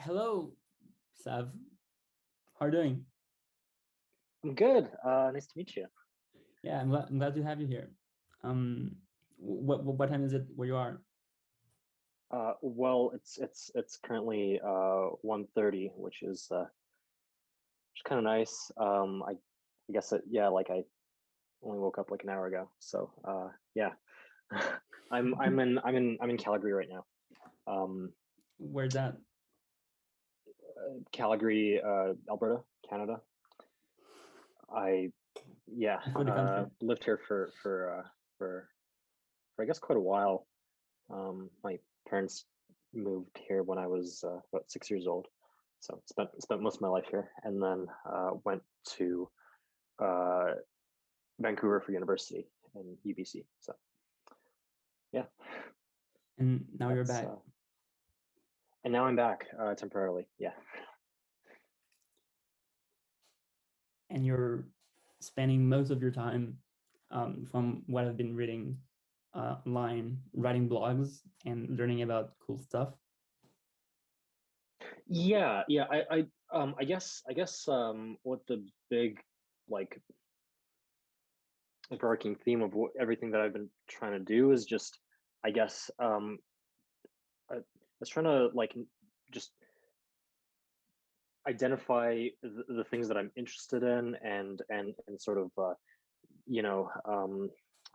Hello, Sav. How are you doing? I'm good. Nice to meet you. Yeah, I'm glad to have you here. Um, what time is it where you are? Well, it's currently 1:30, which is kind of nice. I guess yeah, like I only woke up like an hour ago. So yeah. I'm in Calgary right now. Um, Where's that? Calgary, Alberta, Canada. I yeah, For the country. lived here for I guess quite a while. My parents moved here when I was about 6 years old, so spent most of my life here, and then went to uh, Vancouver for university in UBC. So yeah, And now you're that's back. and now I'm back temporarily. Yeah. And you're spending most of your time, from what I've been reading online, writing blogs and learning about cool stuff. Yeah. I guess what the big like overarching theme of everything that I've been trying to do is just I guess I was trying to like just identify the things that I'm interested in and sort of you know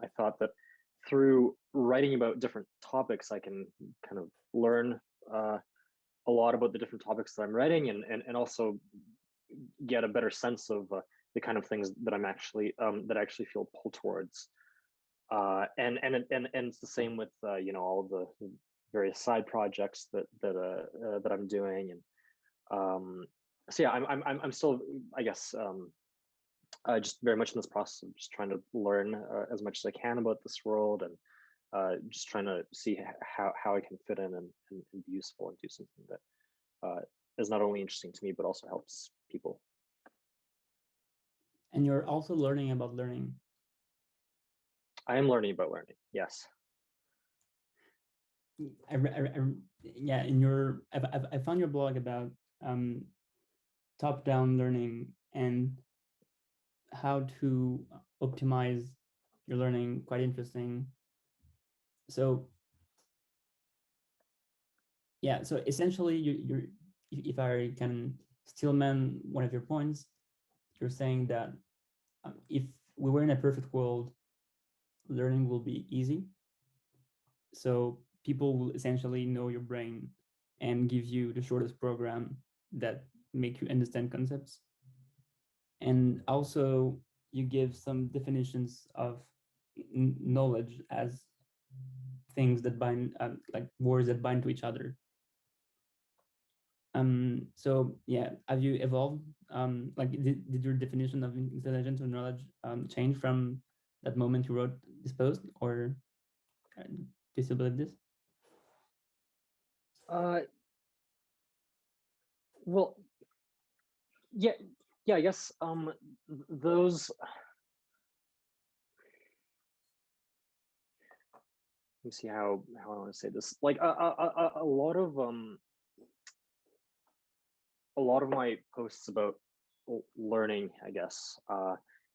I thought that through writing about different topics I can kind of learn uh, a lot about the different topics that I'm writing and also get a better sense of the kind of things that I actually feel pulled towards and it's the same with all of the various side projects that I'm doing and um, so yeah, I'm still, I guess, just very much in this process of just trying to learn as much as I can about this world and just trying to see how I can fit in and be useful and do something that is not only interesting to me but also helps people. And you're also learning about learning. I am learning about learning. Yes. Yeah, in your I found your blog about um, top-down learning and how to optimize your learning. Quite interesting. So yeah, so essentially you're if I can stillman one of your points, you're saying that if we were in a perfect world, learning will be easy. So people will essentially know your brain and give you the shortest program that make you understand concepts. And also you give some definitions of knowledge as things that bind, like words that bind to each other. So yeah, have you evolved? Like, did your definition of intelligence or knowledge change from that moment you wrote this post, or do you still believe this? Uh, well, yeah, yeah. I guess those. Let me see how I want to say this. Like a lot of my posts about learning, I guess,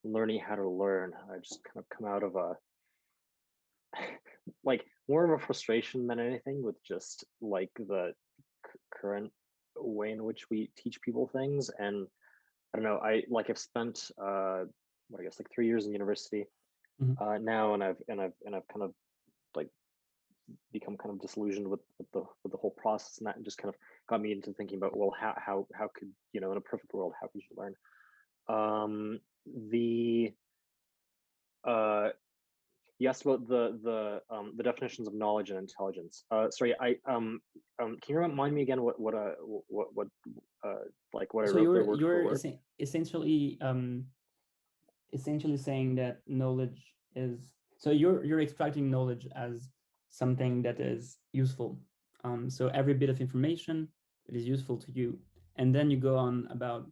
learning how to learn, just kind of come out of a like more of a frustration than anything with just like the current way in which we teach people things. And I don't know, I've spent what I guess like 3 years in university Mhm. now, and I've kind of like become kind of disillusioned with the whole process, and that just kind of got me into thinking about, well, how could, in a perfect world, how could you learn? um the uh you asked about the definitions of knowledge and intelligence. Sorry, can you remind me again what uh like what I So wrote there you're word for you're word? essentially saying that knowledge is, so you're extracting knowledge as something that is useful. So every bit of information that is useful to you, and then you go on about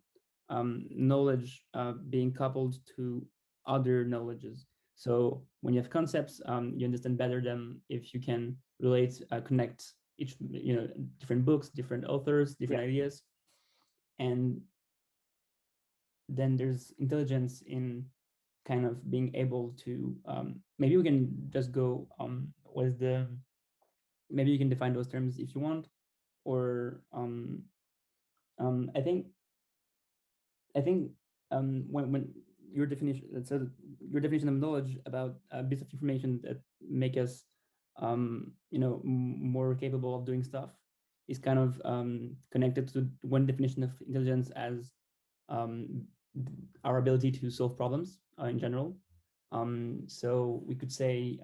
knowledge being coupled to other knowledges. So when you have concepts, you understand better them if you can relate, connect each, different books, different authors, different ideas. And then there's intelligence in kind of being able to, maybe we can just go, maybe you can define those terms if you want, or I think when your definition, so your definition of knowledge about bits of information that make us more capable of doing stuff is kind of connected to one definition of intelligence as our ability to solve problems in general. So we could say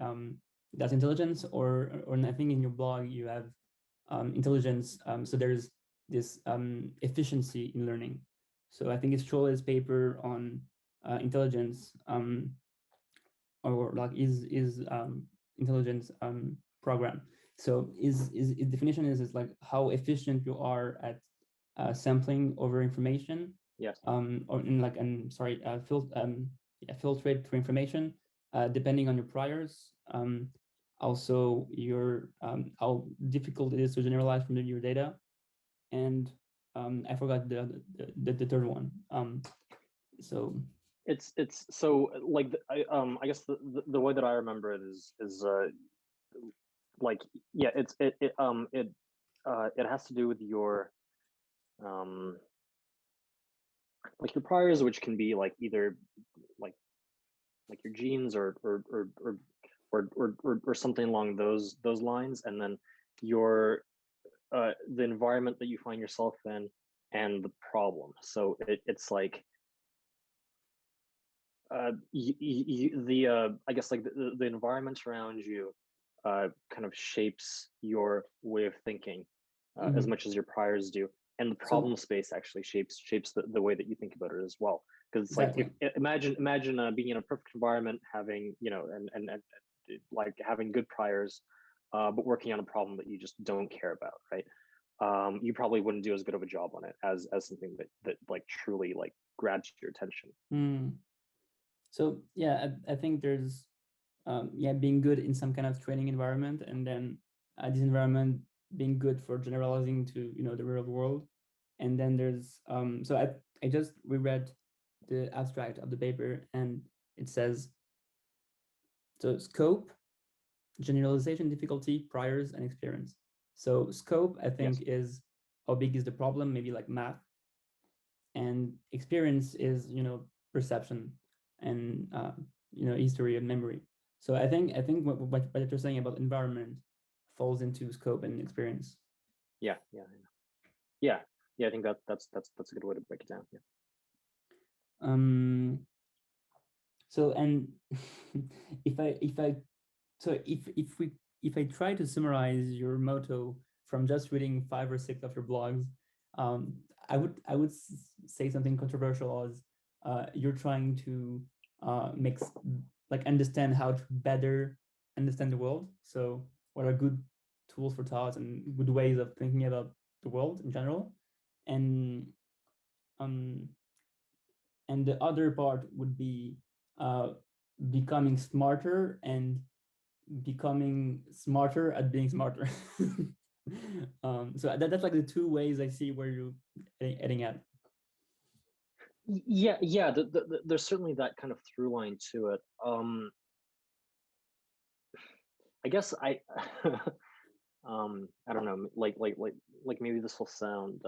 that's intelligence, or I think in your blog you have intelligence. So there's this efficiency in learning. So I think it's Trolle's paper on intelligence, or like is intelligence program. So is definition is like how efficient you are at sampling over information. Yes. Or in like filtrate through information, depending on your priors. Also your how difficult it is to generalize from your data, and I forgot the third one. So it's so like I guess the way that I remember it is like it has to do with your like your priors, which can be like either like your genes or something along those lines, and then your the environment that you find yourself in and the problem. So it's like I guess like the environment around you kind of shapes your way of thinking as much as your priors do, and the problem space actually shapes the way that you think about it as well. Because it's exactly. like imagine being in a perfect environment, having and like having good priors, but working on a problem that you just don't care about, right? You probably wouldn't do as good of a job on it as something that like truly like grabs your attention. So yeah, I think there's being good in some kind of training environment, and then this environment being good for generalizing to the real world. And then there's so I just reread the abstract of the paper, and it says, so scope, generalization difficulty, priors, and experience. So scope, I think, is how big is the problem, maybe like math. And experience is perception and history and memory. So I think what you're saying about environment falls into scope and experience. Yeah. I think that's a good way to break it down. Yeah. So, and if I try to summarize your motto from just reading 5 or 6 of your blogs, I would say something controversial as you're trying to understand how to better understand the world. So what are good tools for thought and good ways of thinking about the world in general, and the other part would be becoming smarter and becoming smarter at being smarter. So that's like the 2 ways I see where you're heading at. Yeah. There's certainly that kind of through line to it. I guess I don't know, like maybe this will sound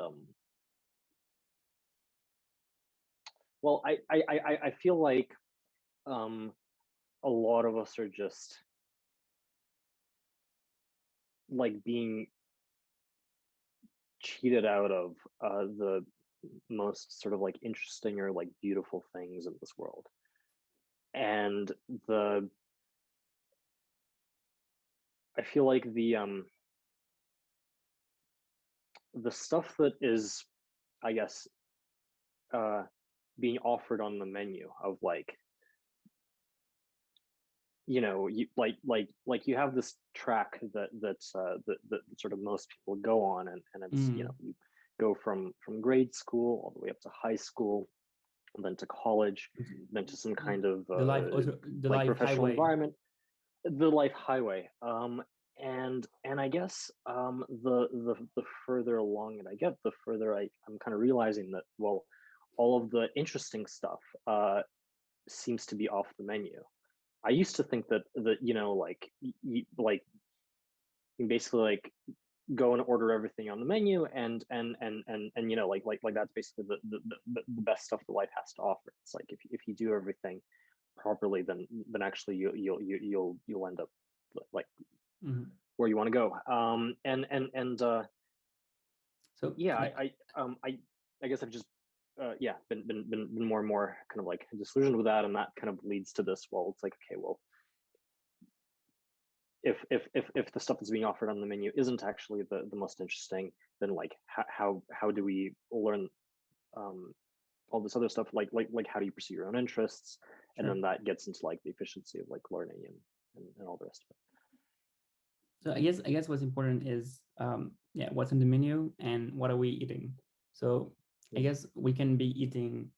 well, I feel like a lot of us are just like being cheated out of the most sort of like interesting or like beautiful things in this world. And I feel like the stuff that is, I guess, being offered on the menu of like, you like you have this track that sort of most people go on, and it's you go from grade school all the way up to high school, and then to college, then to some kind of the life professional highway. environment, the life highway. and I guess the further along it I get, the further I'm kind of realizing that, well, all of the interesting stuff seems to be off the menu. I used to think that like like you basically like go and order everything on the menu, and like that's basically the best stuff that life has to offer. It's like if you do everything properly, then actually you'll end up like Mm-hmm. where you want to go. And So yeah, can I? I guess I've just yeah been more and more kind of like disillusioned with that, and that kind of leads to this. Well, it's like, okay, well, if the stuff that's being offered on the menu isn't actually the most interesting, then like how do we learn um all this other stuff, like how do you pursue your own interests, and Sure. then that gets into like the efficiency of like learning and all the rest of So I guess what's important is yeah, what's on the menu and what are we eating. So I it. guess we can be eating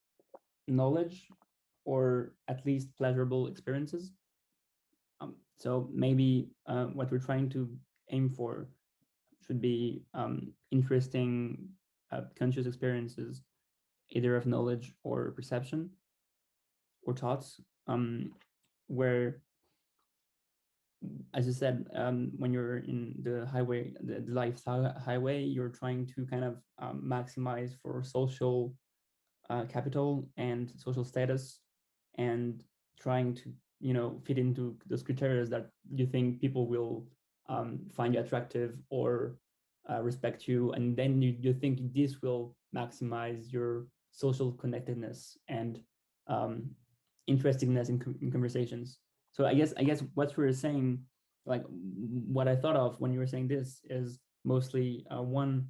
knowledge or at least pleasurable experiences. So maybe what we're trying to aim for should be interesting conscious experiences, either of knowledge or perception or thoughts, where, as you said, when you're in the highway, the life highway, you're trying to kind of maximize for social capital and social status, and trying to fit into those criteria that you think people will find you attractive or respect you, and then you think this will maximize your social connectedness and um, interestedness in conversations. So I guess what you were saying, like what I thought of when you were saying this, is mostly one,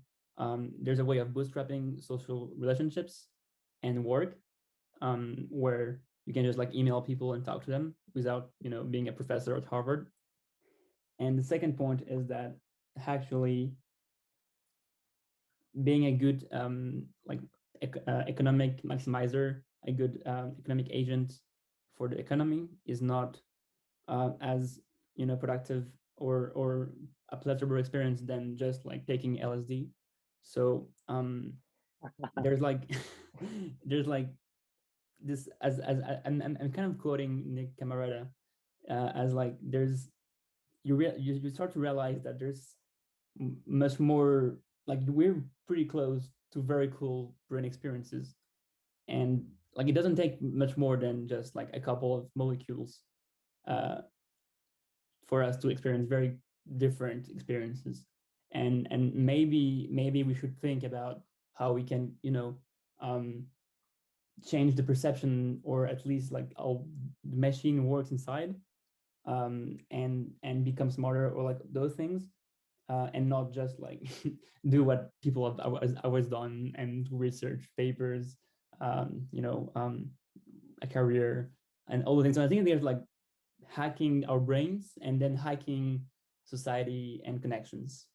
there's a way of bootstrapping social relationships and work, where you can just like email people and talk to them without being a professor at Harvard. And the second point is that actually being a good like economic maximizer, a good economic agent for the economy is not as productive or a pleasurable experience than just like taking LSD. So there's like there's like this, I'm kind of quoting Nick Camarada, as like there's you start to realize that there's much more, like we're pretty close to very cool brain experiences, and like it doesn't take much more than just like a couple of molecules uh, for us to experience very different experiences, and maybe we should think about how we can um, change the perception, or at least like how the machine works inside, and become smarter, or like those things, and not just like do what people have always done and research papers, a career and all the things. So I think there's like hacking our brains and then hacking society and connections.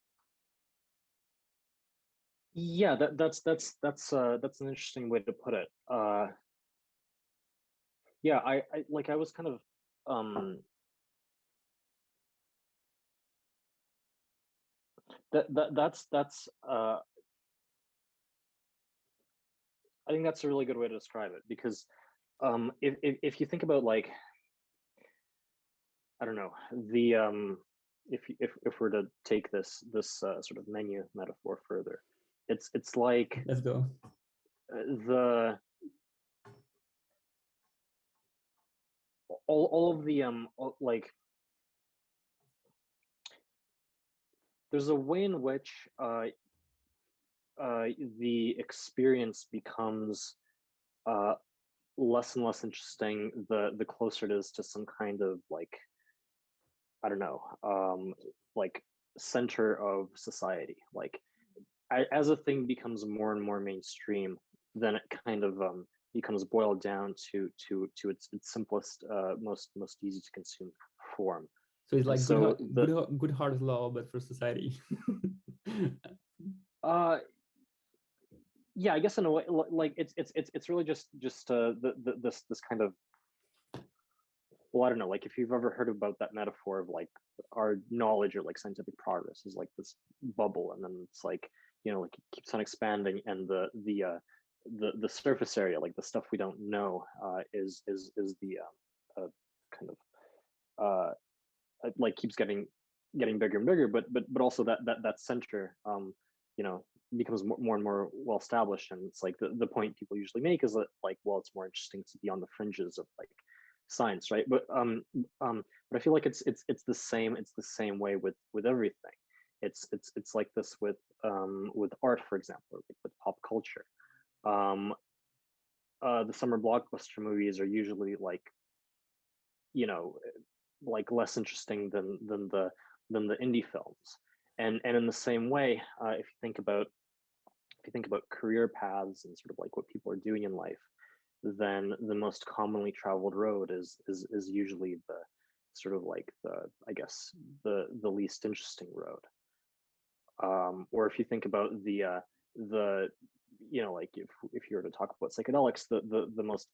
Yeah, that's an interesting way to put it. Yeah, I was kind of that's I think that's a really good way to describe it, because if you think about like, I don't know, the if we're to take this sort of menu metaphor further, it's like Let's go. the all of the like there's a way in which the experience becomes uh, less and less interesting the closer it is to some kind of like, I don't know, like center of society. Like as a thing becomes more and more mainstream, then it kind of becomes boiled down to its simplest, most easy to consume form. So it's And like so good Hart's law, but for society. uh yeah, I guess in a way, like it's really just this kind of well, I don't know, like if you've ever heard about that metaphor of like our knowledge or like scientific progress is like this bubble, and then it's like, you know, like it keeps on expanding, and the surface area, like the stuff we don't know, is the kind of like keeps getting bigger and bigger, but also that center, you know, becomes more and more well established. And it's like the point people usually make is that like, well, it's more interesting to be on the fringes of like science, right? But I feel like it's the same way with everything. It's like this with art, for example, or like with pop culture. um the summer blockbuster movies are usually like, you know, like less interesting than the indie films. And in the same way, if you think about career paths and sort of like what people are doing in life, then the most commonly traveled road is usually the sort of like the, I guess, the least interesting road. Or if you think about the you know, like if you were to talk about psychedelics, the most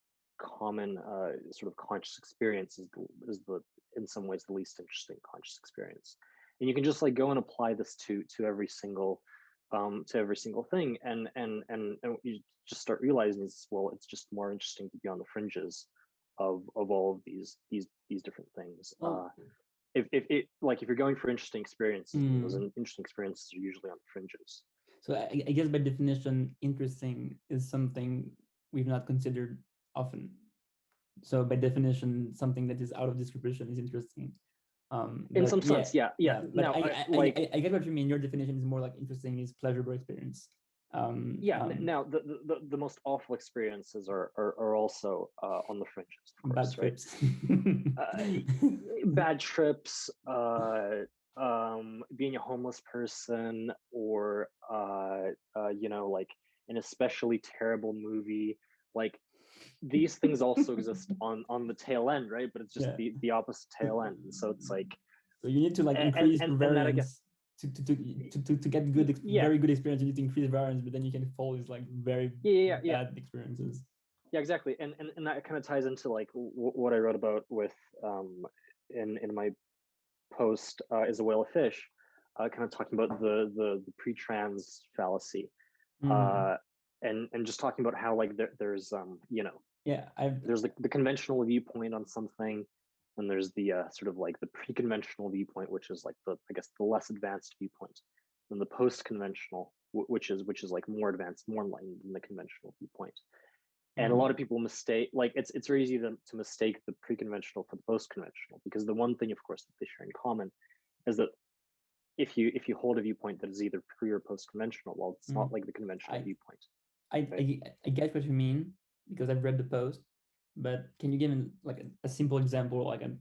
common sort of conscious experience is the in some ways the least interesting conscious experience. And you can just like go and apply this to every single thing, and you just start realizing is, well, it's just more interesting to be on the fringes of all of these different things. Well, If it like if you're going for interesting experiences, then those mm, interesting experiences are usually on the fringes. so I guess by definition, interesting is something we've not considered often. So by definition, something that is out of description is interesting. In But some yeah, sense, yeah, yeah. yeah. But Now, like, I get what you mean. Your definition is more like interesting is pleasurable experience. yeah. Now, the most awful experiences are also on the fringes, of Bad course, right? trips. Bad trips, being a homeless person, or you know, like an especially terrible movie. Like these things also exist on the tail end, right? But it's just Yeah. the opposite tail end. And so it's like, So you need to like and increase and and that again, variance to get good, yeah, very good experience. You need to increase variance, but then you can fall is like very yeah. bad experiences. Yeah, exactly. And that kind of ties into like what I wrote about with in my post, is a whale a fish, kind of talking about the pre-trans fallacy, Mm. uh and just talking about how like there's you know, Yeah, I've there's the conventional viewpoint on something, and there's the sort of like the pre-conventional viewpoint, which is like the, I guess, the less advanced viewpoint, and the post-conventional, which is like more advanced, more enlightened than the conventional viewpoint. And a mm, lot of people mistake, like it's very easy to mistake the pre-conventional for the post-conventional, because the one thing, of course, that they share in common is that if you hold a viewpoint that is either pre or post-conventional, well, it's mm. not like the conventional I, viewpoint, I right? I I get what you mean because I've read the post, but can you give me like a simple example, like an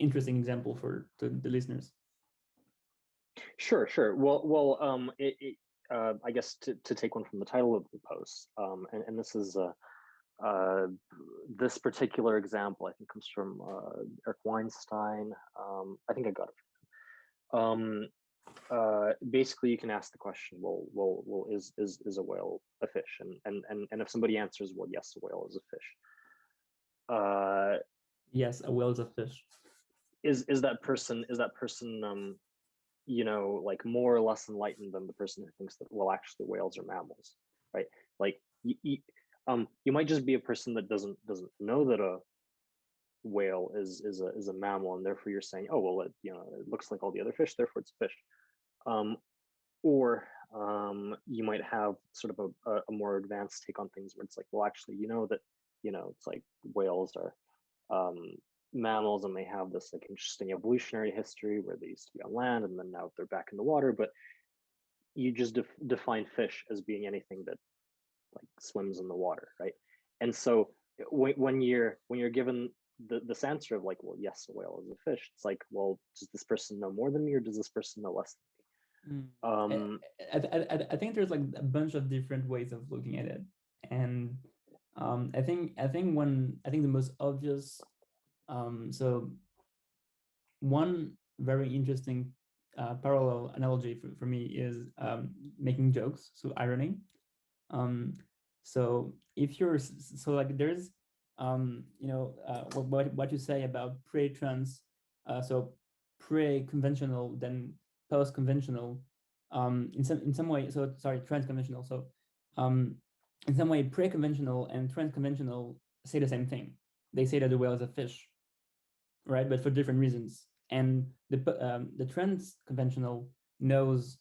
interesting example for the listeners? Sure. I guess to take one from the title of the post, and this is uh, this particular example, I think, comes from Eric Weinstein. I think I got it. Basically, you can ask the question, well, is a whale a fish? And if somebody answers, well, yes, a whale is a fish. Uh, Yes, a whale is a fish. is that person you know, like more or less enlightened than the person who thinks that, well, actually whales are mammals, right? Like you might just be a person that doesn't know that a whale is a mammal, and therefore you're saying, oh well, you know, it looks like all the other fish, therefore it's a fish. um, or you might have sort of a more advanced take on things, where it's like, well, actually, you know that, you know, it's like whales are um, mammals, and they have this like interesting evolutionary history where they used to be on land and then now they're back in the water. But you just define fish as being anything that like swims in the water, right? And so when you're given this answer of like, well, yes, a whale is a fish, it's like, well, does this person know more than me, or does this person know less Mm. than me? I, I think there's like a bunch of different ways of looking at it, and I think the most obvious, so one very interesting parallel analogy for me is making jokes, so irony. Um, so if you're so like there's what you say about pre-trans, so pre-conventional, then post-conventional, in some way. So sorry, trans-conventional. So in some way, pre-conventional and trans-conventional say the same thing. They say that the whale is a fish, right? But for different reasons. And the trans-conventional knows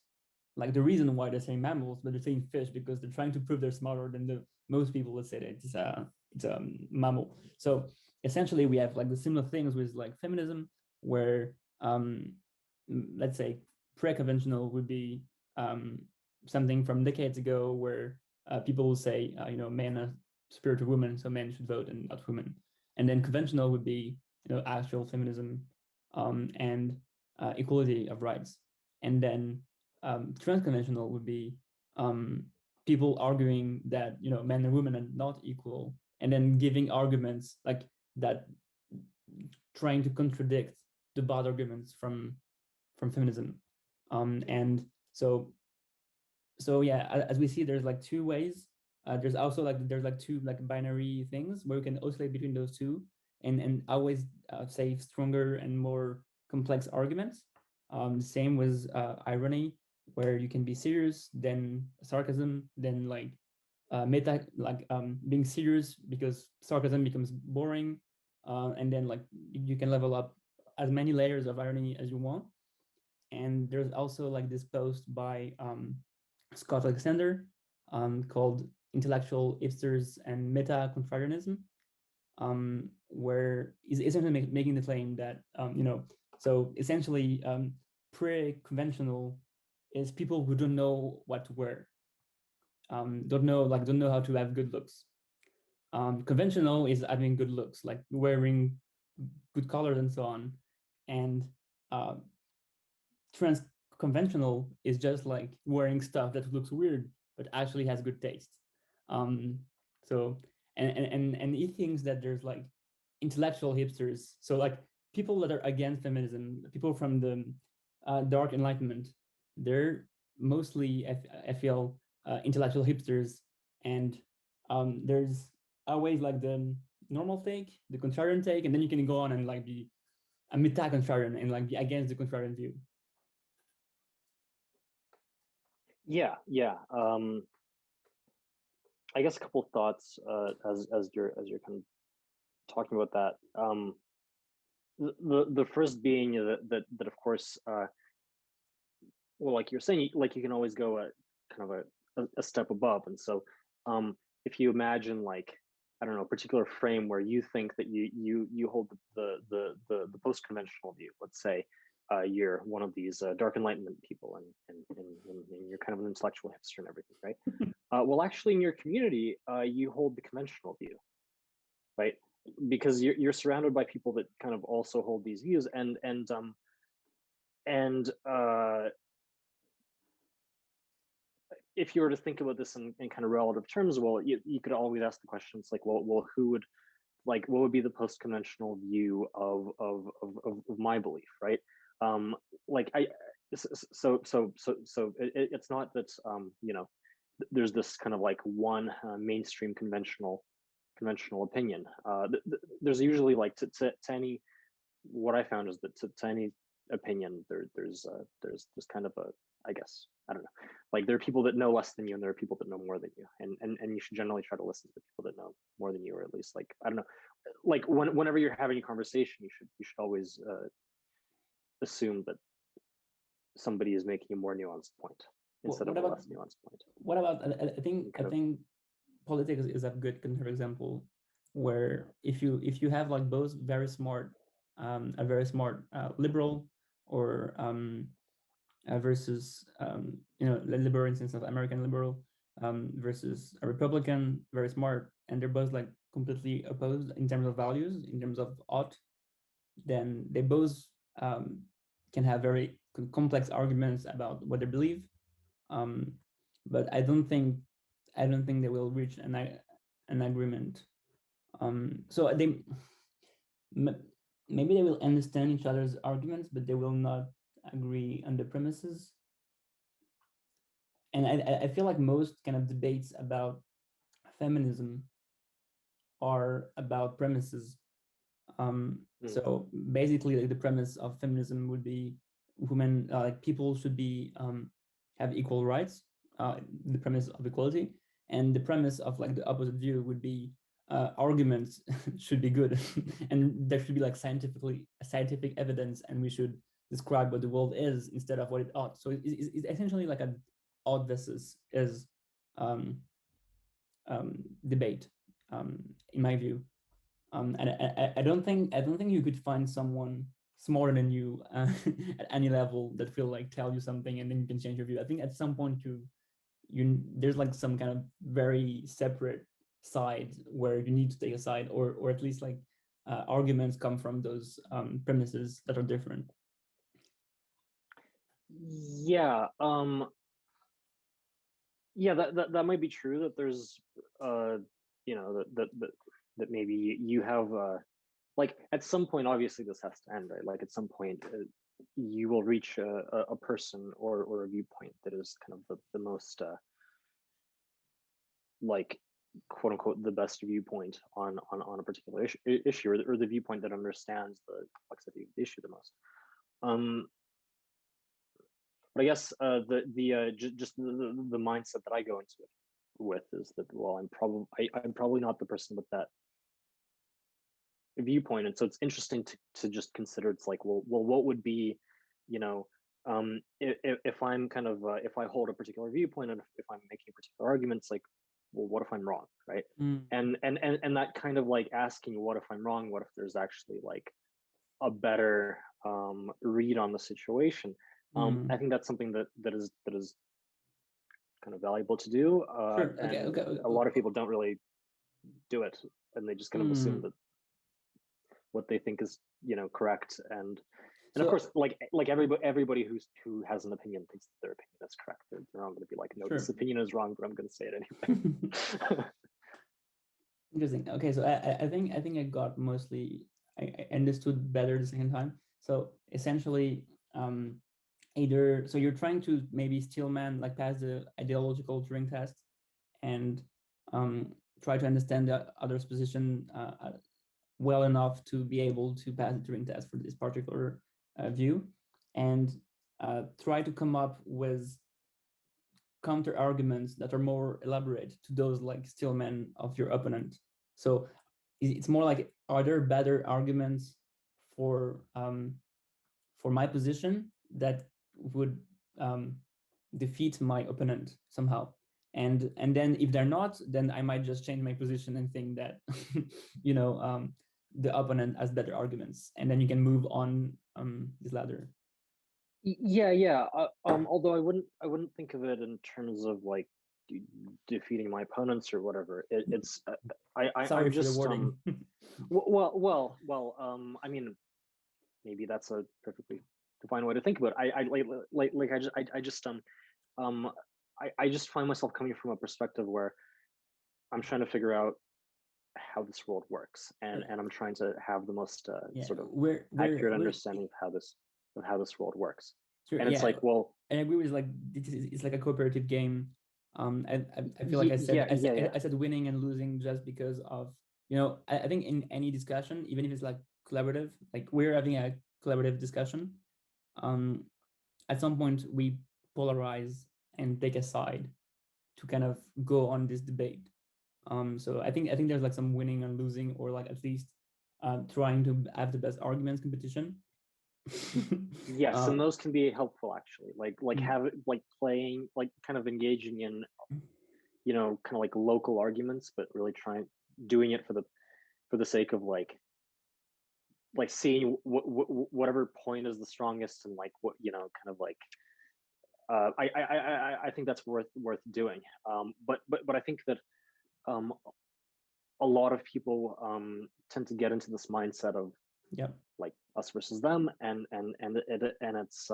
like the reason why they're saying mammals, but they're saying fish because they're trying to prove they're smarter than the most people would say that it's a mammal. So essentially, we have like the similar things with like feminism, where let's say pre-conventional would be something from decades ago, where people will say, men are superior to women, so men should vote and not women. And then conventional would be, actual feminism and equality of rights. And then trans-conventional would be people arguing that men and women are not equal, and then giving arguments like that, trying to contradict the bad arguments from feminism. And so yeah, as we see, there's like two ways. There's also like two like binary things where you can oscillate between those two, and always say stronger and more complex arguments. Same with irony, where you can be serious, then sarcasm, then like meta, like being serious because sarcasm becomes boring, and then like you can level up as many layers of irony as you want. And there's also like this post by Scott Alexander called "Intellectual Hipsters and Meta Contrarianism," where he's essentially making the claim that so essentially pre-conventional is people who don't know what to wear, don't know how to have good looks. Conventional is having good looks, like wearing good colors and so on. And uh, trans conventional is just like wearing stuff that looks weird but actually has good taste. Um, so and he thinks that there's like intellectual hipsters, so like people that are against feminism, people from the dark enlightenment, they're mostly I feel intellectual hipsters. And there's always like the normal take, the contrarian take, and then you can go on and like be a meta contrarian and like be against the contrarian view. Yeah. I guess a couple of thoughts as you're kind of talking about that. The first being that of course, well, like you're saying, like you can always go kind of a step above. And so if you imagine like, I don't know, a particular frame where you think that you hold the post-conventional view, let's say you're one of these dark enlightenment people, and you're kind of an intellectual hipster and everything, right? Well, actually, in your community, you hold the conventional view, right? Because you're surrounded by people that kind of also hold these views, and if you were to think about this in kind of relative terms, well, you could always ask the questions like, well, who would, like, what would be the post-conventional view of my belief, right? Like it's not that there's this kind of like one mainstream conventional opinion. There's usually like to any, what I found is that to any opinion there's kind of a, I guess, I don't know, like there are people that know less than you and there are people that know more than you, and you should generally try to listen to the people that know more than you, or at least, like, I don't know, like whenever you're having a conversation, you should always assume that somebody is making a more nuanced point instead of a less nuanced point. What about I think politics is a good example, where if you have like both very smart a very smart liberal, or versus liberal in sense of American liberal, versus a Republican, very smart, and they're both like completely opposed in terms of values, in terms of ought, then they both can have very complex arguments about what they believe. But I don't think they will reach an agreement. So they maybe they will understand each other's arguments, but they will not agree on the premises. And I feel like most kind of debates about feminism are about premises. Mm. So basically, like, the premise of feminism would be women, like people should be have equal rights. The premise of equality, and the premise of like the opposite view would be arguments should be good, and there should be like scientific evidence, and we should describe what the world is instead of what it ought. So it's essentially like a ought versus is um, debate, in my view. And I don't think you could find someone smarter than you at any level that will like tell you something and then you can change your view. I think at some point you there's like some kind of very separate side where you need to take a side, or at least like arguments come from those premises that are different. Yeah, yeah, that might be true, that there's you know, that maybe you have like at some point, obviously this has to end, right? Like at some point you will reach a person or a viewpoint that is kind of the most like quote unquote the best viewpoint on a particular issue, or the viewpoint that understands the complexity of the issue the most. But I guess just the mindset that I go into it with is that, well, I'm probably not the person with that viewpoint, and so it's interesting to just consider. It's like, well, what would be, you know, if I'm kind of if I hold a particular viewpoint, and if I'm making particular arguments, like, well, what if I'm wrong, right? Mm. And that kind of like asking, what if I'm wrong? What if there's actually like a better read on the situation? I think that's something that is kind of valuable to do, Sure. Okay. and Okay. a lot of people don't really do it, and they just kind of assume Mm. that what they think is, you know, correct, and of So course, like everybody who has an opinion thinks that their opinion is correct. They're not going to be like, no, this sure. opinion is wrong, but I'm going to say it anyway. Interesting. Okay, so I think I got mostly, I understood better the second time. So essentially, either so you're trying to maybe stillman, like pass the ideological Turing test, and try to understand the other's position well enough to be able to pass the Turing test for this particular view, and try to come up with counter arguments that are more elaborate to those like stillmen of your opponent. So it's more like, are there better arguments for my position that would defeat my opponent somehow? And then if they're not, then I might just change my position and think that you know, the opponent has better arguments, and then you can move on this ladder. Yeah. Although I wouldn't think of it in terms of like defeating my opponents or whatever. It's Sorry I'm for the just wording. I mean, maybe that's a perfectly defined way to think about it. I just find myself coming from a perspective where I'm trying to figure out how this world works, and I'm trying to have the most Yeah, sort of we're accurate understanding of how this world works. sure, And it's yeah, like, well, I agree with like it's like a cooperative game. I feel like I said winning and losing just because of, you know, I think in any discussion, even if it's like collaborative, like we're having a collaborative discussion, at some point we polarize and take a side to kind of go on this debate. So I think there's like some winning and losing, or like at least trying to have the best arguments competition. yes, and those can be helpful actually. Like mm, have like playing, like kind of engaging in, you know, kind of like local arguments, but really trying doing it for the sake of like seeing whatever point is the strongest, and like what, you know, kind of like I think that's worth doing. But I think that um, a lot of people tend to get into this mindset of yeah, like us versus them, and it's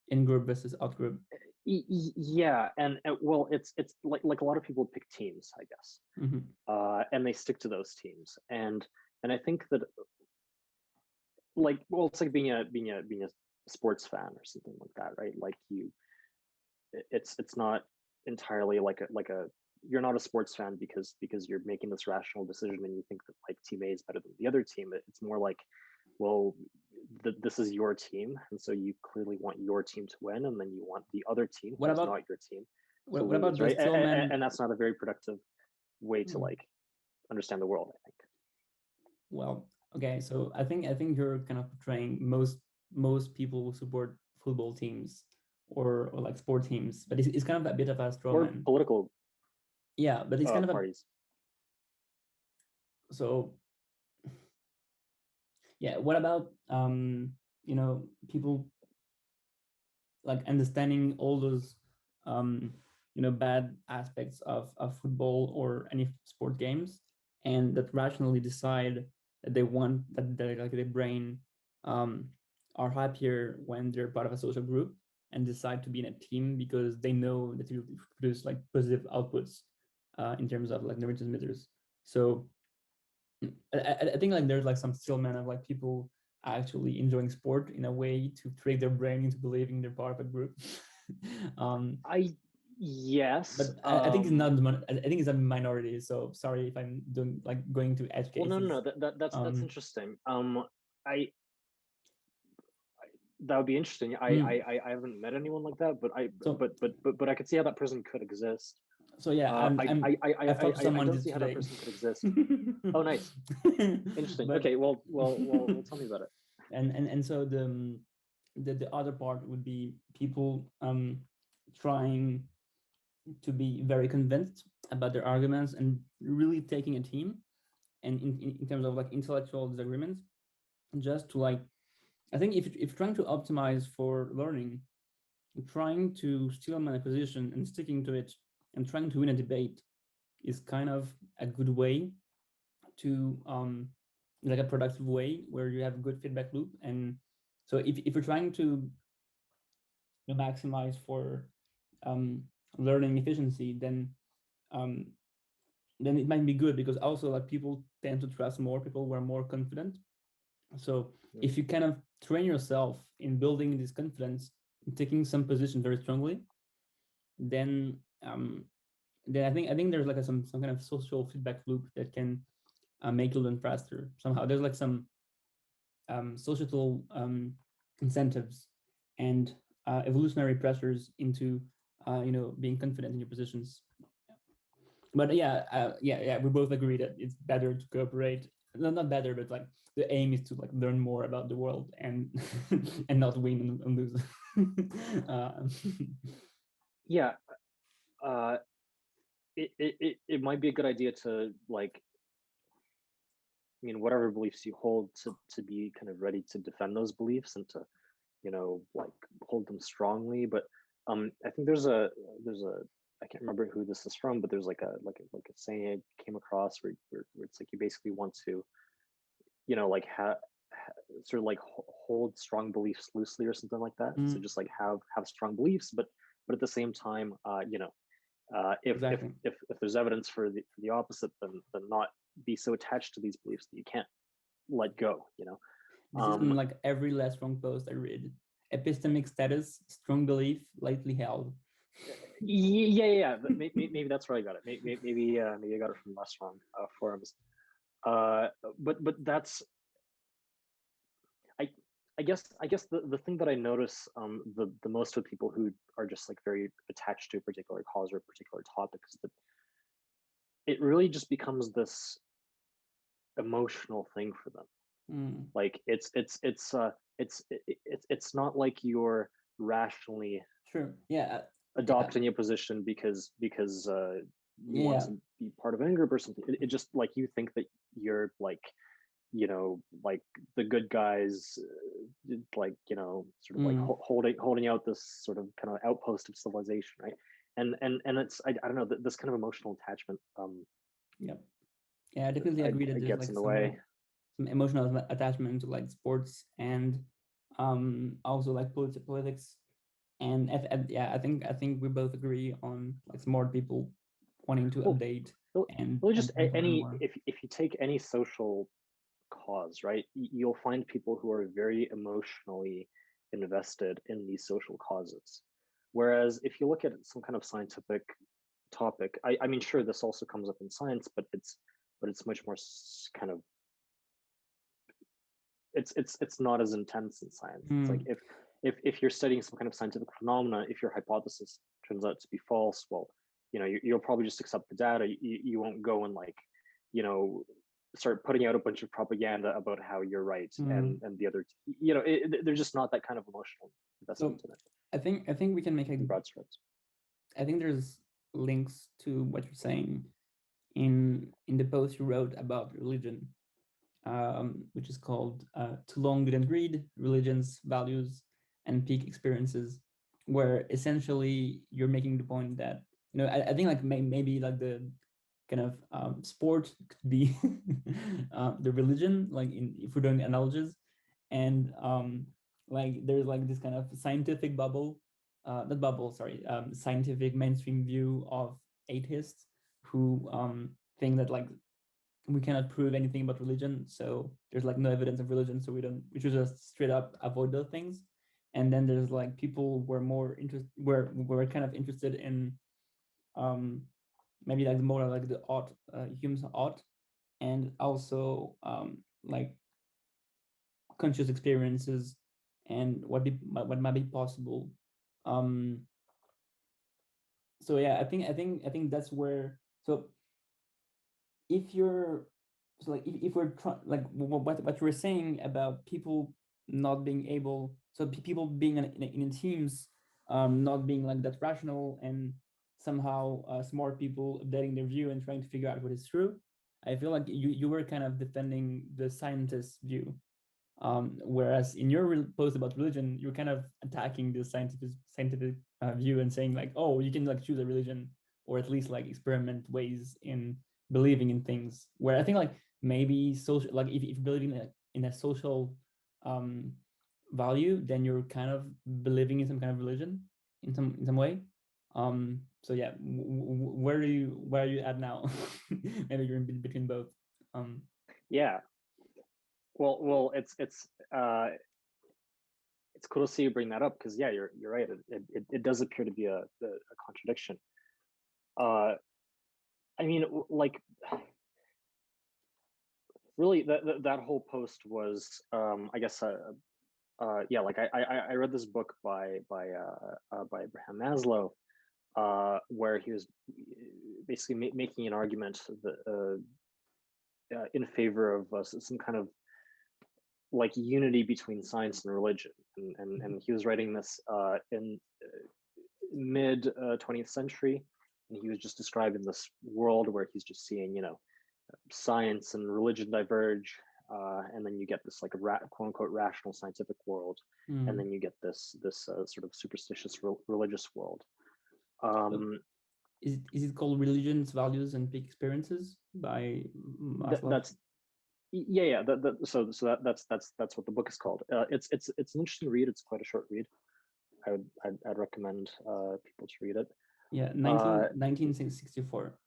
in group versus out group. yeah, and well, it's like a lot of people pick teams, I guess, Mm-hmm. and they stick to those teams, and I think that, like, well, it's like being a sports fan or something like that, right? Like it's not entirely like a you're not a sports fan because you're making this rational decision and you think that like team A is better than the other team. It's more like, well, this is your team, and so you clearly want your team to win, and then you want the other team, What who's about not your team, to what about lose, the right? Stillman? And that's not a very productive way to like understand the world, I think. Well, okay, so I think you're kind of portraying most people who support football teams or like sport teams, but it's kind of a bit of a straw Or man. political Yeah, but it's kind of a parties. so yeah. What about people like understanding all those bad aspects of football or any sport games, and that rationally decide that they want that like their brain um, are happier when they're part of a social group and decide to be in a team because they know that it will produce like positive outputs in terms of like neurotransmitters. So I think like there's like some stillman of like people actually enjoying sport in a way to trick their brain into believing they're part of a group. Yes, but I think it's not. I think it's a minority. So sorry if I'm doing like going to edge well, cases. no, that's interesting. I that would be interesting. I haven't met anyone like that, but so but I could see how that person could exist. so yeah, I thought I someone don't did see how that today. person could exist. Oh, nice, interesting. But Okay, well, tell me about it. and so the other part would be people trying to be very convinced about their arguments and really taking a team, and in terms of like intellectual disagreements, just to like, I think if trying to optimize for learning, trying to steal my position and sticking to it and trying to win a debate is kind of a good way to like a productive way where you have a good feedback loop. And so if you're trying to maximize for learning efficiency, um, then it might be good, because also like people tend to trust more people who are more confident. So if you kind of train yourself in building this confidence, taking some position very strongly, then I think there's like some kind of social feedback loop that can make you learn faster somehow. There's like some societal incentives and evolutionary pressures into being confident in your positions. But yeah, we both agree that it's better to cooperate. No, not better, but like the aim is to like learn more about the world and and not win and lose. Yeah, it might be a good idea to like, I mean, whatever beliefs you hold, to be kind of ready to defend those beliefs and to, like hold them strongly. But I think there's a I can't remember who this is from, but there's like a saying I came across where it's like you basically want to, like sort of like hold strong beliefs loosely or something like that. So just like have strong beliefs, but at the same time, Exactly. if there's evidence for the opposite, then not be so attached to these beliefs that you can't let go. This is in like every last strong post I read. Epistemic status, strong belief, lightly held. Yeah. Maybe that's where I got it. Maybe I got it from less strong forums. But that's I I guess the thing that I notice the most with people who are just like very attached to a particular cause or a particular topic is that it really just becomes this emotional thing for them. Like it's not like you're rationally Sure. Yeah. adopting a position because you want to be part of an group or something. It just like you think that you're like, like the good guys, like sort of like holding out this sort of kind of outpost of civilization, right? And it's I don't know, this kind of emotional attachment. Yeah, I definitely agree that It there's gets like in the way. some emotional attachment to like sports and also like politics. And yeah, I think we both agree on like smart people wanting to update and well, just and learn any more. if you take any social cause, right, you'll find people who are very emotionally invested in these social causes. Whereas if you look at some kind of scientific topic. I mean, sure, this also comes up in science, but it's much more kind of, it's not as intense in science. It's like Mm. if you're studying some kind of scientific phenomena, if your hypothesis turns out to be false, well, you'll probably just accept the data. You won't go and like, you know, start putting out a bunch of propaganda about how you're right Mm. and the other, there's just not that kind of emotional investment So in it I think we can make a, in broad strokes. I think there's links to what you're saying in the post you wrote about religion, which is called "Too Long Didn't Read: Religions, Values, and Peak Experiences," where essentially you're making the point that I think like maybe like the kind of sport could be the religion, like if we're doing analogies, and like there's like this kind of scientific bubble, not bubble, sorry, scientific mainstream view of atheists who think that like we cannot prove anything about religion, so there's like no evidence of religion, so we should just straight up avoid those things. And then there's like people who are more interested, we're kind of interested in um maybe like more like the art, Hume's art, and also like conscious experiences and what might be possible. Um, so yeah, I think that's where. So if you're, so like if we're trying, like what you were saying about people not being able, so people being in teams, not being like that rational, and somehow smart people updating their view and trying to figure out what is true. I feel like you were kind of defending the scientist's view, whereas in your post about religion, you're kind of attacking the scientific view and saying like, oh, you can like choose a religion, or at least like experiment ways in believing in things. Where I think like maybe social, like if you believe in a social um, value, then you're kind of believing in some kind of religion in some way. So yeah, where are you at now? Maybe you're in between both. Um, Yeah. Well, it's cool to see you bring that up because yeah, you're right. It does appear to be a contradiction. Uh, I mean, like, really, that whole post was, I guess, yeah, like I read this book by Abraham Maslow, where he was basically making an argument that, in favor of some kind of like unity between science and religion, and he was writing this in mid 20th century, and he was just describing this world where he's just seeing, science and religion diverge, and then you get this like a quote unquote rational scientific world, and mm. then you get this sort of superstitious religious world. So Um, is it called Religions, Values, and Peak Experiences by Maslow? that's yeah. That's what the book is called. It's an interesting read. It's quite a short read. I'd recommend people to read it. Yeah, Uh, 1964.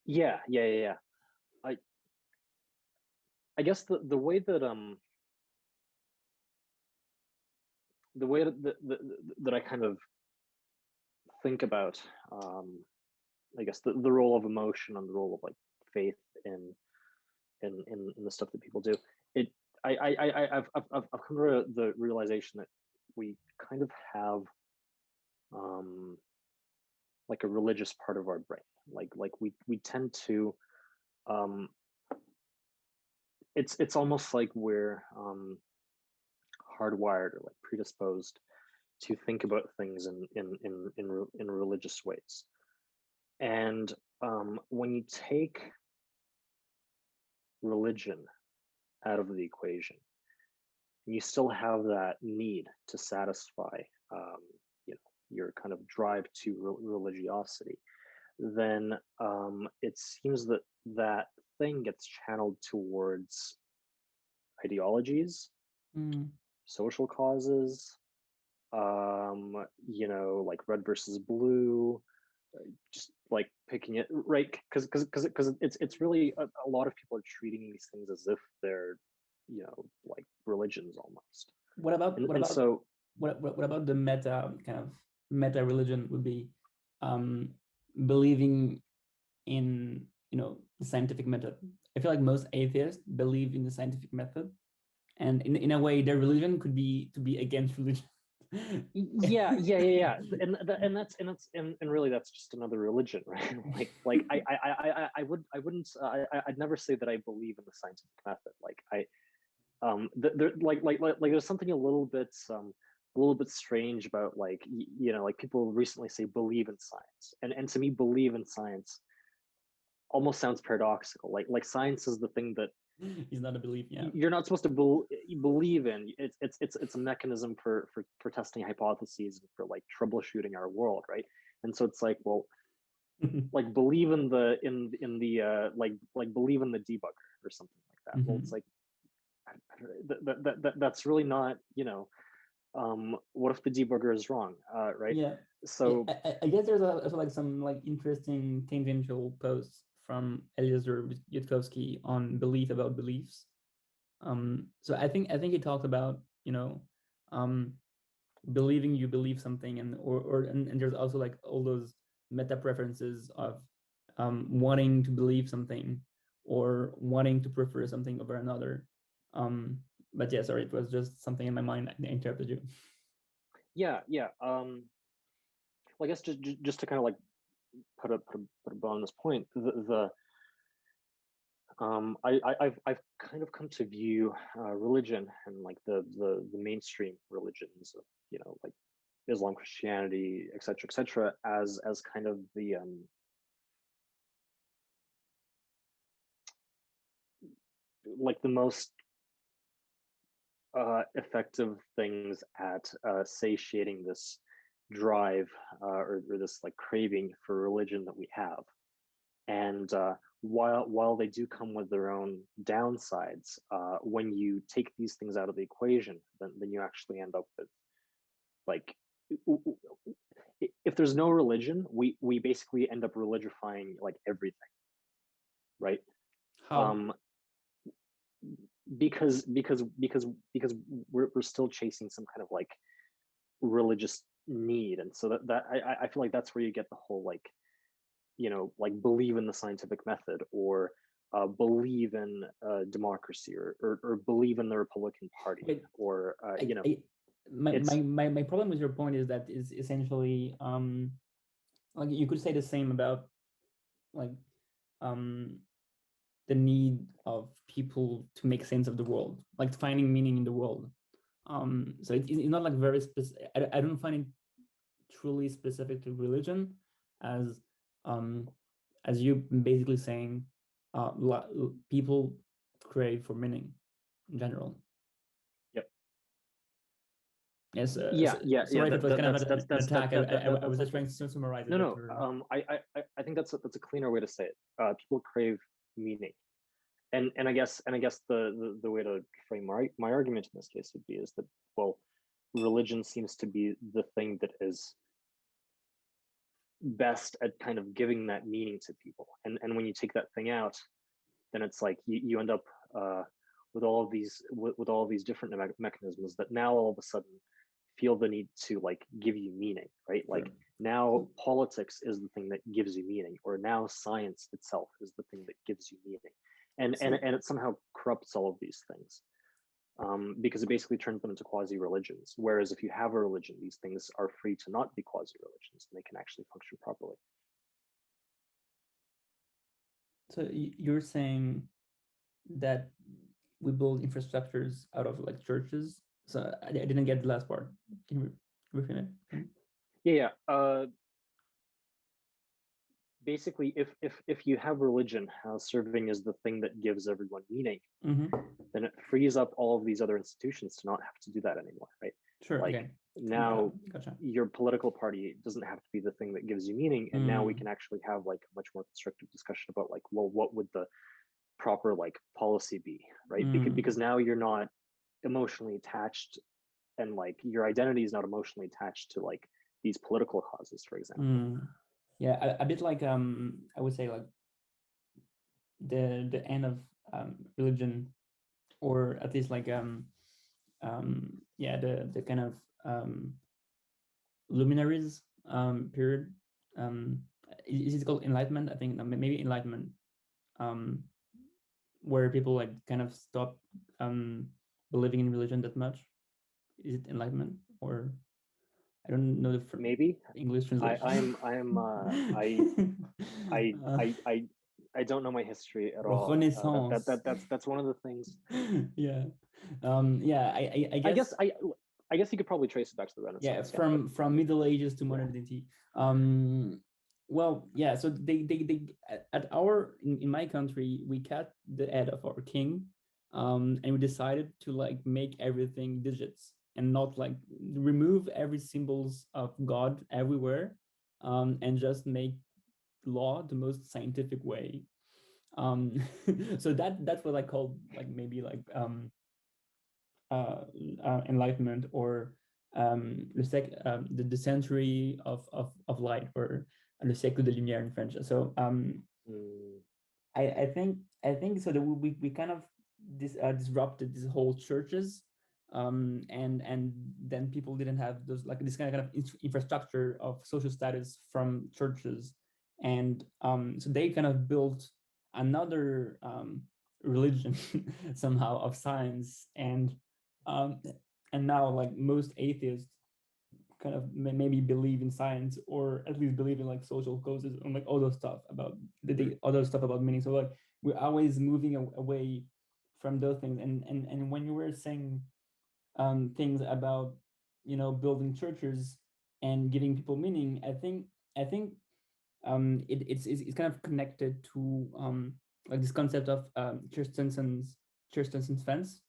yeah. I I guess the way that I kind of think about, I guess the role of emotion and the role of like faith in the stuff that people do. It I've come to the realization that we kind of have um like a religious part of our brain. Like we tend to, um it's almost like we're hardwired or like predisposed to think about things in religious ways. And when you take religion out of the equation, you still have that need to satisfy, um, your kind of drive to religiosity. Then it seems that that thing gets channeled towards ideologies, Mm. social causes, like red versus blue, just like picking it right, because it's really a lot of people are treating these things as if they're, like religions almost. What about And so what about the meta kind of meta religion would be? Um, believing in, the scientific method. I feel like most atheists believe in the scientific method, and in a way their religion could be to be against religion. Yeah. And really that's just another religion, right? I'd never say that I believe in the scientific method. There's something a little bit strange about like people recently say believe in science, and to me believe in science almost sounds paradoxical. Like science is the thing that is not a belief. Yeah, you're not supposed to believe in. It's a mechanism for testing hypotheses and for like troubleshooting our world, right? And so it's like, well, like believe in the like believe in the debugger or something like that. Well, it's like that's really not, what if the debugger is wrong, right? Yeah. So I guess there's also like some like interesting tangential posts from Eliezer Yudkowsky on belief about beliefs. So I think he talked about, um, believing you believe something, and there's also like all those meta preferences of wanting to believe something or wanting to prefer something over another. But yeah, sorry, it was just something in my mind. I interrupted you. yeah. Well, I guess just to kind of like put a bow on this point, I've kind of come to view religion and like the mainstream religions, like Islam, Christianity, etc., as kind of the like the most effective things at satiating this drive, or this like craving for religion that we have. And while they do come with their own downsides, when you take these things out of the equation, then you actually end up with like, if there's no religion, we basically end up religifying like everything, right? How? Because we're still chasing some kind of like religious need, and so I feel like that's where you get the whole like, like believe in the scientific method, or believe in democracy, or believe in the Republican Party, Wait, or my, it's my problem with your point is that is essentially like you could say the same about like um the need of people to make sense of the world, like finding meaning in the world. So it's not like very specific. I don't find it truly specific to religion, as um as you basically saying, people crave for meaning in general. yep. Yes. Yeah. Sorry if it was kind of an That's attack. I was that's just trying to summarize it no, no. better. I think that's a cleaner way to say it. People crave meaning, and I guess the way to frame my argument in this case would be is that, well, religion seems to be the thing that is best at kind of giving that meaning to people, and when you take that thing out, then it's like you end up with all of these with all of these different mechanisms that now all of a sudden feel the need to like give you meaning, right? Like now politics is the thing that gives you meaning, or now science itself is the thing that gives you meaning, and it somehow corrupts all of these things, because it basically turns them into quasi religions. Whereas if you have a religion, these things are free to not be quasi religions, and they can actually function properly. So you're saying that we build infrastructures out of like churches. So I didn't get the last part. Can you repeat it? Yeah. Basically, if you have religion serving as the thing that gives everyone meaning, then it frees up all of these other institutions to not have to do that anymore, right? Sure. Like Okay. now, Gotcha. your political party doesn't have to be the thing that gives you meaning, and now we can actually have like a much more constructive discussion about like, well, what would the proper like policy be, right? Because now you're not emotionally attached, and like your identity is not emotionally attached to like these political causes, for example. Yeah, a bit like I would say like the end of religion, or at least like yeah, the kind of luminaries period. is it called enlightenment? I think maybe enlightenment, um, where people like kind of stop believing in religion that much. Is it enlightenment, or I don't know the Maybe. English I translation. I'm I uh, I I I don't know my history at all. Renaissance. That's one of the things. Yeah. Yeah. I I guess. guess I guess you could probably trace it back to the Yeah, Renaissance. Yeah, but from Middle Ages to yeah. modernity. um well, yeah, so they at our in my country, we cut the head of our king, and we decided to like make everything digits and not like remove every symbols of God everywhere, and just make law the most scientific way. um so that's what I call like maybe like uh, enlightenment, or the century of light, or le siècle de lumière in French. So Mm, I think so that we kind of disrupted these whole churches, and then people didn't have those like this kind of infrastructure of social status from churches, and so they kind of built another religion somehow of science, um, and now like most atheists kind of maybe believe in science, or at least believe in like social causes and like all those stuff about the other stuff about meaning. So like we're always moving away from those things, and when you were saying things about building churches and giving people meaning, I think it's kind of connected to like this concept of Kirstensen's fence,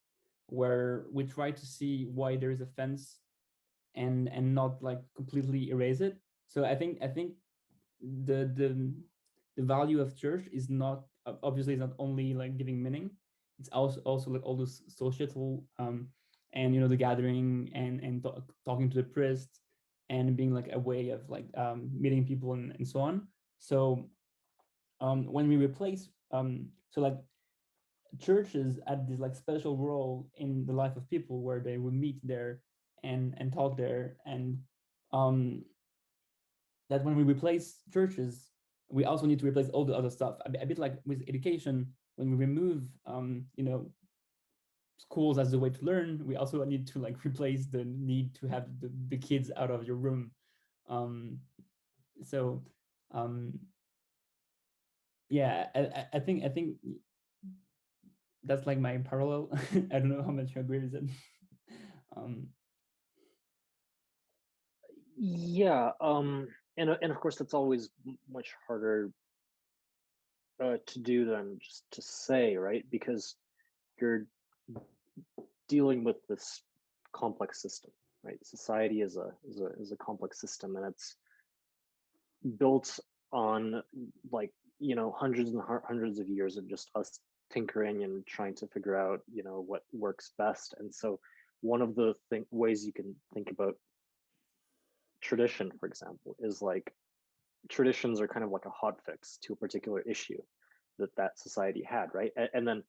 where we try to see why there is a fence, and not like completely erase it. So I think the the value of church is not, obviously it's not only like giving meaning, it's also like all those societal and the gathering, and talking to the priest, and being like a way of like meeting people, and so on. So when we replace so like churches had this like special role in the life of people, where they would meet there and talk there, and um that when we replace churches, we also need to replace all the other stuff. A bit like with education, when we remove schools as the way to learn, we also need to like replace the need to have the kids out of your room. So um yeah, I think that's like my parallel. I don't know how much you agree with it. um yeah. And of course that's always much harder to do than just to say, right? Because you're dealing with this complex system, right? Society is a complex system, and it's built on like hundreds and hundreds of years of just us tinkering and trying to figure out what works best. And so one of the ways you can think about tradition, for example, is like traditions are kind of like a hot fix to a particular issue that society had, right? And then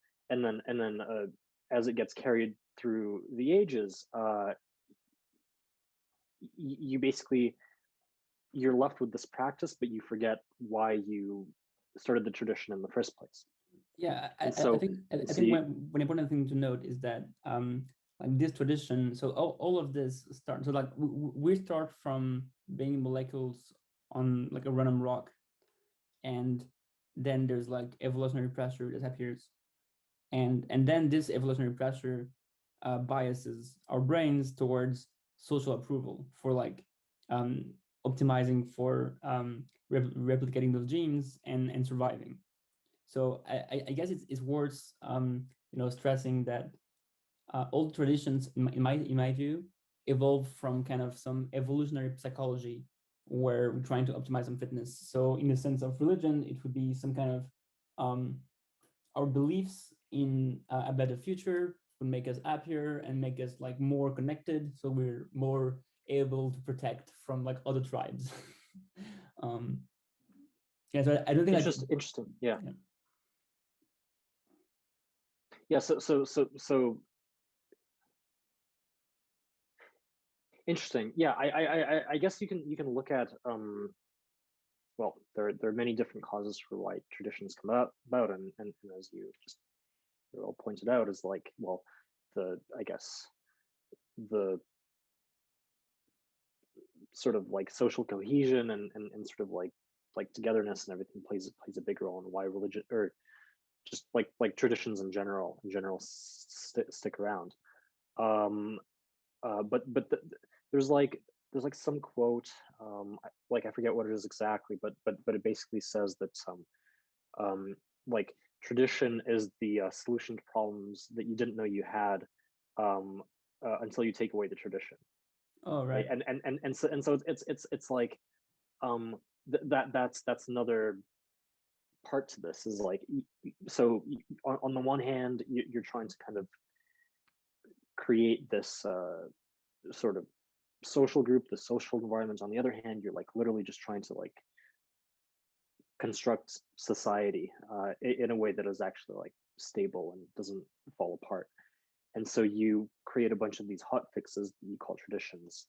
as it gets carried through the ages, you basically you're left with this practice, but you forget why you started the tradition in the first place. yeah, And I so, think I think see, one important thing to note is that like this tradition, so all of this start, so like we start from being molecules on like a random rock, and then there's like evolutionary pressure that appears, and then this evolutionary pressure biases our brains towards social approval, for like um, optimizing for replicating those genes and surviving. So I guess it's worth stressing that old traditions, in my view, evolved from kind of some evolutionary psychology, where we're trying to optimize on fitness. So in the sense of religion, it would be some kind of our beliefs in a better future would make us happier and make us like more connected, so we're more able to protect from like other tribes. um yeah, so I don't think like interesting, yeah, yeah. yeah. So interesting, yeah. I guess you can look at well, there are many different causes for why traditions come about, and as you just well pointed out, is like, well, I guess the sort of like social cohesion and sort of like togetherness and everything plays a big role in why religion, or just like traditions in general stick around. Um, but there's like some quote, like I forget what it is exactly, but it basically says that like tradition is the solution to problems that you didn't know you had, um, until you take away the tradition, Oh, right? right. And so it's like, that's another part to this, is like, so on the one hand, you're trying to kind of create this sort of social group, the social environment. On the other hand, you're like literally just trying to like construct society in a way that is actually like stable and doesn't fall apart. And so you create a bunch of these hot fixes that you call traditions,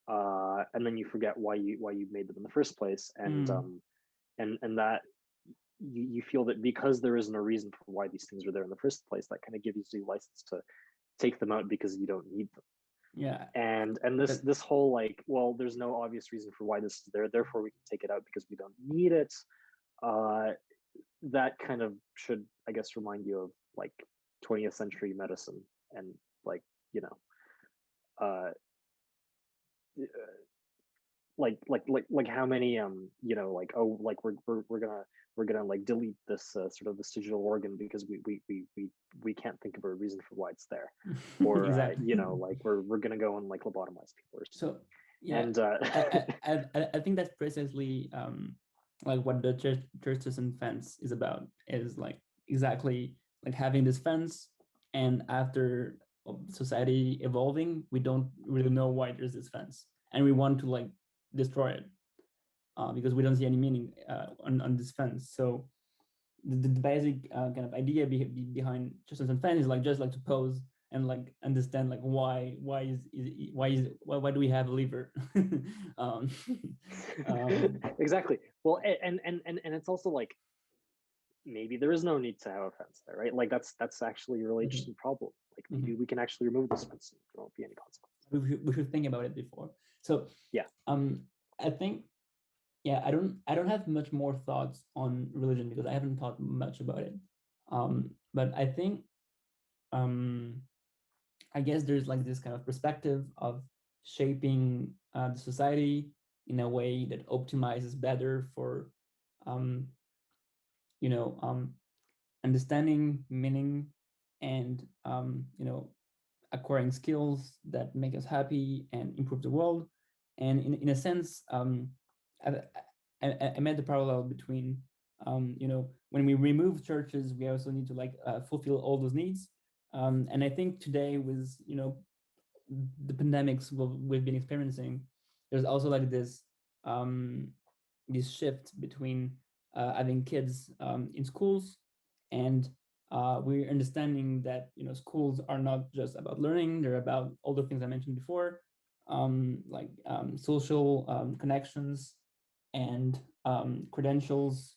and then you forget why you made them in the first place, Mm, and that you feel that because there isn't a reason for why these things are there in the first place, that kind of gives you license to take them out because you don't need them. yeah. And this That, this whole like, well, there's no obvious reason for why this is there, therefore we can take it out because we don't need it. uh that kind of should, I guess, remind you of like 20th century medicine, and like, you know, uh like how many like, oh, like we're gonna like delete this sort of vestigial organ because we can't think of a reason for why it's there, or exactly. like we're gonna go and like lobotomize people or something. So yeah, And I think that's precisely like what the church fence is about, is like exactly like having this fence, and after society evolving, we don't really know why there's this fence, and we want to like destroy it, because we don't see any meaning on this fence. So the basic kind of idea behind justice and fence is like just like to pose and like understand like why do we have a liver. um, um, exactly. Well, and it's also like, maybe there is no need to have a fence there, right? Like that's actually a really mhm, interesting problem. Like maybe mhm. we can actually remove this fence and there won't be any consequences. We should think about it before. So Yeah. um, I think, yeah, I don't have much more thoughts on religion because I haven't thought much about it. But I think um, I guess there's like this kind of perspective of shaping the society in a way that optimizes better for, um, you know, understanding meaning, and acquiring skills that make us happy and improve the world. And in a sense, I, I made the parallel between, when we remove churches, we also need to like fulfill all those needs. And I think today with, the pandemics we've been experiencing, there's also like um, this shift between having kids in schools, and we're understanding that schools are not just about learning; they're about all the things I mentioned before, like social connections and credentials,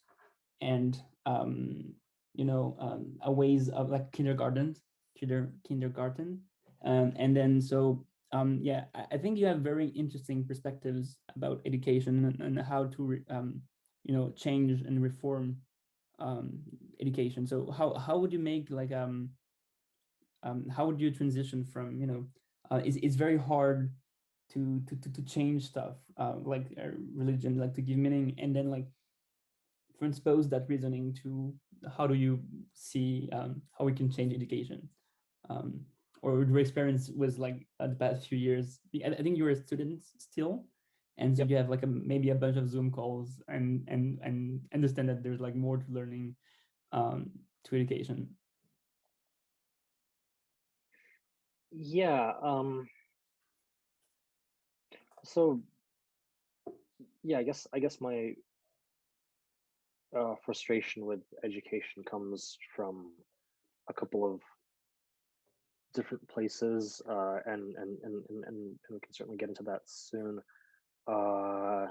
and a ways of like kindergarten. And then so yeah, I think you have very interesting perspectives about education, and how to change and reform um, education. So how would you make like how would you transition from it's very hard to change stuff like religion, like to give meaning, and then like transpose that reasoning to how do you see how we can change education, um, or your experience was like the past few years. I think you're a student still, and so Yep. you have like maybe a bunch of Zoom calls, and understand that there's like more to learning to education. Yeah. So yeah, I guess my frustration with education comes from a couple of different places, and we can certainly get into that soon. Uh,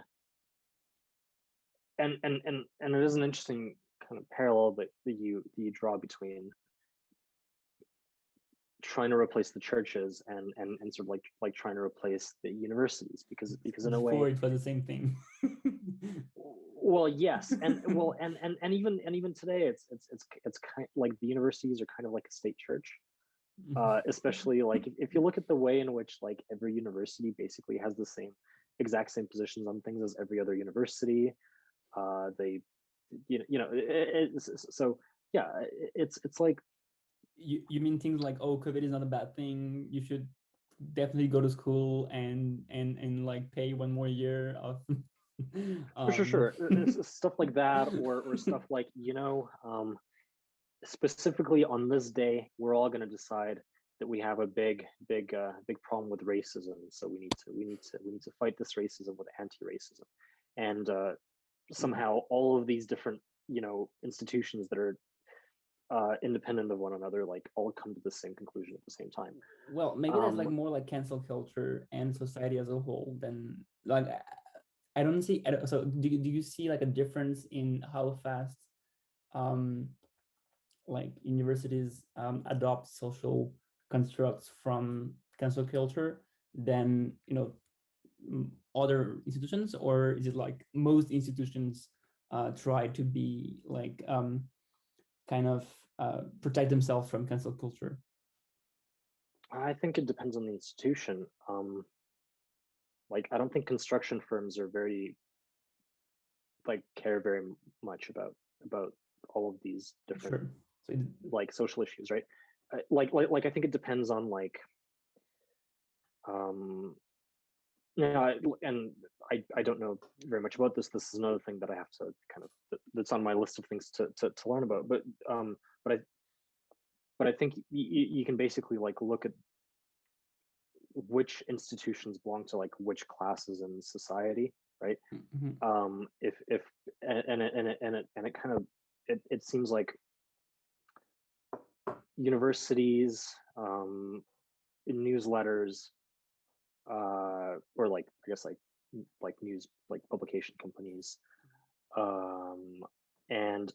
and it is an interesting kind of parallel that you draw between trying to replace the churches and sort of like trying to replace the universities, because in a Before way, it was the same thing. well, yes, and even today it's kind of like the universities are kind of like a state church, especially like if you look at the way in which like every university basically has the exact same positions on things as every other university. They so yeah, it's like, You mean things like, oh, COVID is not a bad thing, you should definitely go to school and like pay one more year of for sure, um stuff like that, or stuff like, specifically on this day, we're all going to decide that we have a big problem with racism, so we need to fight this racism with anti-racism, and somehow all of these different institutions that are independent of one another, like all come to the same conclusion at the same time. well, maybe that's like more like cancel culture and society as a whole than like I don't see. So do you see like a difference in how fast um like universities adopt social constructs from cancel culture than other institutions, or is it like most institutions try to be like kind of protect themselves from cancel culture? I think it depends on the institution. Like, I don't think construction firms are very like care very much about all of these different Sure. So like social issues, right? Like I think it depends on like um yeah, and I don't know very much about this. This is another thing that I have to kind of that's on my list of things to learn about. But I but I think you can basically like look at which institutions belong to like which classes in society, right? mhm. If and it kind of it seems like universities, newsletters, or like I guess like news, like publication companies, um, and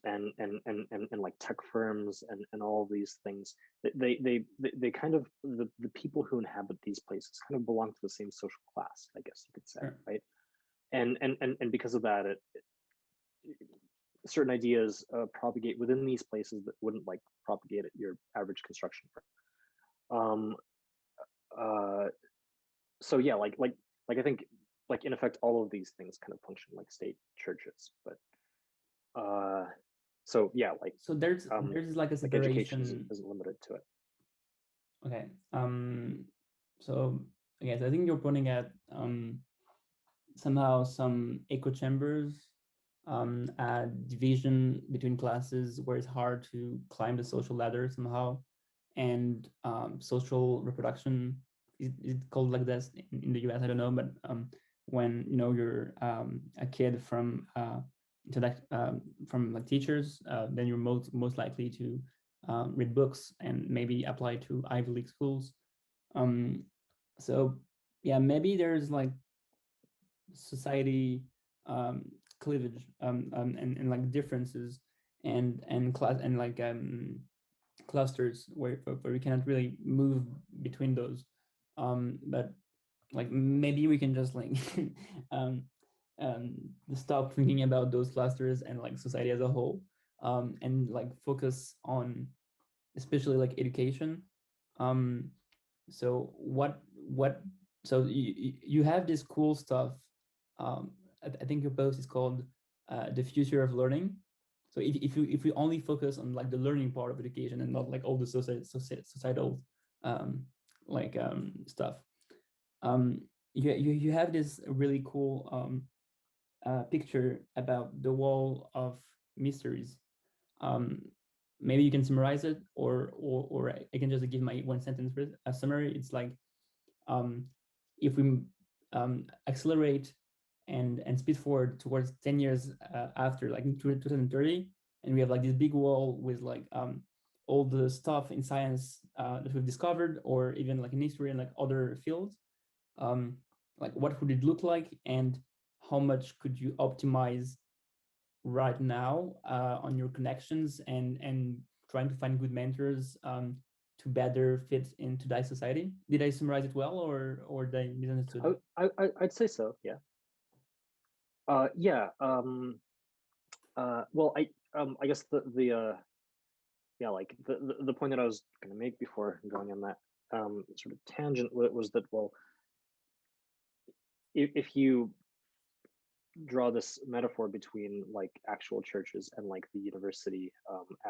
like tech firms and all of these things. They kind of the people who inhabit these places kind of belong to the same social class, I guess you could say, Sure. right? And because of that, certain ideas propagate within these places that wouldn't like propagate at your average construction firm. Uh, so yeah, like I think like in effect all of these things kind of function like state churches, but so yeah, like So there's like a like education separation. isn't limited to it. Okay. So okay, so I think you're pointing at somehow some echo chambers, a division between classes where it's hard to climb the social ladder somehow, and social reproduction is called like this in the US. I don't know, but when you're a kid from intellect from like teachers, then you're most likely to read books and maybe apply to Ivy League schools. Um, so yeah, maybe there's like society cleavage and like differences and class and like clusters where we cannot really move between those, but like maybe we can just like um, um, stop thinking about those clusters and like society as a whole, and like focus on especially like education. um, so so you have this cool stuff. I think your post is called the future of learning. So if we only focus on like the learning part of education and not like all the societal um, stuff, um, you have this really cool picture about the wall of mysteries. um, Maybe you can summarize it, or I can just give my one sentence a summary. It's like, um, if we accelerate and speed forward towards 10 years after, like in 2030, and we have like this big wall with like all the stuff in science that we've discovered, or even like in history and like other fields, um, like what would it look like, and how much could you optimize right now on your connections and trying to find good mentors to better fit into that society? Did I summarize it well, or did I misunderstood? I'd say so. Yeah. Yeah. Well, I guess yeah, like the point that I was going to make before going on that sort of tangent was that, well, if you draw this metaphor between like actual churches and like the university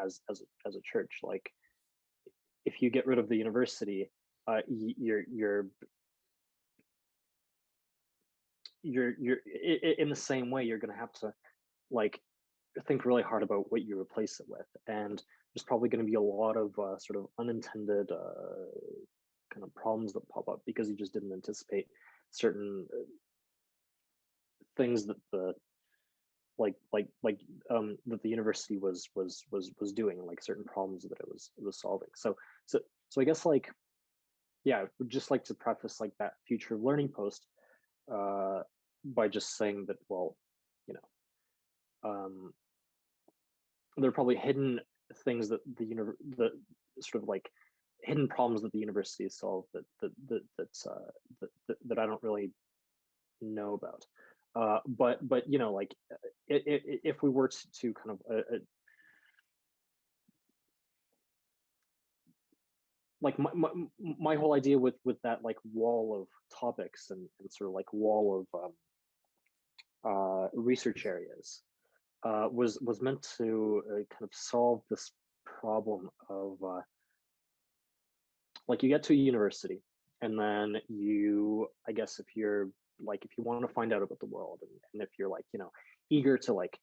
as a church, like if you get rid of the university, you're in the same way you're going to have to like think really hard about what you replace it with, and there's probably going to be a lot of sort of unintended kind of problems that pop up because you just didn't anticipate certain things that the that the university was doing, like certain problems that it was solving. So I guess like, yeah, I would just like to preface like that future learning post uh, by just saying that, well, you know, there are probably hidden things that the sort of like hidden problems that the university has solved that I don't really know about. But you know, like if we were to kind of like my whole idea with that like wall of topics and sort of like wall of research areas was meant to kind of solve this problem of like you get to a university and then you, I guess if you're like, if you want to find out about the world, and if you're like, you know, eager to like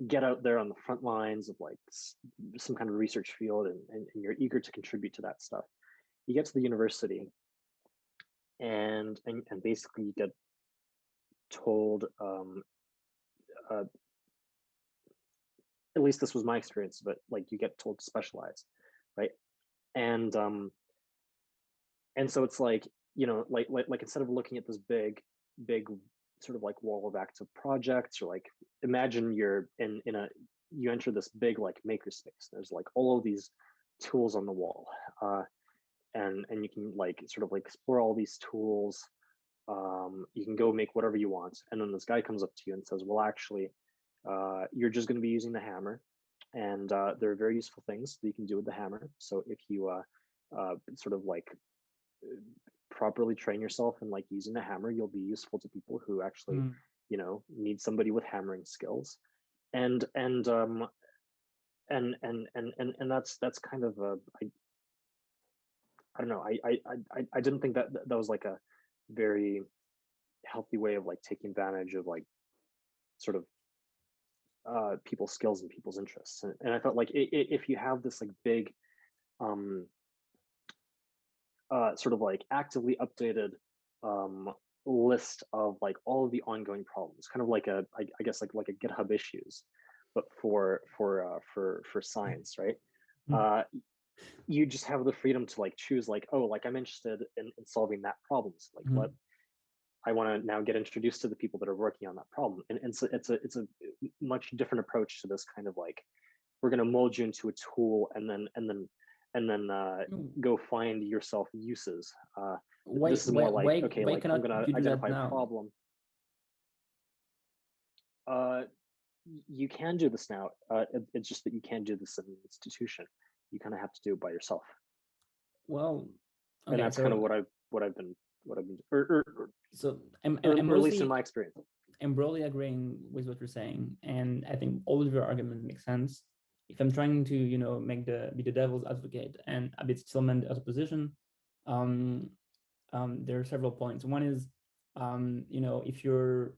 get out there on the front lines of like some kind of research field, and you're eager to contribute to that stuff, you get to the university and basically you get told uh, at least this was my experience, but like you get told to specialize, right? and and so it's like, you know, like instead of looking at this big sort of like wall of active projects, or like imagine you're in a, you enter this big like makerspace, there's like all of these tools on the wall, and you can like sort of like explore all these tools. You can go make whatever you want, and then this guy comes up to you and says, well, actually, you're just going to be using the hammer, and there are very useful things that you can do with the hammer. So if you sort of like properly train yourself in like using the hammer, you'll be useful to people who actually, Mm. you know, need somebody with hammering skills. And that's kind of a, I don't know, I didn't think that that was like a very healthy way of like taking advantage of like sort of people's skills and people's interests. And I felt like if you have this like big um sort of like actively updated list of like all of the ongoing problems, kind of like a, I guess like a GitHub issues, but for science, right? Mm. Uh, you just have the freedom to like choose like, oh, like I'm interested in solving that problem. So like Mm. let I want to now get introduced to the people that are working on that problem. And so it's a much different approach to this kind of like, we're going to mold you into a tool, and then Mm. go find yourself uses. Why This is more like, okay, why like I'm cannot going to you do that identify a now? problem. Uh, you can do this now. It's just that you can't do this in an institution. You kind of have to do it by yourself, Well, and okay, that's kind of so what I've been, so or at least in my experience. I'm broadly agreeing with what you're saying, and I think all of your arguments make sense. If I'm trying to, you know, make the be the devil's advocate and a bit stillman as a position, um, there are several points. One is, you know, if you're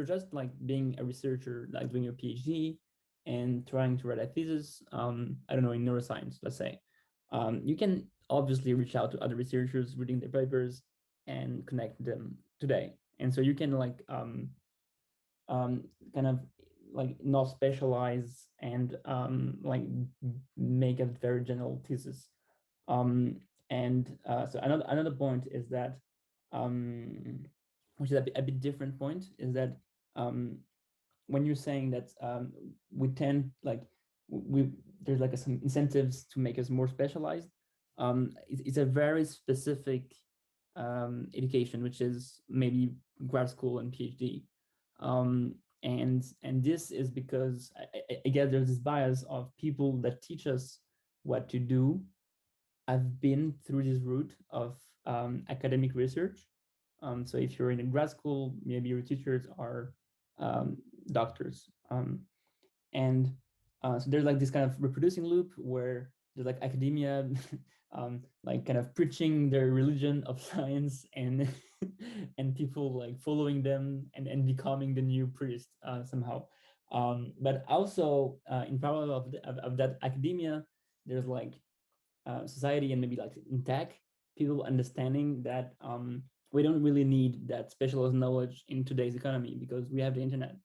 just like being a researcher, like doing your PhD and trying to write a thesis, I don't know, in neuroscience, let's say, you can obviously reach out to other researchers, reading their papers, and connect them today. And so you can like kind of like not specialize and like make a very general thesis. And so another point is that, which is a bit different point, is that when you're saying that we tend like we there's like some incentives to make us more specialized, it's a very specific education, which is maybe grad school and PhD. And this is because I guess there's this bias of people that teach us what to do. I've been through this route of academic research. So if you're in a grad school, maybe your teachers are doctors. And so there's like this kind of reproducing loop where there's like academia like kind of preaching their religion of science and and people like following them and becoming the new priest somehow. But also in parallel of that academia, there's like society and maybe like in tech, people understanding that we don't really need that specialized knowledge in today's economy because we have the internet,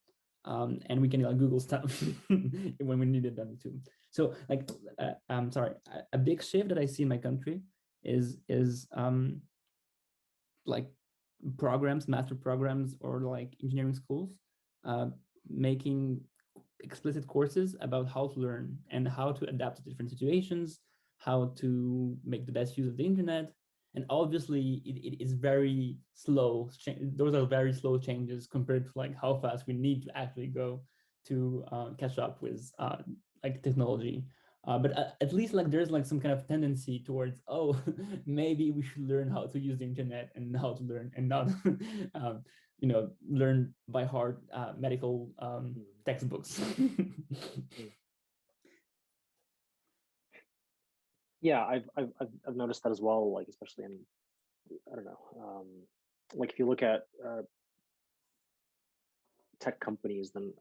and we can like Google stuff when we needed them to. So like, I'm sorry, a big shift that I see in my country is like programs, master programs, or like engineering schools, uh, making explicit courses about how to learn and how to adapt to different situations, how to make the best use of the internet. And obviously, it is very slow. Those are very slow changes compared to like how fast we need to actually go to catch up with like technology. But at least like there's like some kind of tendency towards, oh, maybe we should learn how to use the internet and how to learn and not learn by heart medical textbooks. Yeah, I've noticed that as well. Like especially in, I don't know, like if you look at tech companies, then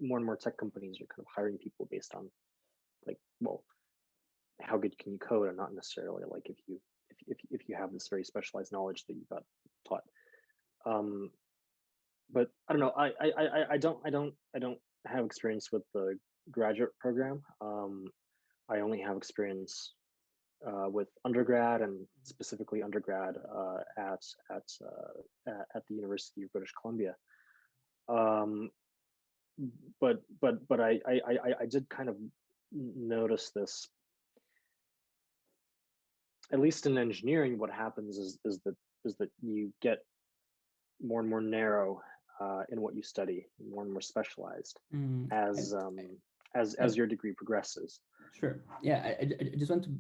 more and more tech companies are kind of hiring people based on like, well, how good can you code, and not necessarily like if you have this very specialized knowledge that you got taught. But I don't know. I don't have experience with the graduate program. I only have experience with undergrad, and specifically undergrad at the University of British Columbia. Um, but I did kind of notice this, at least in engineering. What happens is that you get more and more narrow in what you study, more and more specialized as as your degree progresses. Sure. Yeah, I just want to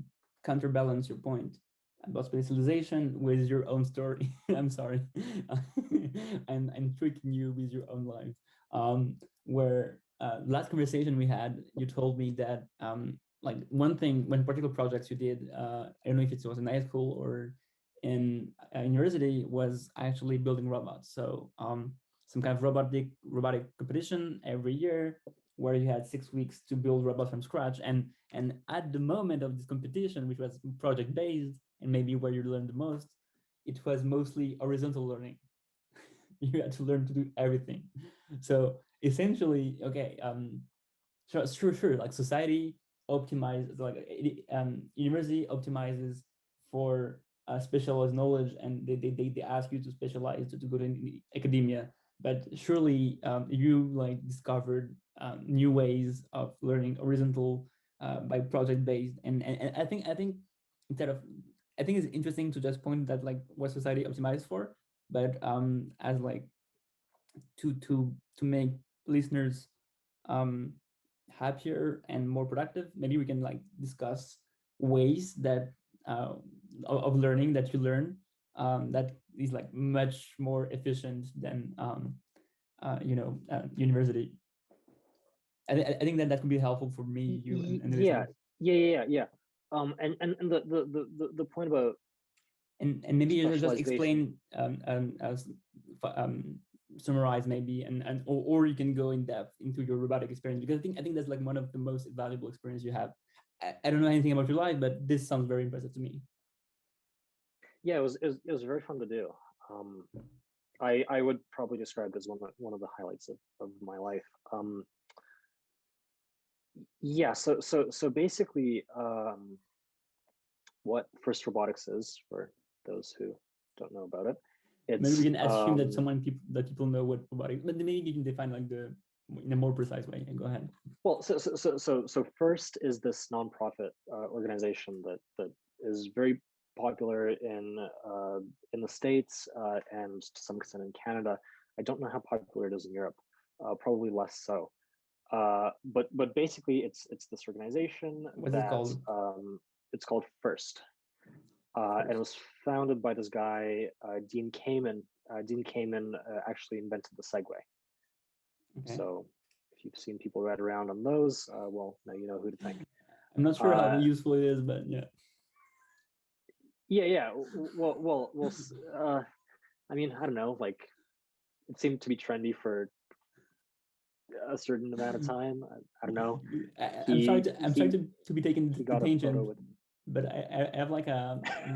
counterbalance your point about specialization with your own story. I'm sorry, I'm tricking you with your own life. Where last conversation we had, you told me that like one thing, one particular projects you did, I don't know if it was in high school or in university, was actually building robots. So some kind of robotic competition every year where you had 6 weeks to build robots from scratch. And at the moment of this competition, which was project based and maybe where you learned the most, it was mostly horizontal learning. You had to learn to do everything. So essentially, okay, sure, like society optimizes, like university optimizes for specialized knowledge, and they ask you to specialize to go to academia. But surely you like discovered new ways of learning horizontal by project based, and I think instead of, I think it's interesting to just point that like what society optimizes for, but as like to make listeners um happier and more productive, maybe we can like discuss ways that of learning that you learn that is like much more efficient than university. I think that that could be helpful for me, you, and the Yeah, listeners. yeah. And the point about And maybe you just specialization. explain as summarize maybe, and or you can go in depth into your robotic experience, because I think that's like one of the most valuable experience you have. I don't know anything about your life, but this sounds very impressive to me. Yeah, it was very fun to do. I would probably describe it as one of the highlights of my life. Yeah, so basically, what First Robotics is, for those who don't know about it, Maybe we it's can assume that people know what robotic, but maybe you can define like in a more precise way. Go ahead. Well, so first is this nonprofit organization that is very popular in the States and to some extent in Canada. I don't know how popular it is in Europe. Probably less so. But basically, it's this organization What's it that called? it's called First. And it was founded by this guy, Dean Kamen. Dean Kamen actually invented the Segway. Okay. So if you've seen people ride around on those, well, now you know who to thank. I'm not sure how useful it is, but yeah. Yeah. Well. I mean, I don't know. Like, it seemed to be trendy for a certain amount of time. I don't know. I'm sorry to be taken to tangent, but I have like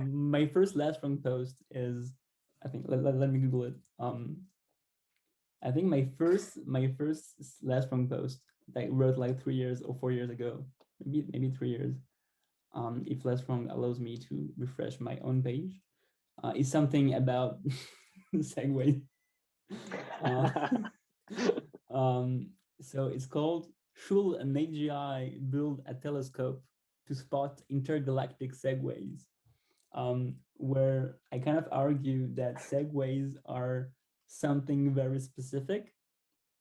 my first last wrong post is, I think, let me Google it. I think my first last wrong post that I wrote like 3 years or 4 years ago, maybe 3 years. If less wrong allows me to refresh my own page, is something about Segway. So it's called, should an AGI build a telescope to spot intergalactic segways? Where I kind of argue that segways are something very specific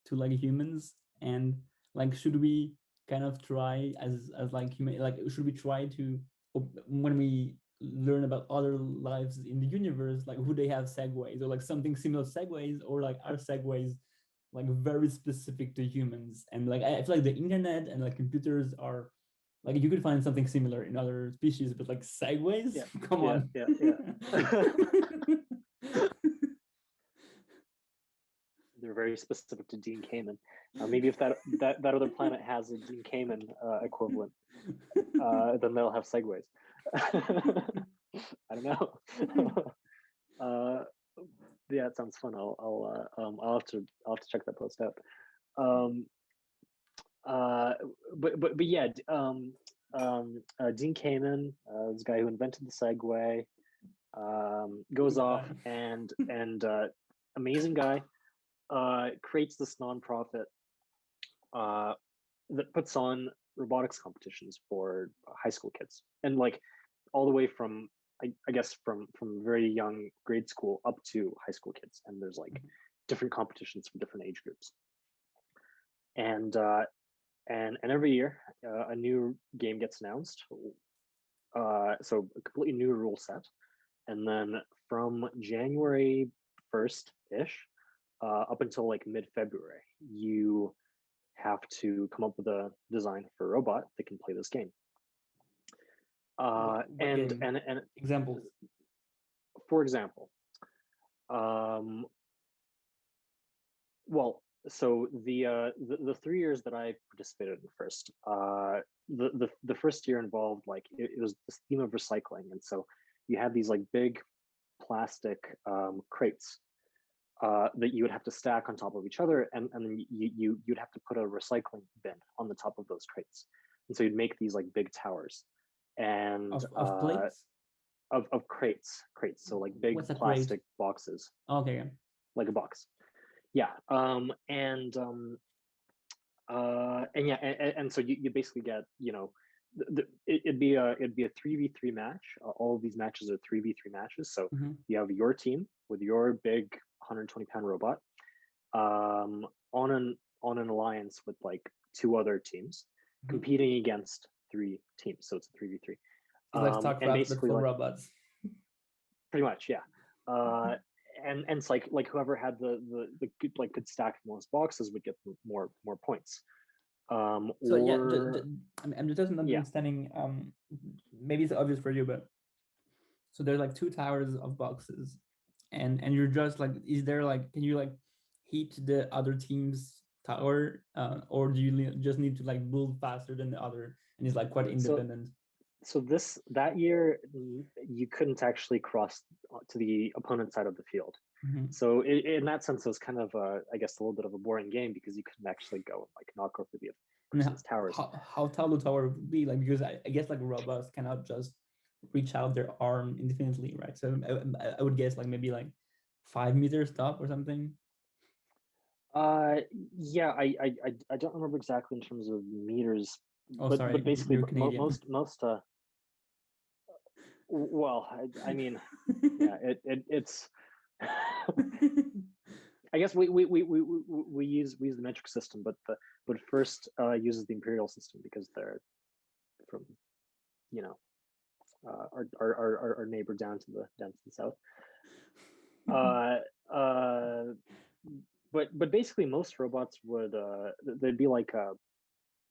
to like humans, and like, should we kind of try as like human, like, should we try to, when we learn about other lives in the universe, like, would they have segways or like something similar to segways, or like are segways like very specific to humans? And like, I feel like the internet and like computers are like, you could find something similar in other species, but like segways, come on. Yeah. They're very specific to Dean Kamen. Maybe if that other planet has a Dean Kamen equivalent, then they'll have segways. I don't know. Yeah, it sounds fun. I'll have to check that post out. But yeah, Dean Kamen, this guy who invented the Segway, goes off and amazing guy, creates this nonprofit that puts on robotics competitions for high school kids, and like all the way from I guess from very young grade school up to high school kids, and there's like different competitions for different age groups, and every year a new game gets announced, so a completely new rule set, and then from January 1st ish up until like mid-February, you have to come up with a design for a robot that can play this game. And examples. For example, well, so the 3 years that I participated in First, the first year involved like it was this theme of recycling, and so you had these like big plastic crates that you would have to stack on top of each other, and then you'd have to put a recycling bin on the top of those crates, and so you'd make these like big towers, and of plates, of crates, so like big plastic boxes. Okay, yeah. Like a box. Yeah. And yeah, and so you basically get, you know, it'd be a 3v3 match. All of these matches are 3v3 matches. So you have your team with your big 120-pound robot on an alliance with like 2 other teams competing against 3 teams. So it's a 3v3. It's like StarCraft, but for robots. Pretty much, yeah. And it's like whoever had the good, like, could stack the most boxes would get more points. So yeah, I'm just not understanding. Maybe it's obvious for you, but so there's like 2 towers of boxes, and you're just like, is there like, can you like heat the other team's tower, or do you just need to like build faster than the other, and it's like quite independent? So that year you couldn't actually cross to the opponent side of the field. So in that sense, it was kind of I guess a little bit of a boring game, because you couldn't actually go and like knock over the person's towers. How tall the tower would be, like, because I guess like robots cannot just reach out their arm infinitely, right? So I would guess like maybe like 5 meters top or something. Uh, yeah, I don't remember exactly in terms of meters, Oh, but sorry, basically you're Canadian. most well, I mean, yeah, it's I guess we use the metric system, but first uses the imperial system because they're from, you know, our neighbor down to the south. Uh, uh, but basically most robots would they'd be like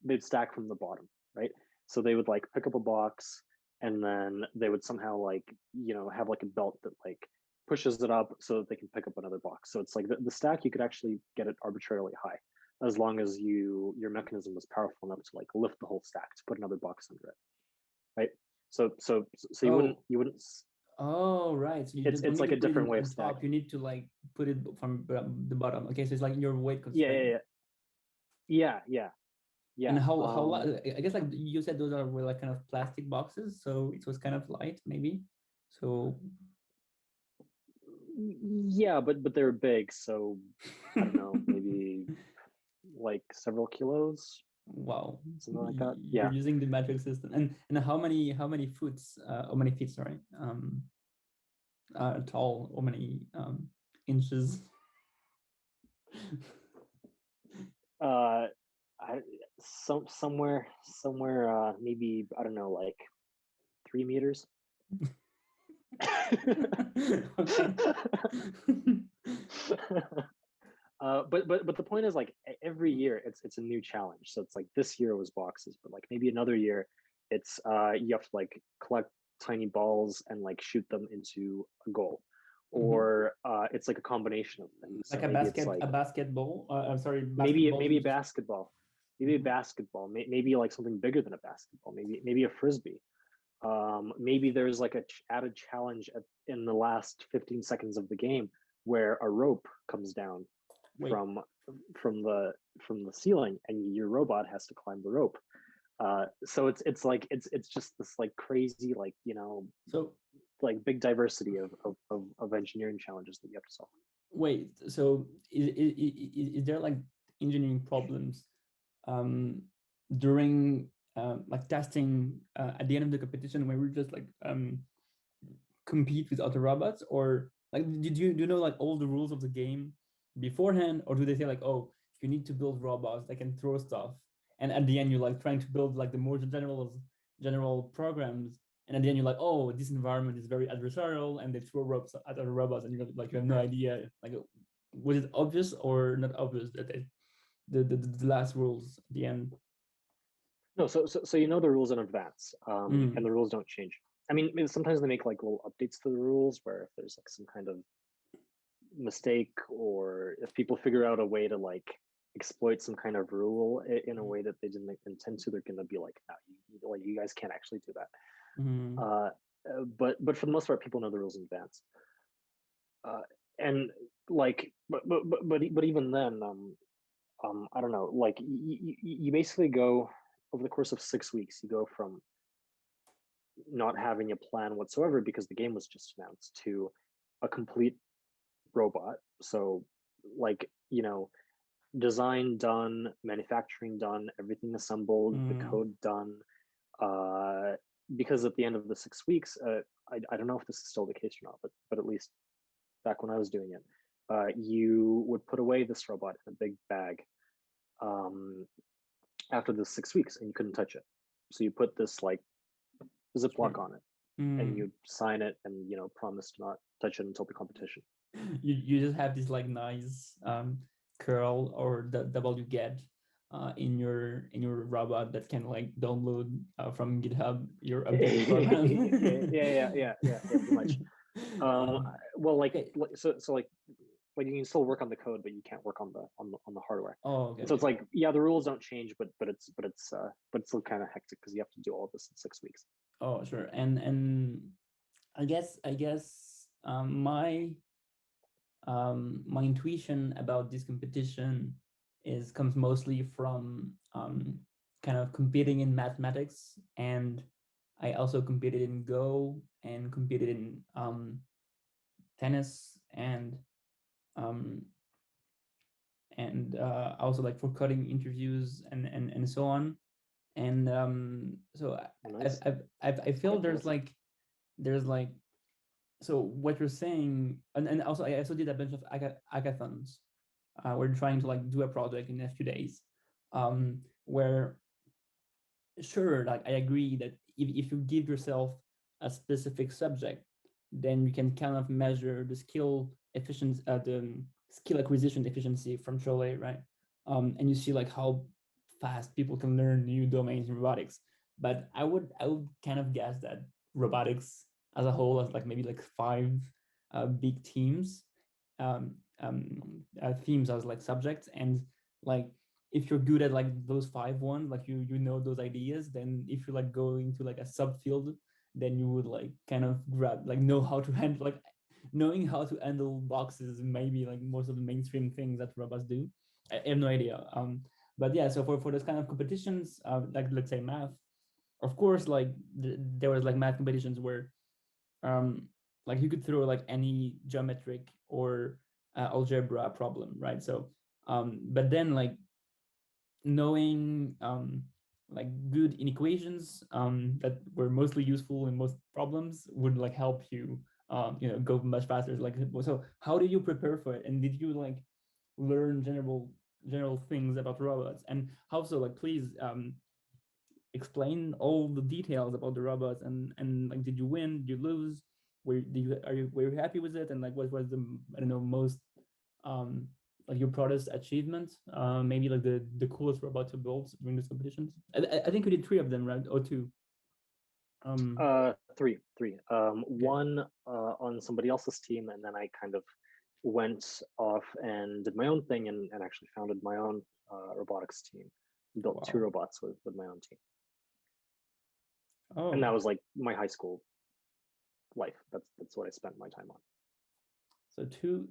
they'd stack from the bottom, right? So they would like pick up a box and then they would somehow like, you know, have like a belt that like pushes it up so that they can pick up another box. So it's like the stack, you could actually get it arbitrarily high as long as your mechanism was powerful enough to like lift the whole stack to put another box under it, right? So Oh, you wouldn't oh, right. So you don't it's need like to a put it different way of on top. stacking. You need to like put it from the bottom. Okay, so it's like your weight Yeah, constraint. And yeah. how I guess like you said those were like kind of plastic boxes, so it was kind of light maybe. So Yeah, but they're big, so I don't know, maybe like several kilos, wow, something like that. you're Yeah. using the metric system. And how many how many feet, sorry, tall, how many inches? Uh, I somewhere maybe I don't know like 3 meters. Okay. But the point is like every year it's a new challenge. So it's like this year was boxes, but like maybe another year it's you have to like collect tiny balls and like shoot them into a goal, Mhm. or it's like a combination of things. So Like maybe it's a like basketball. I'm sorry, maybe basketball maybe a is. basketball, Mhm. maybe like something bigger than a basketball, maybe a frisbee. Maybe there's like a added challenge in the last 15 seconds of the game where a rope comes down Wait, from from the from the ceiling and your robot has to climb the rope. So it's like it's just this like crazy like, you know, so like big diversity of engineering challenges that you have to solve. wait, so is there like engineering problems um, during like testing at the end of the competition when we're just like compete with other robots, or like do you know like all the rules of the game beforehand, or do they say like, oh, you need to build robots that can throw stuff, and at the end you're like trying to build like the more general programs, and at the end you're like, oh, this environment is very adversarial and they throw ropes at other robots, and you have no idea like, was it obvious or not obvious that the last rules at the end. No, so you know the rules in advance, and Mm. the rules don't change. I mean, sometimes they make like little updates to the rules where if there's like some kind of mistake or if people figure out a way to like exploit some kind of rule in a way that they didn't intend to, they're going to be like, no, like you guys can't actually do that. Mm. Uh, but for the most part, people know the rules in advance. Uh, and like, but even then, I don't know, like you basically go over the course of 6 weeks, you go from not having a plan whatsoever because the game was just announced to a complete robot. So, like, you know, design done, manufacturing done, everything assembled, the Mm. code done. Uh, because at the end of the 6 weeks, I don't know if this is still the case or not, but at least back when I was doing it, you would put away this robot in a big bag um, after the 6 weeks, and you couldn't touch it. So you put this like Sure. Ziploc on it, and Mm. you sign it, and you know promise to not touch it until the competition. You just have this like nice curl or the wget in your robot that can like download from GitHub your updated program. Yeah, pretty much. um, Well, okay. so like you can still work on the code, but you can't work on the hardware. Oh, okay, And so it's okay. like, yeah, the rules don't change, but it's still kind of hectic because you have to do all of this in 6 weeks. Oh, sure. And I guess my intuition about this competition is comes mostly from kind of competing in mathematics, and I also competed in Go and competed in tennis, and um, and also like for cutting interviews and so on. And so Nice. I feel Quite fancy. there's like so what you're saying, and also I also did a bunch of hackathons. We're trying to like do a project in a few days, where sure, like I agree that if you give yourself a specific subject, then you can kind of measure the skill efficiency, the skill acquisition efficiency from trial A, right? And you see like how fast people can learn new domains in robotics. But I would kind of guess that robotics as a whole has like maybe like five big teams, um, themes as like subjects, and like if you're good at like those five ones, like you know those ideas, then if you like go into like a subfield, then you would like kind of grab like know how to handle like knowing how to handle boxes, maybe like most of the mainstream things that robots do. I have no idea. But yeah, so for those kind of competitions, like let's say math, of course, like there was like math competitions where um like you could throw like any geometric or algebra problem, right? So but then like knowing like good inequations that were mostly useful in most problems would like help you go much faster. Like, so how do you prepare for it, and did you like learn general things about robots, and how so? Like, please explain all the details about the robots, and like, did you win, did you lose, were you happy with it, and like what was the, I don't know, most um like your proudest achievement, maybe like the coolest robot to build during these competitions? I think we did three of them, right, or two? Three. Okay. One on somebody else's team, and then I kind of went off and did my own thing, and actually founded my own robotics team, built two Wow. robots with my own team. And Oh, that was like my high school life. That's what I spent my time on. so two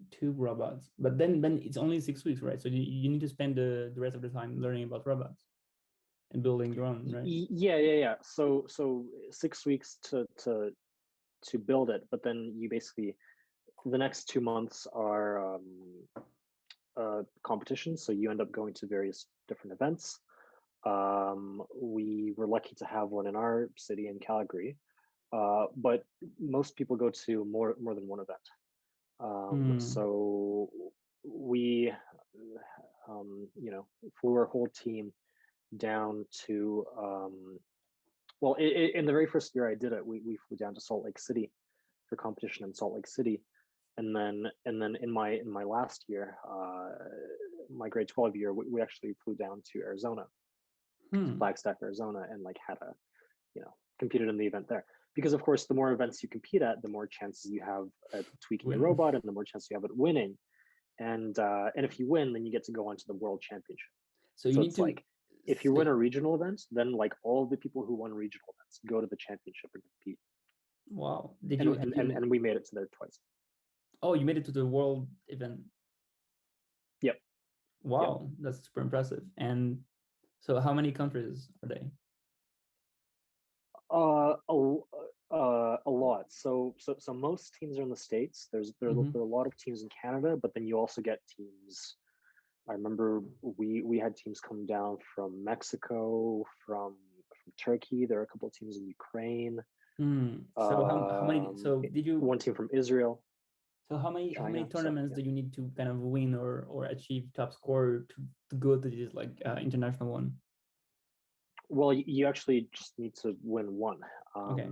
robots, but then it's only 6 weeks, right? So you need to spend the rest of the time learning about robots and building your own, right? Yeah. So 6 weeks to build it, but then you basically the next 2 months are competitions. So you end up going to various different events. We were lucky to have one in our city in Calgary, but most people go to more than one event. Hmm. So we, flew our whole team down to well, in the very first year I did it, we flew down to Salt Lake City for competition in Salt Lake City, and then in my last year, my grade 12 year, we actually flew down to Arizona, to Hmm. Flagstaff, Arizona, and like had a competed in the event there. Because of course, the more events you compete at, the more chances you have at tweaking your When robot, and the more chance you have at winning. And if you win, then you get to go on to the world championship. so you So need it's to like if you so, win a regional event, then like all of the people who won regional events go to the championship and compete. wow, did And you did and and, you and we made it to there twice. oh, you made it to the world event? Yep. Yep. Wow, that's super impressive. And so how many countries are they? Uh, a, a lot. So most teams are in the States. There are a lot of teams in Canada, but then you also get teams. I remember we had teams come down from Mexico, from Turkey. There are a couple of teams in Ukraine. So how many? So did you? One team from Israel So how many trying out. So tournaments yeah. do you need to kind of win or achieve top score to go to this like international one? Well, you actually just need to win one, Okay.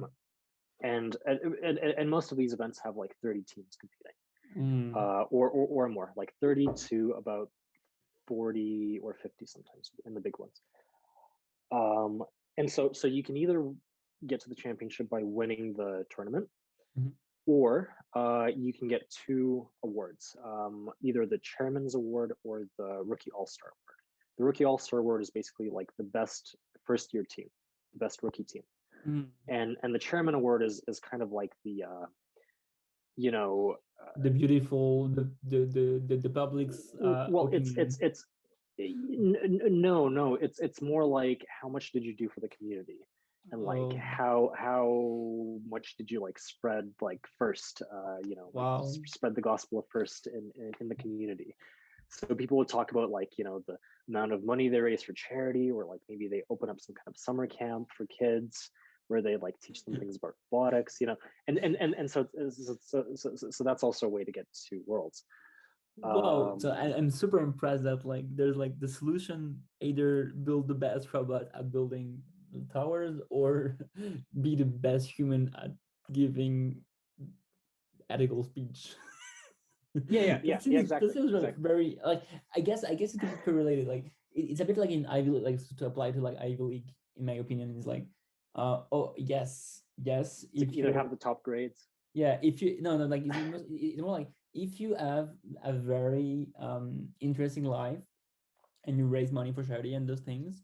and most of these events have like 30 teams competing, Mm, or more, like 30 to about 40 or 50 sometimes in the big ones. Um, and so you can either get to the championship by winning the tournament, mhm. or you can get two awards, either the chairman's award or the rookie all-star award. The rookie all-star award is basically like the best first year team, the best rookie team, Mm. and the chairman award is kind of like the you know The beautiful, the public's well, opinion. no, it's more like how much did you do for the community, and like Oh, how much did you like spread like first, like wow. spread the gospel first in the community. So people would talk about like, the amount of money they raise for charity, or like maybe they open up some kind of summer camp for kids where they like teach them things about robotics, and so that's also a way to get to worlds. Wow, so I'm super impressed that like there's like the solution, either build the best robot at building towers or be the best human at giving ethical speech. Yeah, That exactly, seems like exactly. very like I guess it could be correlated. Like it's a bit like in Ivy League, like to apply to like Ivy League, in my opinion, is like oh yes, To if either you're, have the top grades. yeah, if you, no, like it's more like if you have a very interesting life and you raise money for charity and those things,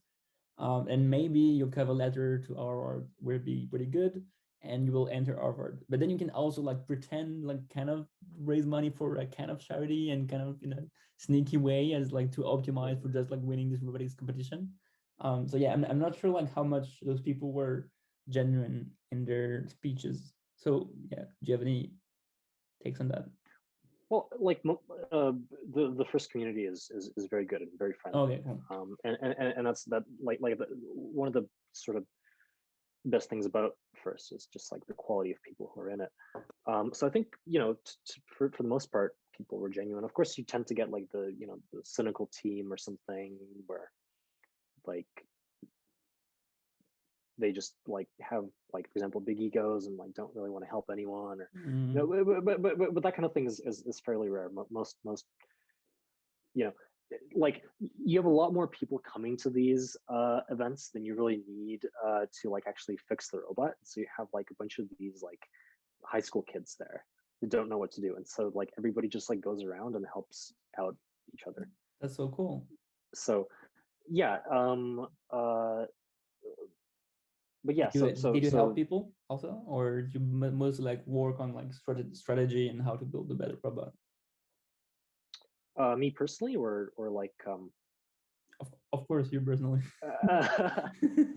and maybe your cover letter to Harvard will be pretty good and you will enter Harvard. But then you can also like pretend like kind of raise money for a kind of charity and kind of in a sneaky way as like to optimize for just like winning this robotics competition. So yeah, I'm not sure like how much those people were genuine in their speeches. So yeah, do you have any takes on that? Well, like the first community is very good and very friendly. Okay, cool. And that's that like one of the sort of best things about first is just like the quality of people who are in it. So I think, for the most part, people were genuine. Of course, you tend to get like the cynical team or something where like they just like have, like, for example, big egos and like don't really want to help anyone, or but that kind of thing is fairly rare. Most you know like you have a lot more people coming to these events than you really need to like actually fix the robot. So you have like a bunch of these like high school kids there who don't know what to do, and so like everybody just like goes around and helps out each other. That's so cool. So yeah, but yeah, Did you help people also, or did you mostly like work on like strategy and how to build a better robot? me personally, or like Of course, you personally.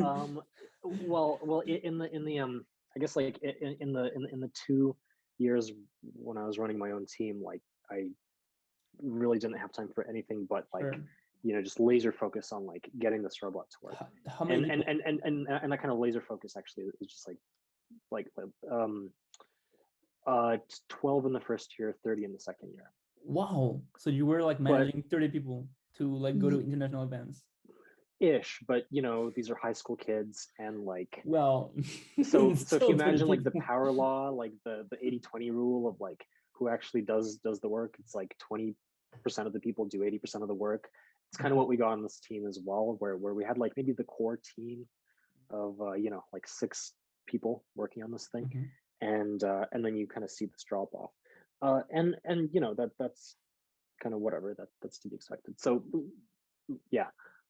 um well, in the I guess like in the 2 years when I was running my own team, like I really didn't have time for anything but like Sure. just laser focus on like getting this robot to work. How many and and people? and and and that kind of laser focus actually is just like 12 in the first year, 30 in the second year. Wow. So you were like But managing 30 people to like go to international events. ish, but these are high school kids, and like, Well, so if you still 30 imagine like the people. power law, like the 80-20 rule of like who actually does the work, it's like 20% of the people do 80% of the work. It's kind of what we got on this team as well, where we had like maybe the core team of like 6 people working on this thing, Mhm. and then you kind of see this drop off, and that's kind of whatever, that's to be expected. So yeah.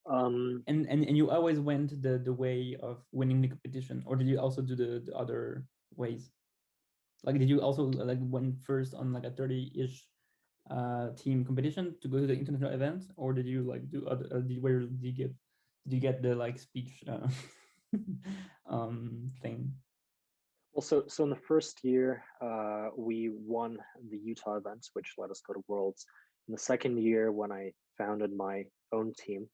And you always went the way of winning the competition, or did you also do the other ways? Like, did you also like went first on like a 30-ish team competition to go to the international event, or did you like do other? Where did you get the like speech thing? Well, so in the first year, we won the Utah event, which let us go to Worlds. In the second year, when I founded my own team,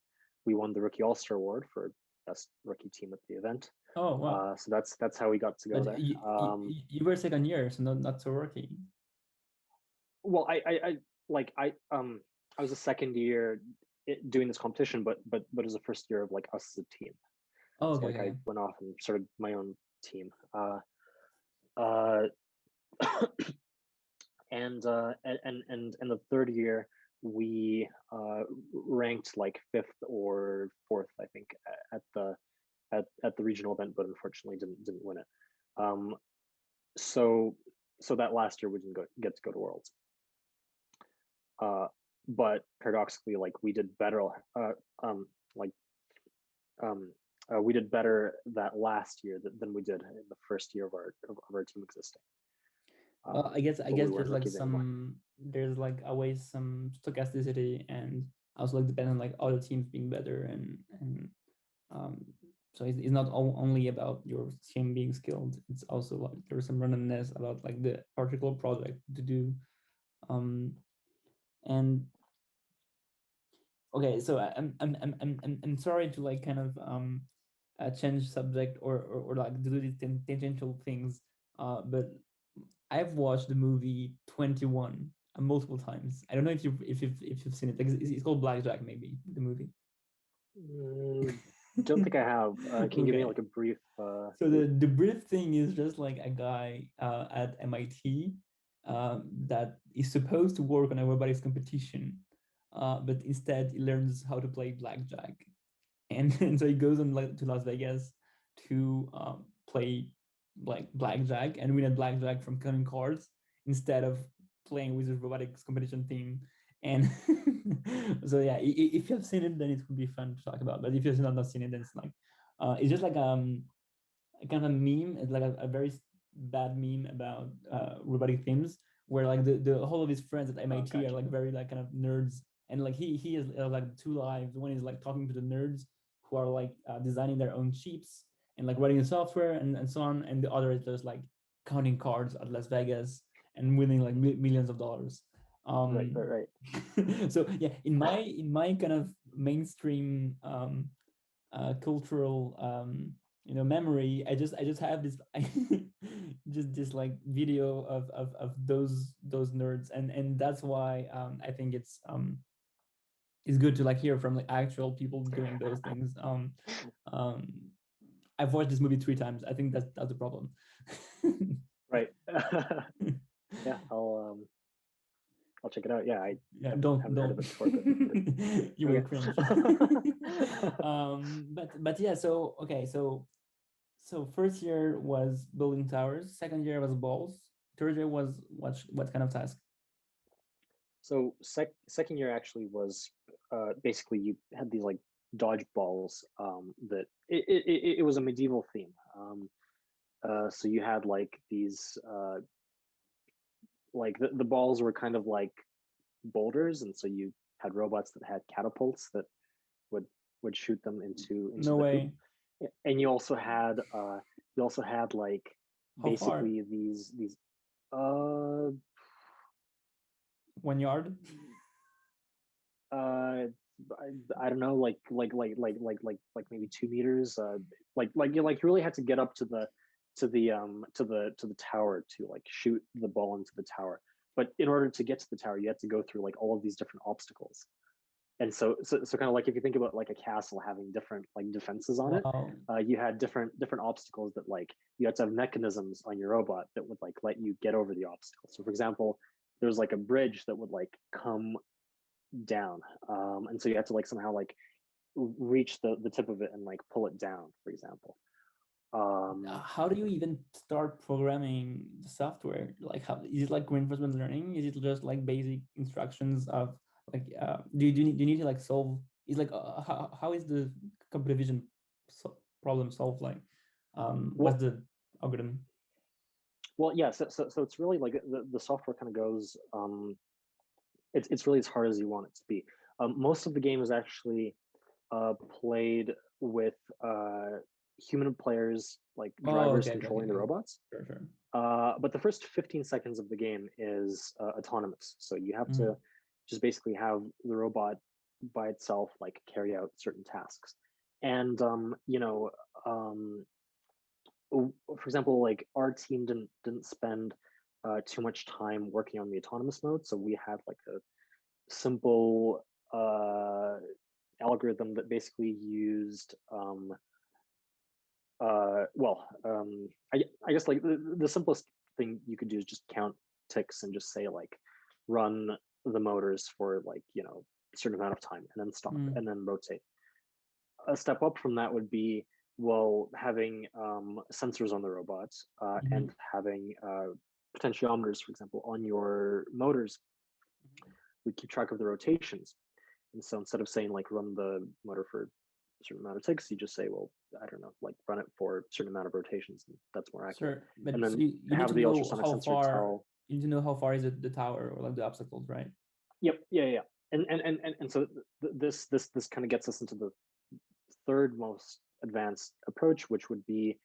we won the Rookie All-Star Award for best rookie team at the event. Oh wow! So that's how we got to go But there. you were second year, so not so rookie. Well, I was a second year doing this competition, but it was the first year of like us as a team. Oh, So okay, like I okay. went off and started my own team. Uh, and the third year we ranked like fifth or fourth, I think, at the regional event, but unfortunately didn't win it. Um, so that last year we didn't get to go to Worlds. But paradoxically, like we did better. Like we did better that last year than we did in the first year of our team existing. Well, I But we guess weren't rookies anymore. there's like always some stochasticity and also like depend on like other teams being better and um so it's not only about your team being skilled. It's also like there's some randomness about like the particular project to do. Um and okay, so I'm sorry to like kind of change subject or like do these tangential things, but I've watched the movie 21 multiple times. I don't know if you've seen it. Like, it's called Blackjack, maybe the movie. Don't think I have. Can you give me Okay. like a brief? So the brief thing is just like a guy at MIT that is supposed to work on a robotics competition, but instead he learns how to play blackjack, and so he goes on like to Las Vegas to play like blackjack and win at blackjack from counting cards instead of playing with the robotics competition team. And so yeah, if you have seen it, then it would be fun to talk about. But if you've not seen it, then it's like it's just like kind of a meme. It's like a very bad meme about robotic themes, where like the whole of his friends at MIT are Gotcha. like very like kind of nerds, and like he has like two lives. One is like talking to the nerds who are like designing their own chips and like writing the software and so on, and the other is just like counting cards at Las Vegas and winning like millions of dollars. Right, Um, right, so yeah, in my kind of mainstream cultural memory, I just have this just like video of those nerds, and that's why I think it's good to like hear from like actual people doing those things. Um I've watched this movie 3 times. I think that's the problem. right. Yeah, I'll check it out. Yeah, I Yeah, haven't don't haven't heard don't of it before, but you will okay. cringe. But yeah, so okay, so first year was building towers, second year was balls, third year was what kind of task? So second year actually was basically you had these like dodgeballs that it was a medieval theme. So you had like these like the balls were kind of like boulders, and so you had robots that had catapults that would would shoot them into No the hoop. way. And you also had like How far? basically these uh 1 yard? uh I don't know, like maybe 2 meters. You really had to get up to the tower to like shoot the ball into the tower. But in order to get to the tower, you had to go through like all of these different obstacles. And so kind of like if you think about like a castle having different like defenses on it, Wow. you had different obstacles that like you had to have mechanisms on your robot that would like let you get over the obstacle. So for example, there's like a bridge that would like come down, and so you have to like somehow like reach the tip of it and like pull it down, for example. um How do you even start programming the software? Like, how is it like reinforcement learning? Is it just like basic instructions of like do you need to like solve, is like how is the computer vision problem solved? Like what's well the algorithm? yeah, so it's really like the software kind of goes, it's really as hard as you want it to be. Most of the game is actually played with human players, like Oh, drivers okay, okay, okay, controlling the okay. robots. Sure, sure. But the first 15 seconds of the game is autonomous. So you have Mhm. to just basically have the robot by itself like carry out certain tasks. And for example, like our team didn't spend too much time working on the autonomous mode, so we had like a simple algorithm that basically used I guess like the simplest thing you could do is just count ticks and just say like run the motors for like a certain amount of time and then stop Mm. and then rotate. A step up from that would be, well, having sensors on the robots, Mhm. and having potentiometers, for example, on your motors. We keep track of the rotations. And so instead of saying like run the motor for a certain amount of ticks, you just say, well, I don't know, like run it for a certain amount of rotations. And that's more accurate. Sure, And but so then you need have to the know ultrasonic how sensor far, tell. you need to know how far is it the tower or like the obstacles, right? Yep, yeah. And so this kind of gets us into the third most advanced approach, which would be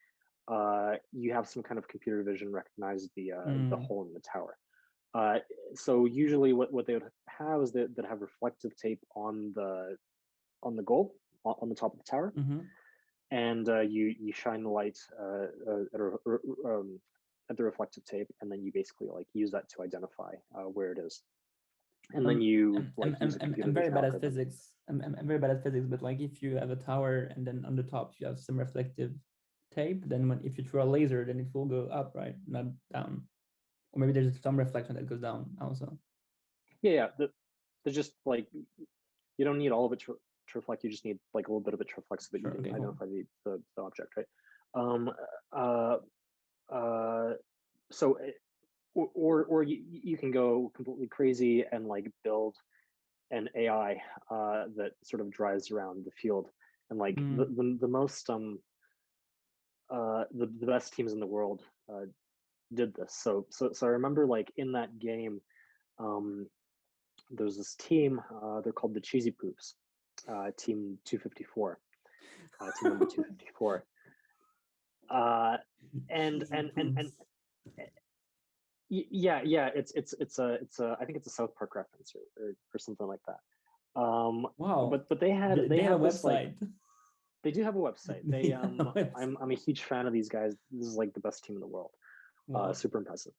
you have some kind of computer vision recognize the Mm. hole in the tower. So usually what they would have is that have reflective tape on the goal on the top of the tower, Mm-hmm. and you shine the light at the reflective tape, and then you basically like use that to identify where it is, and then you like use a computer I'm very vision bad at algorithm. physics. I'm very bad at physics, but like if you have a tower and then on the top you have some reflective tape, then if you throw a laser, then it will go up, right? Not down. Or maybe there's some reflection that goes down also. Yeah. There's just like you don't need all of it to reflect. You just need like a little bit of it to reflect so that you Sure. can Okay. Cool. identify the object, right? Um, uh, uh, so, or you can go completely crazy and like build an AI that sort of drives around the field, and like Mm. the most the best teams in the world did this. So I remember like in that game, um, there's this team. They're called the Cheesy Poops, team 254, team number 254. And yeah, it's a I think it's a South Park reference or something like that. Wow. But they They have had a this like website. they do have a website. They have a website. I'm a huge fan of these guys. This is like the best team in the world. Wow. Super impressive.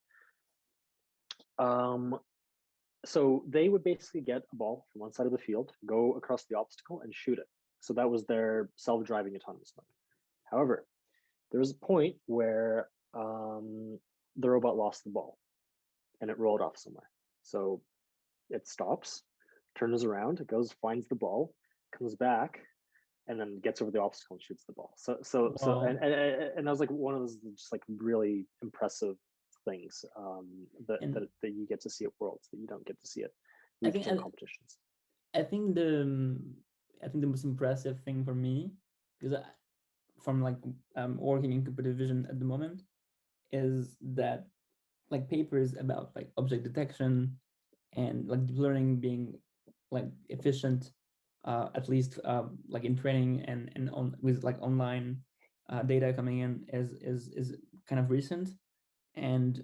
Um, so they would basically get a ball from one side of the field, go across the obstacle, and shoot it. So that was their self-driving autonomous mode. However, there was a point where the robot lost the ball and it rolled off somewhere. So it stops, turns around, it goes, finds the ball, comes back, and then gets over the obstacle and shoots the ball. Wow. And that was like one of those just like really impressive things And that you get to see at Worlds that you don't get to see at I think real competitions. I think the most impressive thing for me, because from like working in computer vision at the moment, is that like papers about like object detection and like deep learning being like efficient, at least like in training and on with like online data coming in is kind of recent, and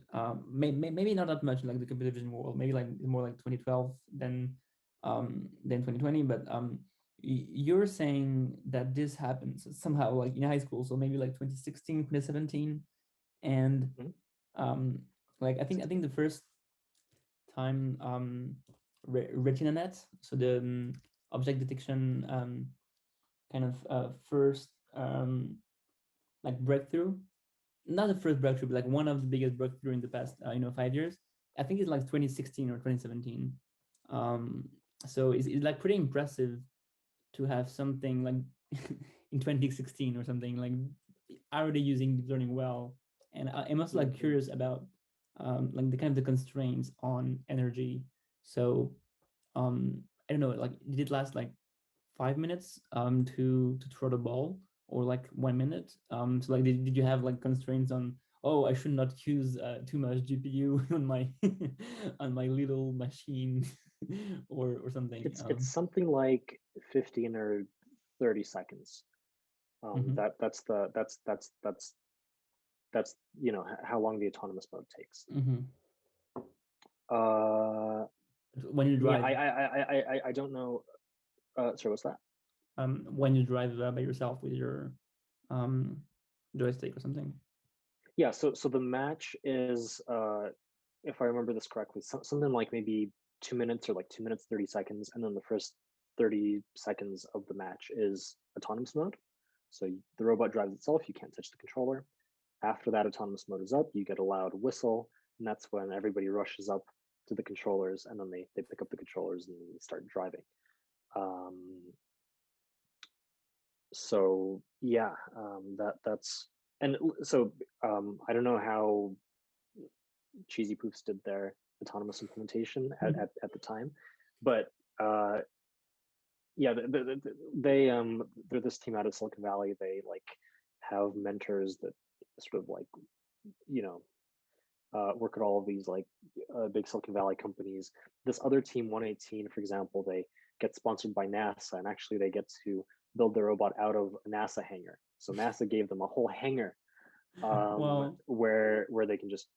maybe not that much in like the computer vision world, maybe like more like 2012 than 2020, but you're saying that this happens somehow like in high school, so maybe like 2016, 2017, and Mm-hmm. um like I think the first time RetinaNet, so the object detection kind of first like breakthrough, not the first breakthrough, but like one of the biggest breakthrough in the past 5 years. I think it's like 2016 or 2017. Um, so it's like pretty impressive to have something like in 2016 or something like already using deep learning well. And I'm also like Mm-hmm. curious about like the kind of the constraints on energy. So I don't know, like did it last like 5 minutes to throw the ball, or like 1 minute? So like did you have like constraints on, oh, I should not use too much GPU on my on my little machine or something? It's something like 15 or 30 seconds. Mhm. That's you know how long the autonomous mode takes. Mhm. Uh, When you yeah, drive, I don't know. Sorry, what's that? when you drive by yourself with your um joystick or something. Yeah, so the match is, if I remember this correctly, something like maybe 2 minutes or like 2 minutes 30 seconds, and then the first 30 seconds of the match is autonomous mode. So the robot drives itself. You can't touch the controller. After that autonomous mode is up, you get a loud whistle, and that's when everybody rushes up to the controllers, and then they pick up the controllers and they start driving. Um, so yeah, that's and so I don't know how Cheesy Poofs did their autonomous implementation at the time, but yeah, they're this team out of Silicon Valley. They like have mentors that sort of like you know work at all of these like big Silicon Valley companies. This other team, 118, for example, they get sponsored by NASA, and actually they get to build their robot out of a NASA hangar. So NASA gave them a whole hangar Well, where they can just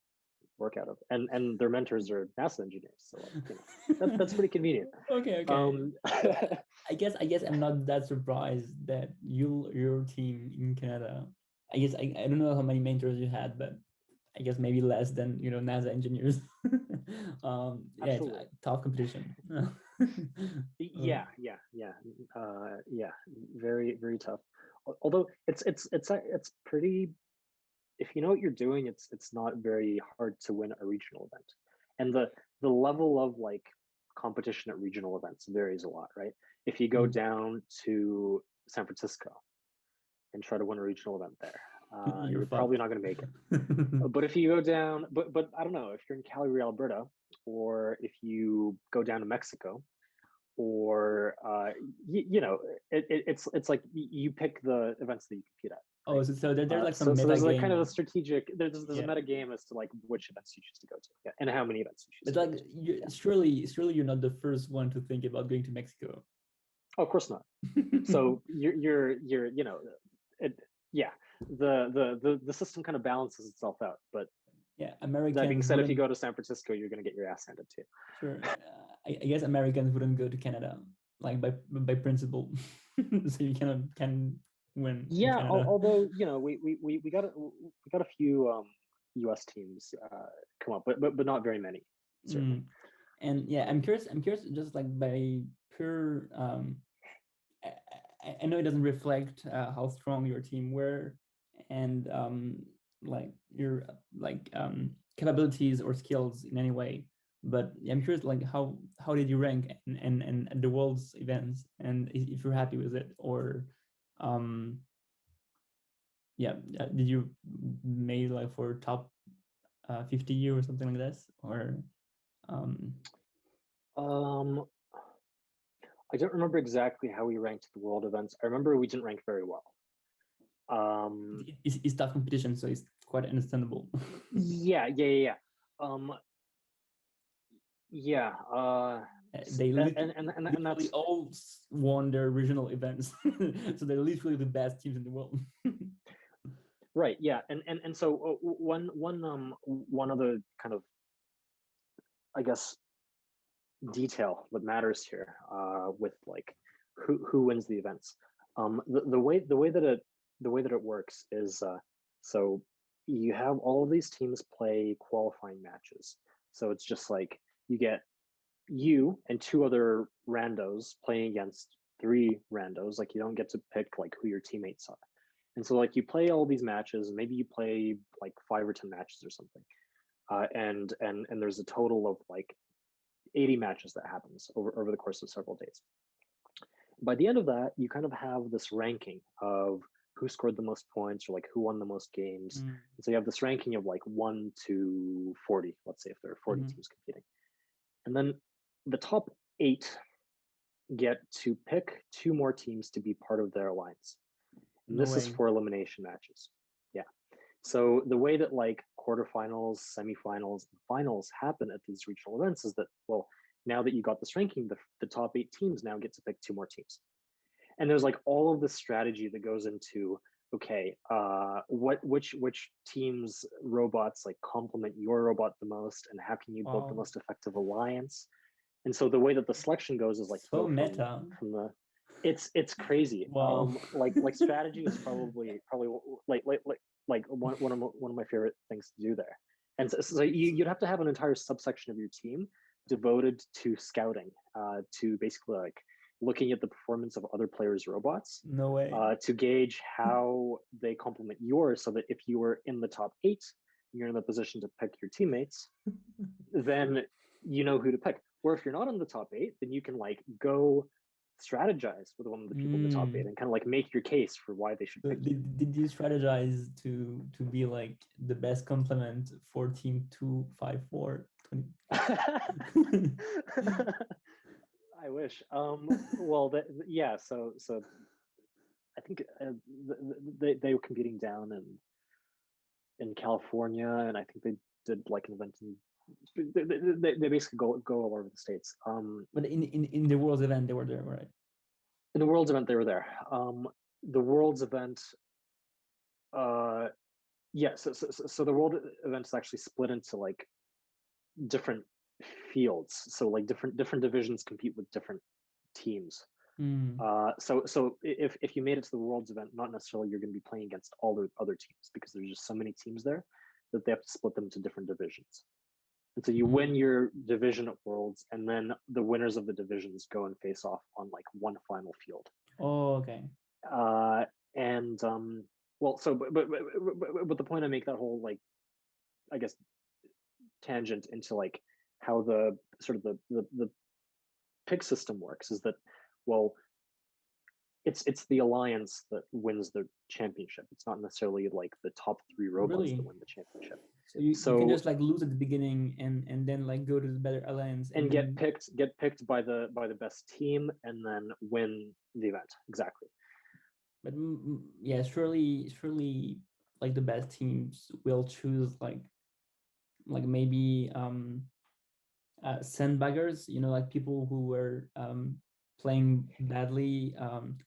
work out of, and their mentors are NASA engineers, so that's pretty convenient. Okay. I guess I'm not that surprised that your team in Canada. I guess I don't know how many mentors you had, but I guess maybe less than NASA engineers. Yeah, it's Absolutely. tough competition. Yeah. Very, very tough. Although it's pretty. If you know what you're doing, it's not very hard to win a regional event, and the level of like competition at regional events varies a lot, right? If you go down to San Francisco and try to win a regional event there, you're probably not going to make it. But if you go down, but I don't know, if you're in Calgary, Alberta, or if you go down to Mexico, or it's like you pick the events that you compete at. Oh, Right? so there's like some so meta there's like game. kind of a strategic. There's Yeah. a meta game as to like which events you choose to go to, and how many events you choose. But like, surely you're not the first one to think about going to Mexico. Oh, of course not. So you're the system kind of balances itself out. But yeah, Americans. That being said, if you go to San Francisco, you're going to get your ass handed too. Sure, I guess Americans wouldn't go to Canada like by principle, so you can win. Yeah, although we got a few U.S. teams come up, but not very many. Certainly. And yeah, I'm curious just like by pure I know it doesn't reflect how strong your team were and like your capabilities or skills in any way, but I'm curious like how did you rank and at the world's events, and if you're happy with it, or yeah, did you made like for top 50 or something like this, or I don't remember exactly how we ranked the world events. I remember we didn't rank very well. It's tough competition, so it's quite understandable. Yeah. They literally all won their regional events, so they're literally the best teams in the world. Right. Yeah. And so one other kind of, I guess, detail that matters here with like who wins the events. The way that it works is so you have all of these teams play qualifying matches. So it's just like you get you and two other randos playing against three randos. Like you don't get to pick like who your teammates are. And so like you play all these matches, maybe you play like 5 or 10 matches or something. And there's a total of like 80 matches that happens over the course of several days. By the end of that, you kind of have this ranking of who scored the most points or like who won the most games. And so you have this ranking of like 1 to 40, let's say if there are 40 teams competing. And then the top 8 get to pick 2 more teams to be part of their alliance. And this is for elimination matches. Yeah. So the way that like quarterfinals, semifinals, and finals happen at these regional events is that, well, now that you got this ranking, the top 8 teams now get to pick 2 more teams. And there's like all of this strategy that goes into, okay, which teams robots like complement your robot the most, and how can you build the most effective alliance? And so the way that the selection goes is like so meta from the it's crazy. Wow. Like strategy is probably like one of my favorite things to do there. And so you'd have to have an entire subsection of your team devoted to scouting, to basically like looking at the performance of other players' robots. No way. To gauge how they complement yours, so that if you were in the top 8, you're in the position to pick your teammates, then you know who to pick. Or if you're not in the top 8, then you can like go strategize with one of the people in the top 8 and kind of like make your case for why they should pick you. Did you strategize to be like the best complement for team 254? I wish. Well, yeah. So I think they were competing down in California, and I think they did like an event in. They basically go all over the states. But in the World's event, they were there, right? In the World's event, they were there. The World's event, Yeah, so the world event is actually split into like different fields. So like different divisions compete with different teams. Mm, So if you made it to the world's event, not necessarily you're going to be playing against all the other teams because there's just so many teams there that they have to split them to different divisions. And so you win mm. your division at Worlds, and then the winners of the divisions go and face off on like one final field. Oh, okay. Uh, and well, so but the point I make that whole like I guess tangent into like how the sort of the pick system works is that well it's the alliance that wins the championship. It's not necessarily like the top three robots that Really? win the championship. So you can So just like lose at the beginning and then like go to the better alliance and and then. get picked by the best team and then win the event. Exactly. But yeah, surely like the best teams will choose like maybe sandbaggers, like people who were playing badly,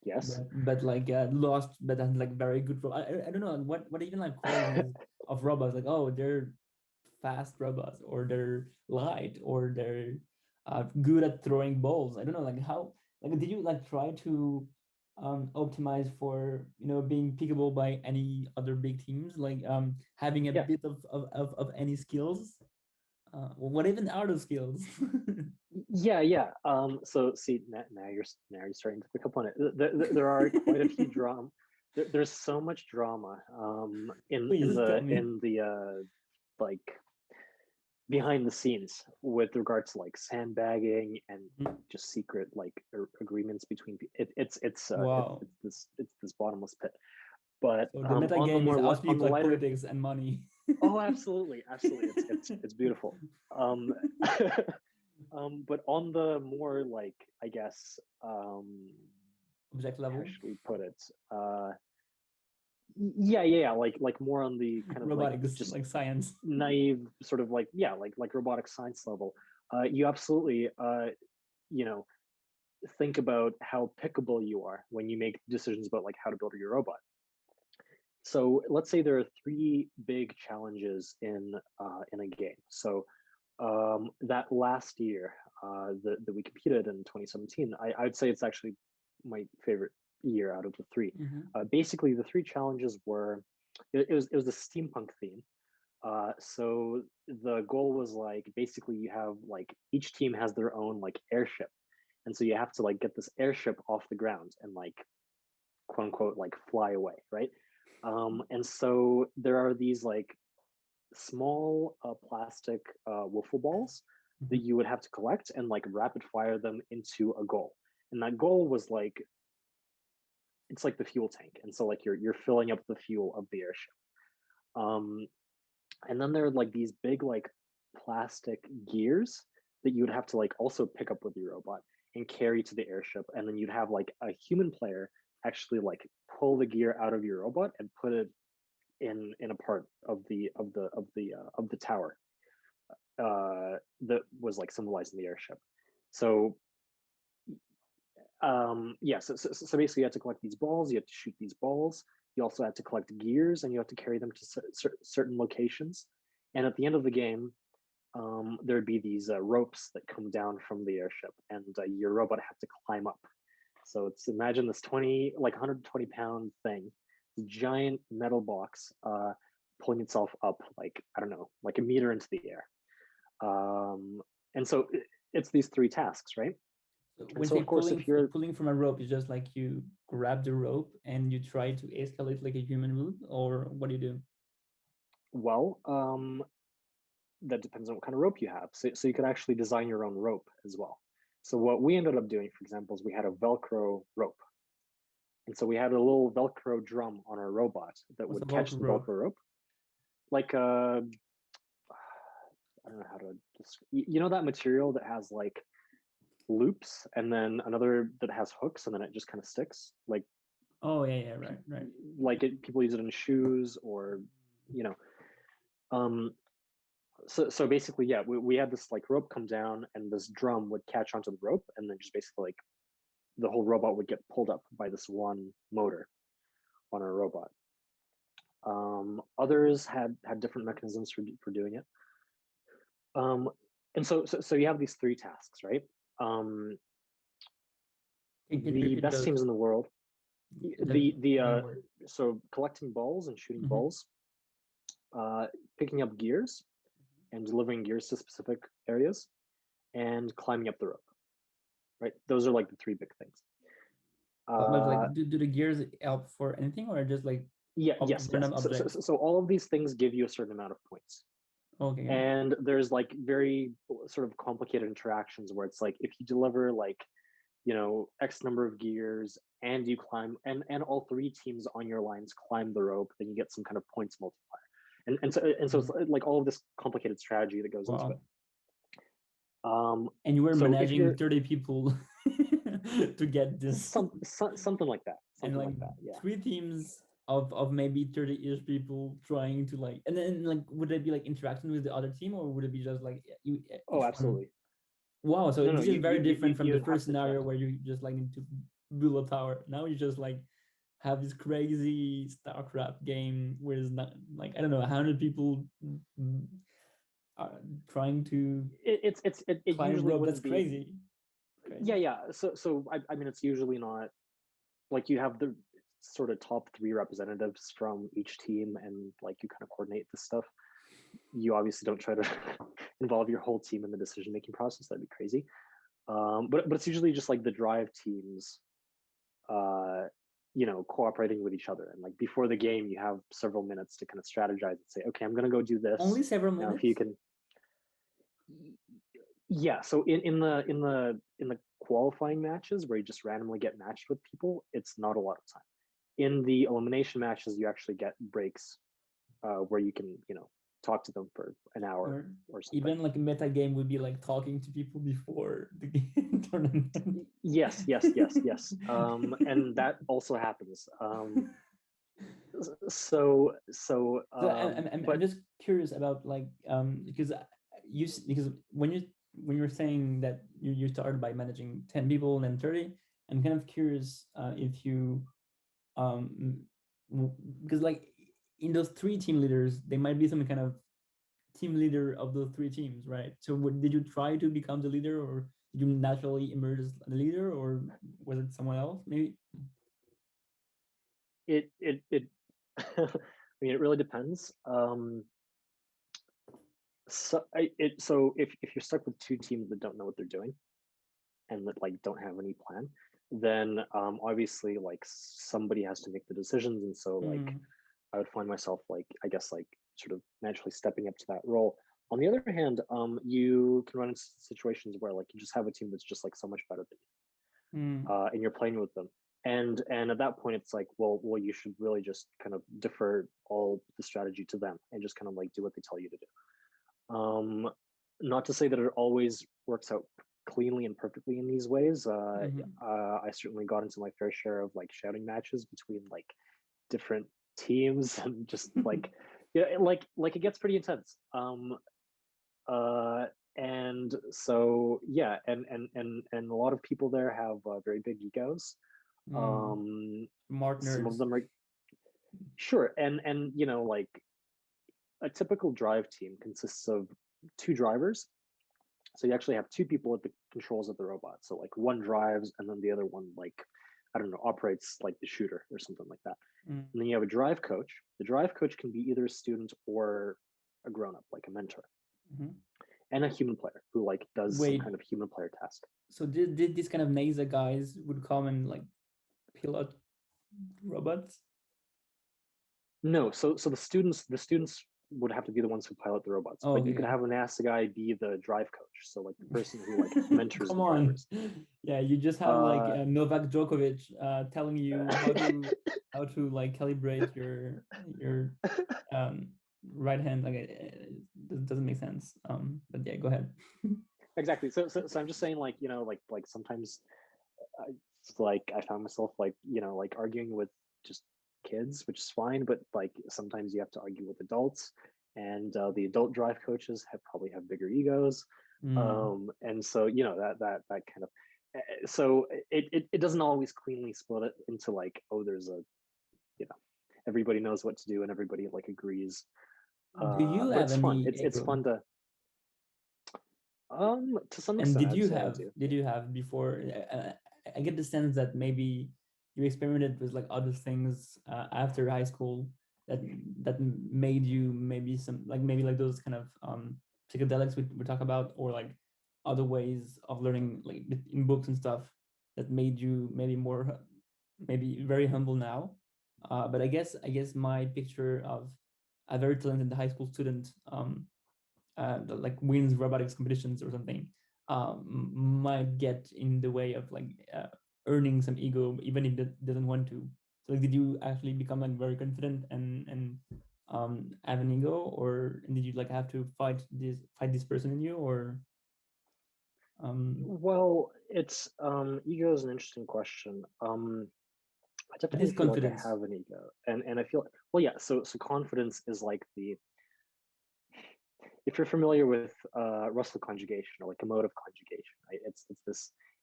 Yes. but like lost, but had like very good. I don't know what even like qualities of robots, like, oh, they're fast robots, or they're light, or they're good at throwing balls. I don't know, like how, like, did you like try to optimize for being pickable by any other big teams, like having a Yeah. bit of any skills? What even are the skills? Yeah. So see now you're starting to pick up on it. There are quite a few drama. There's so much drama Please tell me. in the like behind the scenes with regards to like sandbagging and Mhm. just secret like agreements between Wow. it's this bottomless pit. But So the meta on the game is on asleep the like lighter, politics and money. oh, absolutely, it's beautiful. Um, but on the more like I guess Object how level. should we put it? Yeah, like more on the kind of like Robotics, just like science. naive sort of like yeah like robotic science level. You absolutely you know think about how pickable you are when you make decisions about like how to build your robot. So let's say there are three big challenges in a game. So that last year that we competed in 2017, I'd say it's actually my favorite year out of the three. Hmm. Basically, the three challenges were it was the steampunk theme. So the goal was like basically you have like each team has their own like airship, and so you have to like get this airship off the ground and like quote unquote like fly away, right? And so there are these like small plastic wiffle balls that Hmm. you would have to collect and like rapid fire them into a goal. And that goal was like it's like the fuel tank, and so like you're filling up the fuel of the airship. Um, and then there are like these big like plastic gears that you would have to like also pick up with your robot and carry to the airship, and then you'd have like a human player actually like pull the gear out of your robot and put it in a part of the tower that was like symbolizing the airship. So yeah, so basically you had to collect these balls, you had to shoot these balls, you also had to collect gears, and you have to carry them to certain locations. And at the end of the game, there'd be these ropes that come down from the airship, and your robot had to climb up. So it's imagine this 120-pound thing, giant metal box, pulling itself up like I don't know, like a meter into the air. And so it's these three tasks, right? So And when so say of course, if you're pulling from a rope, it's just like you grab the rope and you try to escalate like a human would, or what do you do? well, that depends on what kind of rope you have. So you could actually design your own rope as well. So what we ended up doing, for example, is we had a Velcro rope. And so we had a little Velcro drum on our robot that What's a would Volker catch the rope? Velcro rope. Like I don't know how to just that material that has like loops and then another that has hooks and then it just kind of sticks. Oh yeah, right. People use it in shoes or you know. Um so basically, yeah, we had this like rope come down and this drum would catch onto the rope and then just basically like the whole robot would get pulled up by this one motor on our robot. Others had different mechanisms for doing it. And so you have these three tasks, right? Can you The repeat best teams in the world, the one word? so collecting balls and shooting Mhm. balls, picking up gears and delivering gears to specific areas, and climbing up the rope. Right, those are like the three big things. But like, do the gears help for anything, or just like Yeah, yes, random so, objects? so all of these things give you a certain amount of points. Okay, yeah. And there's like very sort of complicated interactions where it's like if you deliver like, you know, X number of gears and you climb and all three teams on your lines climb the rope, then you get some kind of points multiplier. And so it's like all of this complicated strategy that goes into it. Wow. And you were So if managing you're 30 people to get this, something like that, and something like like that, yeah. three teams of maybe 30-ish people trying to like, and then like, would it be like interacting with the other team, or would it be just like you Oh, each one? absolutely. Wow, so No, this is very different from the you'd have first to, yeah. scenario where you just like need to build a tower. Now you just like have this crazy StarCraft game where it's not like, I don't know, 100 people are trying to It climb usually rope. That's wouldn't be. crazy. Yeah. So I mean, it's usually not like you have the sort of top three representatives from each team, and like you kind of coordinate this stuff. You obviously don't try to involve your whole team in the decision making process. That'd be crazy. But it's usually just like the drive teams, uh, you know, cooperating with each other. And like before the game, you have several minutes to kind of strategize and say, okay, I'm gonna go do this. Only several Now, if you minutes? can, yeah. So in the qualifying matches where you just randomly get matched with people, it's not a lot of time. In the elimination matches, you actually get breaks where you can, you know, talk to them for an hour or something. Even like a meta game would be like talking to people before the game tournament. Yes. And that also happens. I'm just curious about like because because when you're saying that you started by managing 10 people and then 30, I'm kind of curious if you because like in those three team leaders, there might be some kind of team leader of those three teams, right? So did you try to become the leader, or did you naturally emerge as the leader, or was it someone else maybe? it I mean, it really depends. So if you're stuck with two teams that don't know what they're doing and that like don't have any plan, then obviously like somebody has to make the decisions, and so like I would find myself like, I guess, like sort of naturally stepping up to that role. On the other hand, you can run into situations where like you just have a team that's just like so much better than you, and you're playing with them. And at that point, it's like, well, you should really just kind of defer all the strategy to them and just kind of like do what they tell you to do. Not to say that it always works out cleanly and perfectly in these ways. I certainly got into my fair share of like shouting matches between like different teams and just like, yeah, like it gets pretty intense. And so yeah, and a lot of people there have very big egos. Smart Some of nerds. them are sure, and you know, like a typical drive team consists of two drivers. So you actually have two people at the controls of the robot. So like one drives and then the other one, like, I don't know, operates like the shooter or something like that. And then you have a drive coach. The drive coach can be either a student or a grown-up, like a mentor. And a human player who like does some kind of human player task. So did this kind of NASA guys would come and like pilot robots? No, so the students would have to be the ones who pilot the robots, but you could have a NASA guy be the drive coach, so like the person who like mentors the drivers. Yeah, you just have like Novak Djokovic telling you how to like calibrate your right hand. Like it doesn't make sense. But yeah, go ahead. Exactly. So I'm just saying, like, you know, like sometimes like I found myself like, you know, like arguing with just kids, which is fine, but like sometimes you have to argue with adults, and the adult drive coaches probably have bigger egos. And so, you know, that kind of, so it doesn't always cleanly split it into like, oh, there's a, you know, everybody knows what to do and everybody like agrees. Do you But have it's fun. any It's ego? fun to some And extent, I'd say I do. did you have before? I get the sense that maybe you experimented with like other things after high school that that made you maybe some like maybe like those kind of psychedelics we talk about, or like other ways of learning like in books and stuff that made you maybe more maybe very humble now. But I guess my picture of a very talented high school student that like wins robotics competitions or something might get in the way of like earning some ego even if it doesn't want to. So like, did you actually become like very confident and have an ego, or did you like have to fight this person in you, or Well, it's ego is an interesting question. I at definitely least feel like I confidence? have an ego, and I feel well, yeah. So confidence is like the if you're familiar with Russell conjugation or like emotive conjugation, right?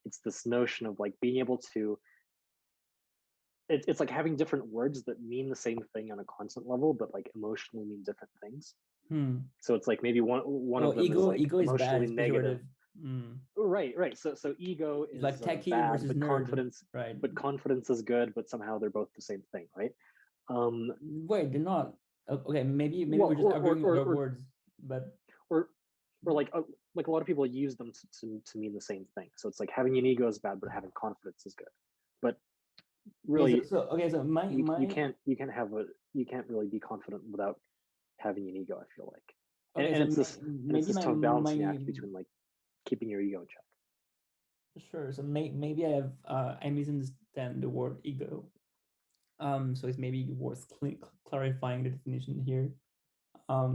It's this notion of like being able to it's like having different words that mean the same thing on a constant level, but like emotionally mean different things. Hmm. So it's like maybe one Oh, of them is like ego is bad, emotionally it's negative. pejorative. Hmm. Right. So ego It's like is techie bad, versus nerd, right? but confidence is good, but somehow they're both the same thing, right? Um, Wait, they're not. Okay, maybe well, we're just arguing over words, but or or like a lot of people use them to mean the same thing. So it's like having an ego is bad, but having confidence is good. But okay. really, So you can't have a you can't really be confident without having an ego. I feel like, okay. and So it's this maybe tough balancing act between like keeping your ego in check. sure. So maybe I misunderstand the word ego. So it's maybe worth clarifying the definition here.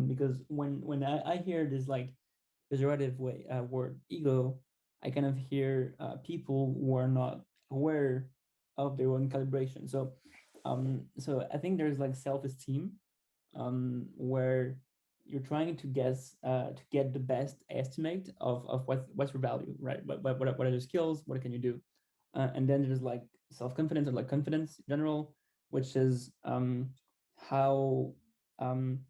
Because when I hear this like pejorative word ego, I kind of hear people who are not aware of their own calibration. So I think there's like self-esteem, where you're trying to guess to get the best estimate of what's your value, right? What are your skills? What can you do? And then there's like self-confidence or like confidence in general, which is how um,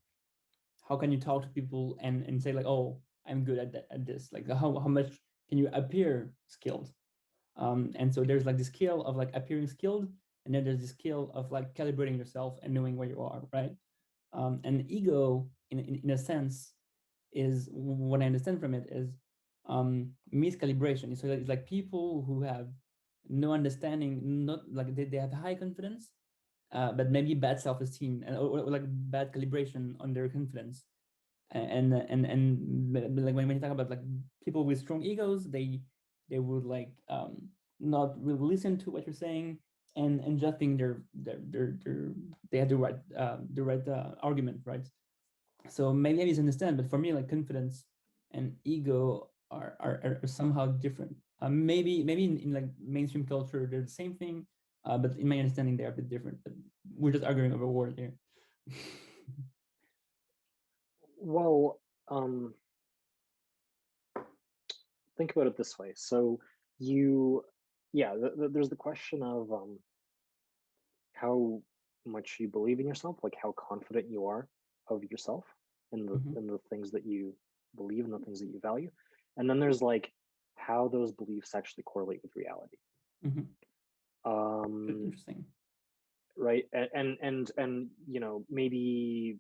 how can you talk to people and say like, oh, I'm good at this, like how much can you appear skilled. And so there's like this skill of like appearing skilled, and then there's this skill of like calibrating yourself and knowing where you are, right? And ego in a sense is what I understand from it is miscalibration. So it's like people who have no understanding, not like they have high confidence, but maybe bad self-esteem or like bad calibration on their confidence. And like when you talk about like people with strong egos, they would like not really listen to what you're saying and just think they have the right argument, right? So maybe I misunderstand, but for me, like confidence and ego are somehow different. Maybe in like mainstream culture they're the same thing, but in my understanding they're a bit different. But we're just arguing over a word here. Well, think about it this way. So you, yeah, there's the question of how much you believe in yourself, like how confident you are of yourself and Mhm. the things that you believe and the things that you value. And then there's like how those beliefs actually correlate with reality. Mhm. Um, Interesting. right. And you know, maybe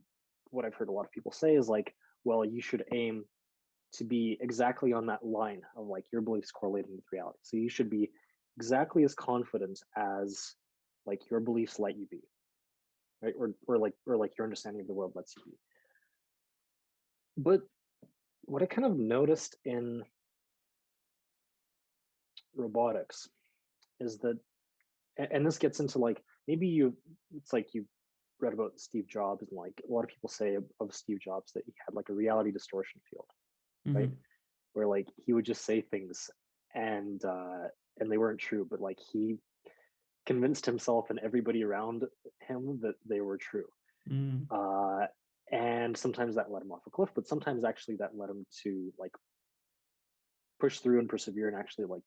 what I've heard a lot of people say is like, well, you should aim to be exactly on that line of like your beliefs correlating with reality. So you should be exactly as confident as like your beliefs let you be, right? Or like your understanding of the world lets you be. But what I kind of noticed in robotics is that, and this gets into like maybe it's like you read about Steve Jobs, and like a lot of people say of Steve Jobs that he had like a reality distortion field, right? Mhm. Where like he would just say things and they weren't true, but like he convinced himself and everybody around him that they were true. Mhm. Uh, and sometimes that led him off a cliff, but sometimes actually that led him to like push through and persevere and actually like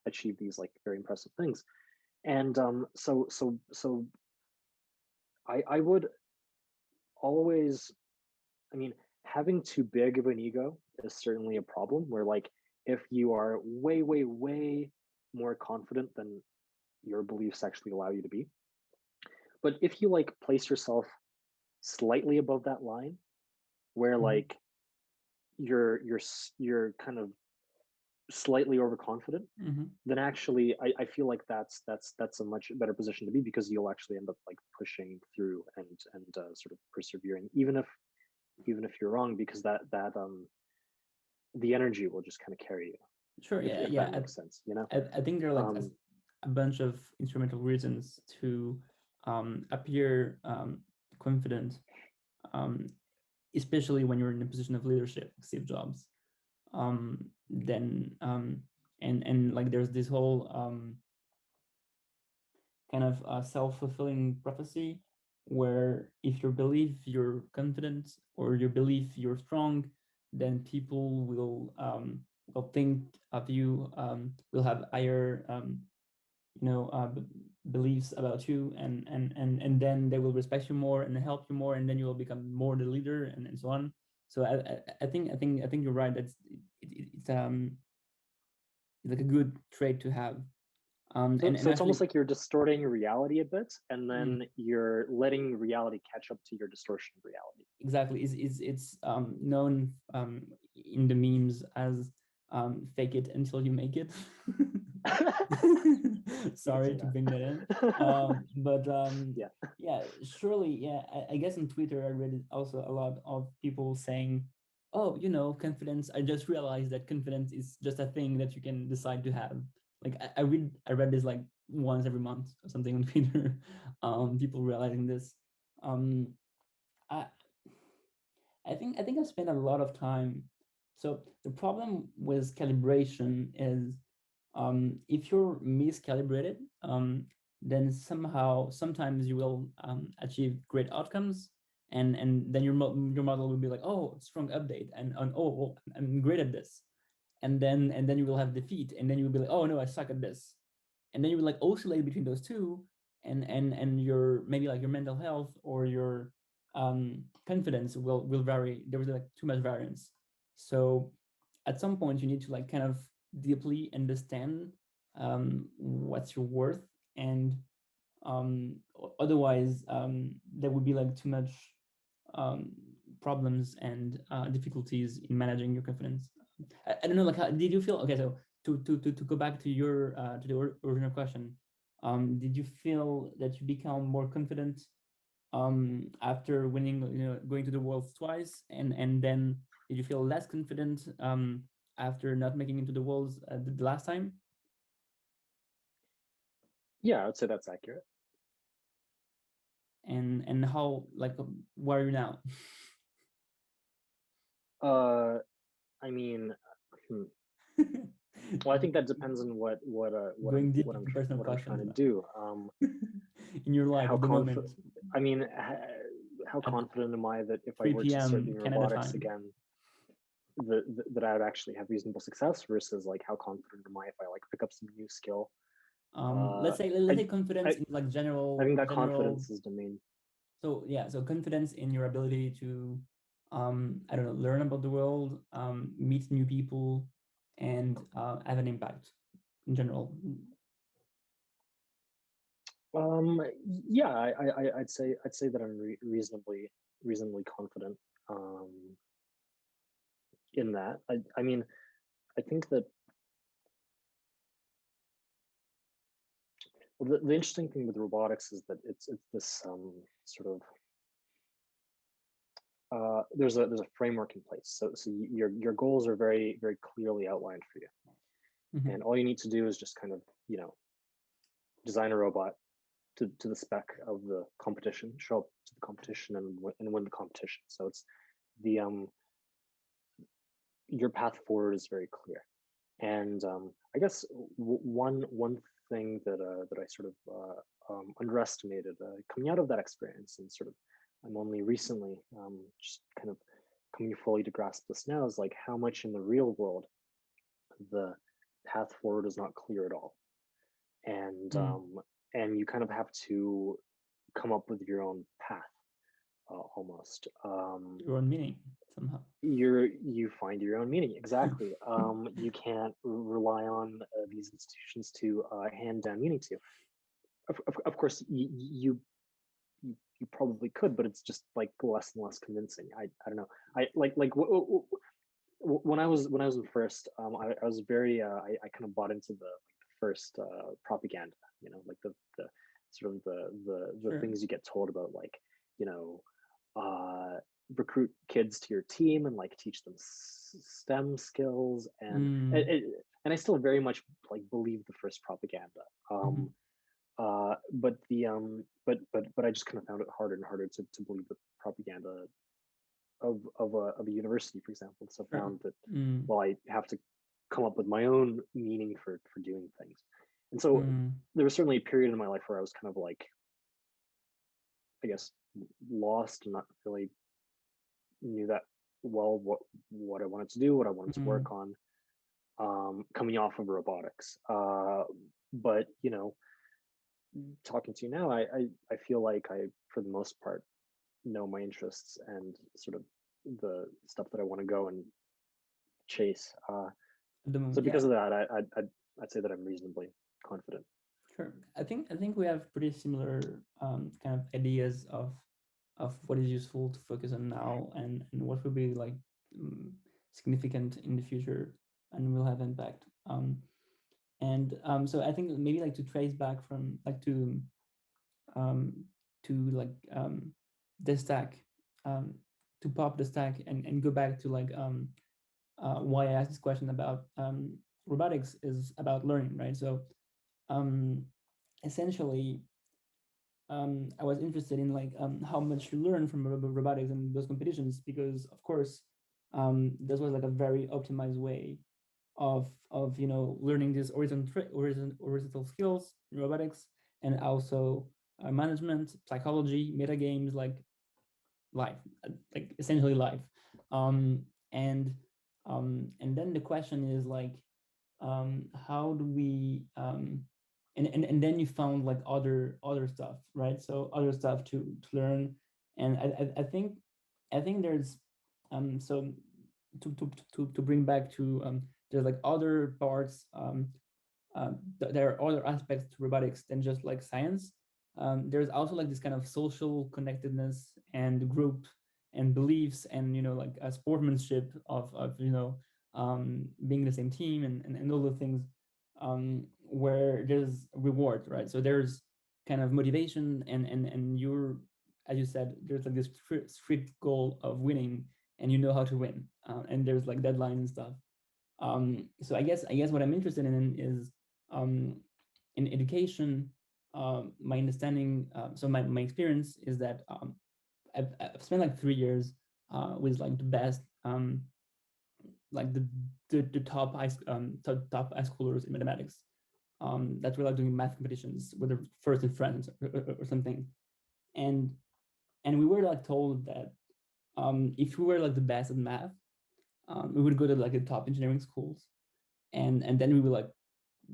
achieve these like very impressive things. And so I would always, I mean, having too big of an ego is certainly a problem where like if you are way, way, way more confident than your beliefs actually allow you to be. But if you like place yourself slightly above that line where Mhm. like you're kind of slightly overconfident, Mhm. then actually I feel like that's a much better position to be because you'll actually end up like pushing through and sort of persevering, even if you're wrong, because that the energy will just kind of carry you, Sure. Yeah. if that Yeah. makes sense, you know? I think there are like Um, a bunch of instrumental reasons to appear confident, um, especially when you're in a position of leadership, like Steve Jobs. Then and like there's this whole kind of self-fulfilling prophecy where if you believe you're confident or you believe you're strong, then people will think of you, will have higher you know beliefs about you, and then they will respect you more and help you more, and then you will become more the leader, and so on. So I think you're right. It's like a good trait to have. And so it's almost actually, like you're distorting reality a bit, and mm, then you're letting reality catch up to your distortion of reality. exactly, it's known in the memes as fake it until you make it. You could Sorry say to bring that in. that. But Yeah. yeah, surely, yeah. I guess on Twitter, I read also a lot of people saying, "Oh, confidence. I just realized that confidence is just a thing that you can decide to have." Like I read this like once every month or something on Twitter. People realizing this. Um, I I think I spent a lot of time. So the problem with calibration is if you're miscalibrated, then sometimes you will achieve great outcomes, and then your model will be like, oh, strong update, and oh, well, I'm great at this, and then you will have defeat, and then you will be like, oh no, I suck at this, and then you will like oscillate between those two, and your maybe like your mental health or your confidence will vary. There was like too much variance. So at some point you need to like kind of deeply understand what's your worth, and otherwise there would be like too much um, problems and difficulties in managing your confidence. I don't know, like, how did you feel? Okay, so to go back to your to the original question, did you feel that you become more confident after winning, going to the Worlds twice, and then did you feel less confident after not making into the Worlds the last time? Yeah, I would say that's accurate. And how, like, where are you now? Uh, I mean, hmm. Well, I think that depends on Going deep into personal what I'm trying questions to now. do. In your life How at the moment confident? I mean, how at confident am I that if I were 3 to start p.m. doing Canada robotics time. again, that I would actually have reasonable success versus like how confident am I if I like pick up some new skill? Let's say I, let's say confidence I in like I think that general. confidence is the main. So yeah, so confidence in your ability to I don't know, learn about the world, meet new people, and have an impact in general. Um, yeah, I'd say that I'm reasonably confident um, in that. I mean, I think that the interesting thing with robotics is that it's this sort of there's a framework in place. So your goals are very clearly outlined for you, Mm-hmm. and all you need to do is just kind of design a robot to the spec of the competition, show up to the competition and win the competition. So it's the your path forward is very clear. And I guess one thing that I sort of underestimated coming out of that experience, and sort of I'm only recently just kind of coming fully to grasp this now, is like how much in the real world the path forward is not clear at all, and Mm. and you kind of have to come up with your own path, almost. Your own meaning somehow. You find your own meaning, exactly. You can't rely on these institutions to hand down meaning to you. Of course, you probably could, but it's just like less and less convincing. I don't know. I like when I was in first, I was very I kind of bought into the first propaganda. Like the sort of the Sure. things you get told about, like, you know, uh, recruit kids to your team and like teach them STEM skills, Mm. and I still very much like believe the first propaganda. Mm-hmm. But I just kind of found it harder and harder to believe the propaganda of a university, for example. So I Sure. found that, Mm. well, I have to come up with my own meaning for doing things. And so Mm. there was certainly a period in my life where I was kind of like, I guess, lost and not really knew that well what I wanted to do, what I wanted to Mm. work on, coming off of robotics. But talking to you now, I feel like I, for the most part, know my interests and sort of the stuff that I want to go and chase. At the So moment, yeah. because of that, I'd say that I'm reasonably confident. Sure. I think we have pretty similar kind of ideas of what is useful to focus on now, and what will be like um, significant in the future and will have impact. And so I think maybe like to trace back from like um, to like the stack, um, to pop the stack and go back to like why I asked this question about robotics is about learning, right? So um, essentially, I was interested in like how much you learn from robotics and those competitions, because of course this was like a very optimized way of learning these horizontal skills in robotics, and also management, psychology, meta games, like life, like essentially life. um and and then the question is like, how do we and then you found like other stuff, right? So other stuff to learn. And I think there's so to bring back to there's like other parts, there are other aspects to robotics than just like science. There's also like this kind of social connectedness and group and beliefs, and like a sportsmanship of being the same team, and all the things, where there's reward, right? So there's kind of motivation, and you're, as you said, there's like this strict goal of winning, and you know how to win, and there's like deadlines and stuff. So I guess what I'm interested in is, um, in education. My understanding, so my experience is that I've spent like 3 years with like the best, like the top high schoolers in mathematics, that were like doing math competitions, whether first in France or something. And and we were like told that if we were like the best at math, we would go to like the top engineering schools, and then we would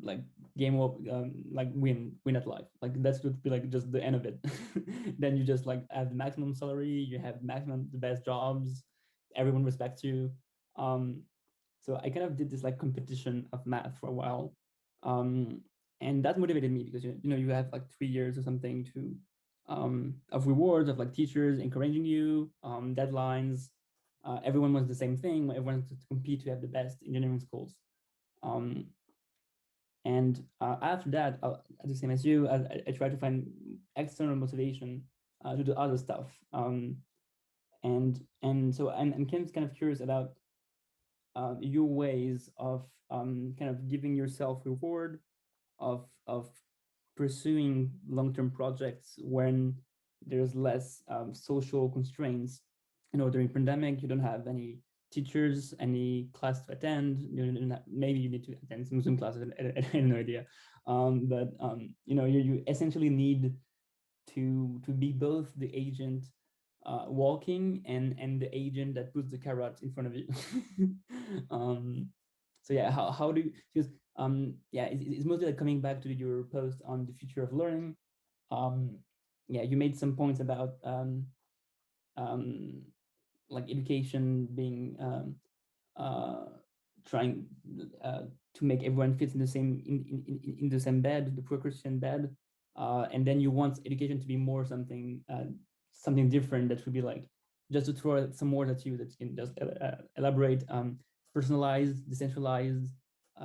like game up, like win at life. Like that's would be like just the end of it. Then you just like have the maximum salary, you have maximum the best jobs, everyone respects you. um so I kind of did this like competition of math for a while. um and that motivated me because you have like 3 years or something to of rewards, of like teachers encouraging you, deadlines. Everyone wants the same thing, everyone wants to compete to have the best engineering schools. um and after that, the same as you, I try to find external motivation to do other stuff. And so I'm kind of curious about your ways of kind of giving yourself reward, of pursuing long-term projects when there's less social constraints. During pandemic, you don't have any teachers, any class to attend. Maybe you need to attend some Zoom classes. I have no idea. But you essentially need to be both the agent walking and the agent that puts the carrot in front of you. um, so yeah, how do you, because yeah, it's mostly like coming back to your post on the future of learning. um, yeah, you made some points about um, like education being uh, trying to make everyone fit in the same in the same bed, the pro-Christian bed, and then you want education to be more something something different that would be like, just to throw some more at you that you can just elaborate, personalized, decentralized,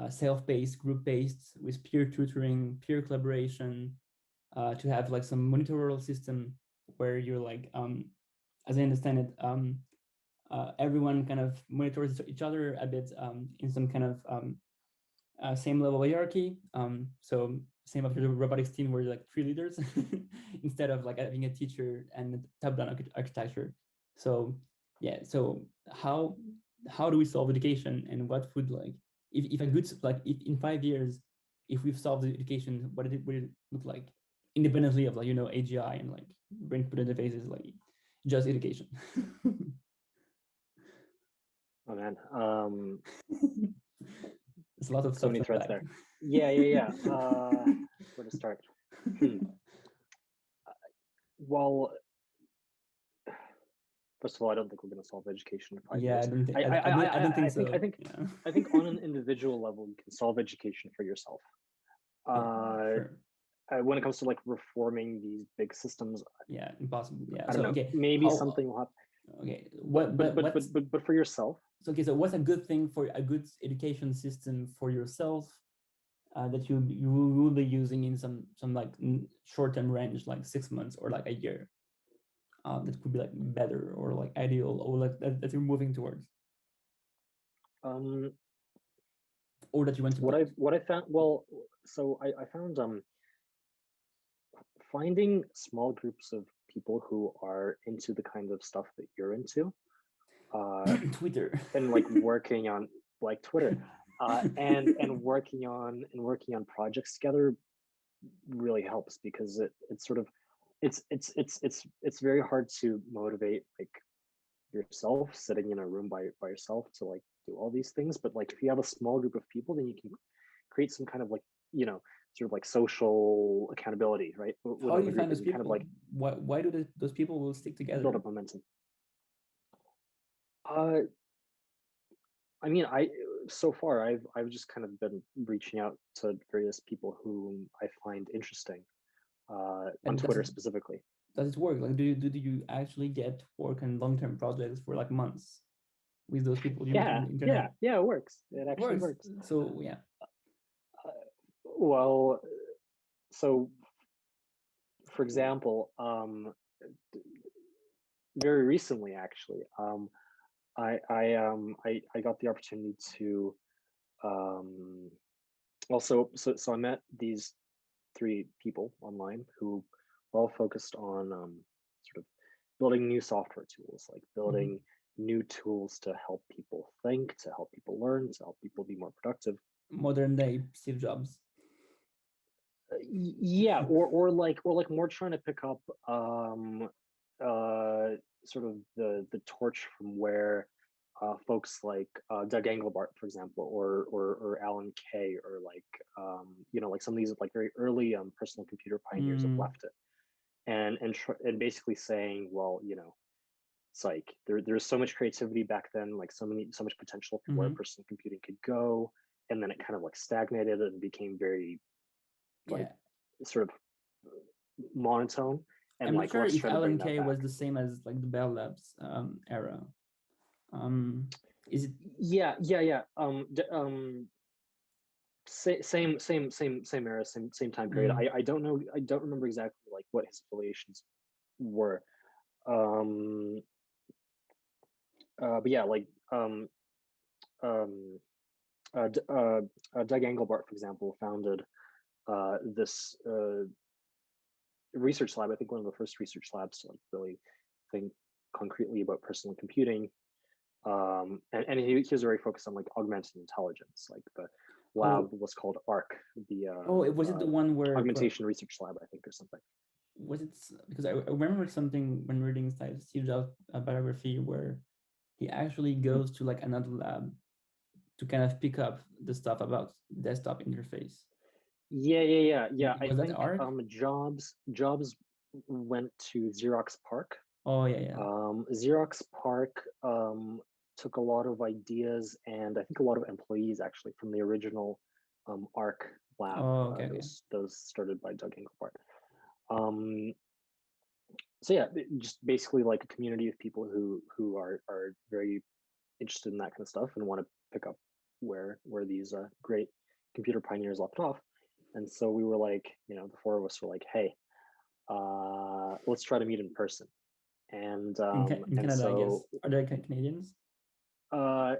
self-paced, group-based, with peer tutoring, peer collaboration, to have like some monitorial system where you're like, as I understand it, everyone kind of monitors each other a bit, in some kind of same level hierarchy. So same of the robotics team where like three leaders instead of like having a teacher and top-down architecture. So yeah, so how do we solve education, and what would like, if a good, like if in 5 years, if we've solved the education, what would it look like, independently of like, you know, AGI and like brain put interfaces, like just education. Oh man, There's a lot of so stuff many to threads unpack. there. Yeah. Where to start? Well, first of all, I don't think we're going to solve education in 5 years. I don't think so. Yeah. I think on an individual level, you can solve education for yourself. Yeah, sure. When it comes to like reforming these big systems, Yeah, impossible. Yeah. I don't So know. okay, Maybe how? something will happen. Okay, But for yourself. So okay, so what's a good thing for a good education system for yourself, that you will be using in some like short-term range, like 6 months or like a year, that could be like better or like ideal, or like that you're moving towards, Um, or that you want to build. what I found, well, so I found finding small groups of people who are into the kind of stuff that you're into, Twitter. and like working on like Twitter, and working on projects together really helps, because it's sort of it's very hard to motivate like yourself sitting in a room by yourself to like do all these things. But like if you have a small group of people, then you can create some kind of like, you know, sort of like social accountability, right, How do within the you group, find those and kind of people? like Why do those people will stick build together? up momentum. uh I mean, I so far I've just kind of been reaching out to various people whom I find interesting, on And Twitter specifically. does it work? Like, do you actually get work on long-term projects for like months with those people you meet on the internet? Yeah, it works. It It actually works. works. So yeah. Uh, well, so for example, very recently, actually, I got the opportunity to, um, so I met these three people online who all focused on, sort of building new software tools, like Mhm. building new tools to help people think, to help people learn, to help people be more productive. Modern day Steve Jobs. Yeah, or like more trying to pick up, uh sort of the torch from where, folks like, Doug Engelbart, for example, or Alan Kay, or like, you know, like some of these like very early, personal computer pioneers have Mm, left it, and basically saying, well, you know, it's like there's so much creativity back then, like so much potential for where mhm. personal computing could go, and then it kind of like stagnated and became very like Yeah, sort of monotone, and I'm not like sure let's if try to Alan bring that Kay back. was the same as like the Bell Labs era. Um, is it? Yeah. Same era, same time period. Mm, I don't know, I don't remember exactly like what his affiliations were. um but yeah, like, um Doug Engelbart, for example, founded, this research lab. I think one of the first research labs to like really think concretely about personal computing. And he was very focused on like augmented intelligence. Like the lab oh, was called ARC, the, was it the one where, Augmentation Research Lab, I think, or something. was it, because I remember something when reading Steve Jobs biography where he actually Mhm. goes to like another lab to kind of pick up the stuff about desktop interface. Yeah. I Was that think, arc? Jobs went to Xerox Park. Oh yeah. Xerox Park took a lot of ideas and I think a lot of employees actually from the original ARC lab. Oh, okay. Those started by Doug Engelbart. So yeah, just basically like a community of people who are very interested in that kind of stuff and want to pick up where these great computer pioneers left off. And so we were like, you know, the four of us were like, hey, let's try to meet in person. And in Canada, so, I guess. Are they Canadians?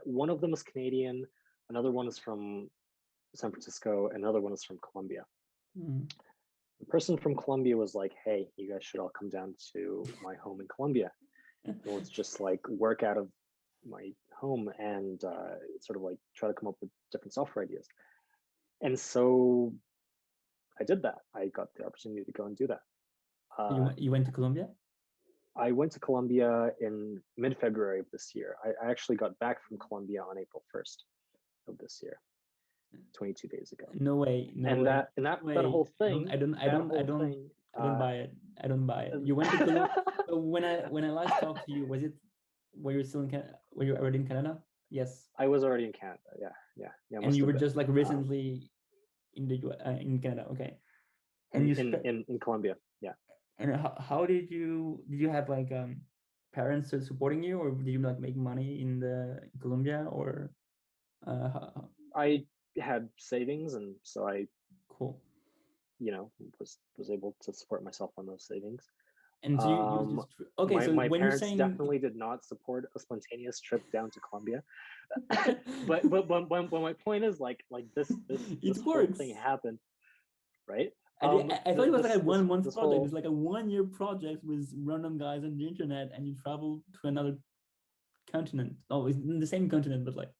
One of them is Canadian, another one is from San Francisco, another one is from Colombia. The person from Colombia was like, hey, you guys should all come down to my home in Colombia. And let's just like work out of my home and sort of like try to come up with different software ideas. And so I did that. I got the opportunity to go and do that. You went to Colombia? I went to Colombia in mid-February of this year. I actually got back from Colombia on April 1st of this year, 22 days ago. No way. No and way. that whole thing. I don't buy it. I don't buy it. You went to Colombia. So when I last talked to you, were you still in Canada? Were you already in Canada? Yes. I was already in Canada. Yeah. And you were just like recently in Canada. Okay. And in Colombia. Yeah. And how did you have like parents supporting you, or did you like make money in Colombia, or I had savings, and so I cool, you know, was able to support myself on those savings. And so you just, okay, my, so my when parents you're saying definitely did not support a spontaneous trip down to Colombia. but my point is like this whole thing happened, right? I thought it was like a 1 month project. It's like a 1 year project with random guys on the internet, and you travel to another continent. Oh, it's in the same continent, but like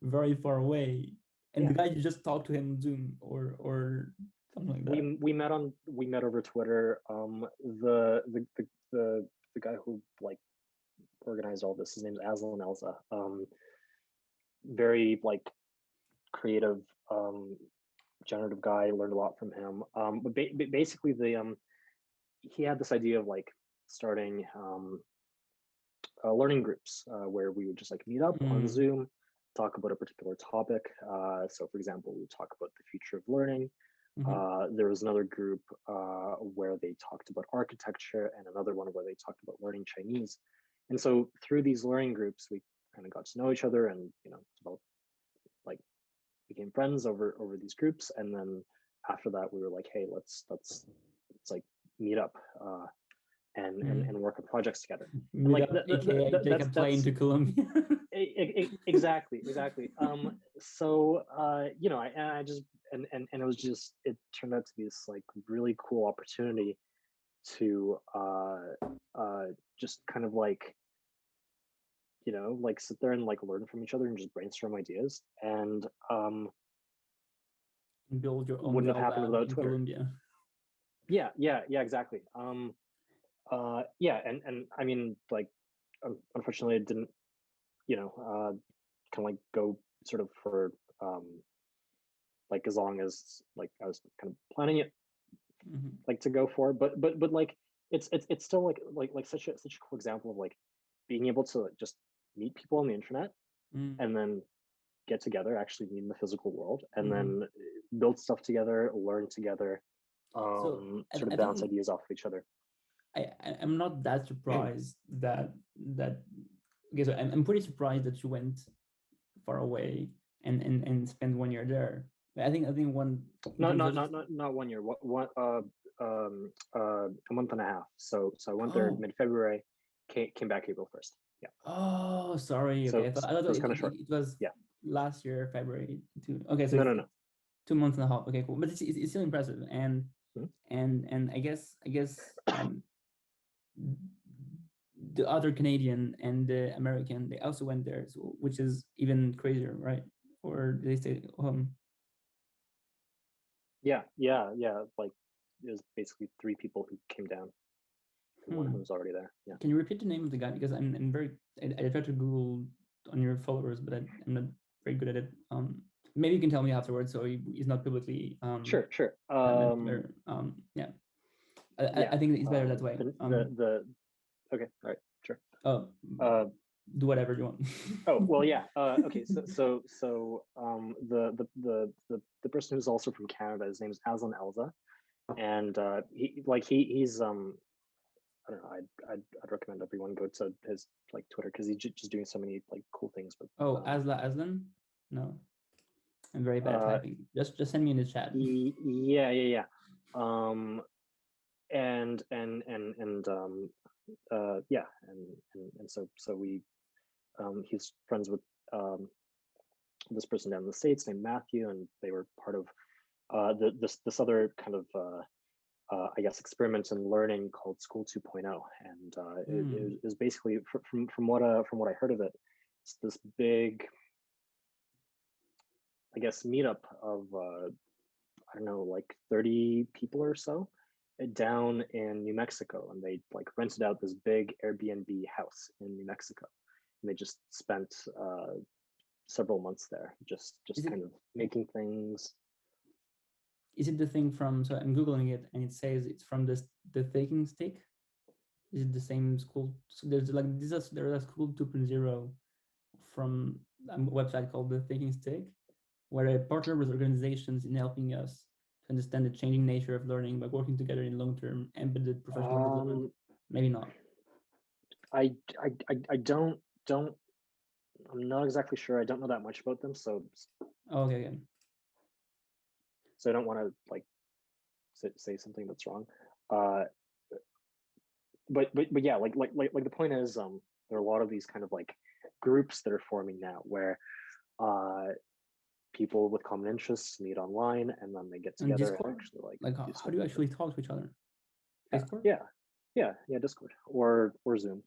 very far away. And the guy, you just talk to him on Zoom or something like that. We met over Twitter. The guy who like organized all this, his name's Aslan Elza. Very like creative, generative guy. Learned a lot from him. But basically, he had this idea of like starting learning groups where we would just like meet up on Zoom, talk about a particular topic. So, for example, we would talk about the future of learning. There was another group where they talked about architecture, and another one where they talked about learning Chinese. And so through these learning groups, we kind of got to know each other, and developed, like, became friends over these groups. And then after that, we were like, hey, let's like meet up and work on projects together. And like take a plane to Colombia. Exactly. So I just and it was just, it turned out to be this like really cool opportunity to just kind of like like sit there and like learn from each other and just brainstorm ideas, and build your own wouldn't have happened without Twitter. Colombia. Yeah, exactly. And I mean, like, unfortunately it didn't kind of like go sort of for like as long as like I was kind of planning it like to go for, but like it's still like such a cool example of like being able to just meet people on the internet and then get together, actually meet in the physical world, and then build stuff together, learn together, sort of bounce ideas off of each other. I'm not that surprised that okay, so I'm pretty surprised that you went far away and spent 1 year there. I think one not 1 year, a month and a half. So I went there mid-February, came back April 1st. Yeah. Oh, sorry. Okay, so I thought it was kind of short. It was last year February too. Okay, so no. 2 months and a half. Okay, cool. But it's still impressive, and I guess the other Canadian and the American, they also went there, so, which is even crazier, right? Or they stay home. Yeah. Like, there's basically 3 people who came down. One who was already there. Yeah. Can you repeat the name of the guy? Because I'm very, I tried to Google on your followers, but I'm not very good at it. Maybe you can tell me afterwards, so he's not publicly. Sure. Yeah. Yeah. I think it's better that way. The okay, all right, sure. Oh, Uh, do whatever you want. oh well, yeah. Okay, the person who's also from Canada, his name is Aslan Elza, and he's I don't know. I'd recommend everyone go to his like Twitter because he's just doing so many like cool things. But Oh, Aslan? No, I'm very bad at typing. Just send me in the chat. Yeah. Um, and yeah, and so we he's friends with this person down in the States named Matthew, and they were part of this other kind of I guess experiment in learning called School 2.0, and it is basically from what I heard of it, it's this big, I guess, meetup of I don't know, like 30 people or so down in New Mexico, and they like rented out this big Airbnb house in New Mexico, and they just spent several months there, just kind of making things. Is it the thing from? So I'm googling it, and it says it's from the Thinking Stick. Is it the same school? So there's like there's a School 2.0 from a website called the Thinking Stick, where I partner with organizations in helping us to understand the changing nature of learning by working together in long-term embedded professional development. Maybe not. I don't I'm not exactly sure. I don't know that much about them, so Okay. so I don't want to like say something that's wrong. But yeah, like the point is, there are a lot of these kind of like groups that are forming now where people with common interests meet online, and then they get together and actually like how do you actually talk to each other? Discord? Yeah, Discord or Zoom.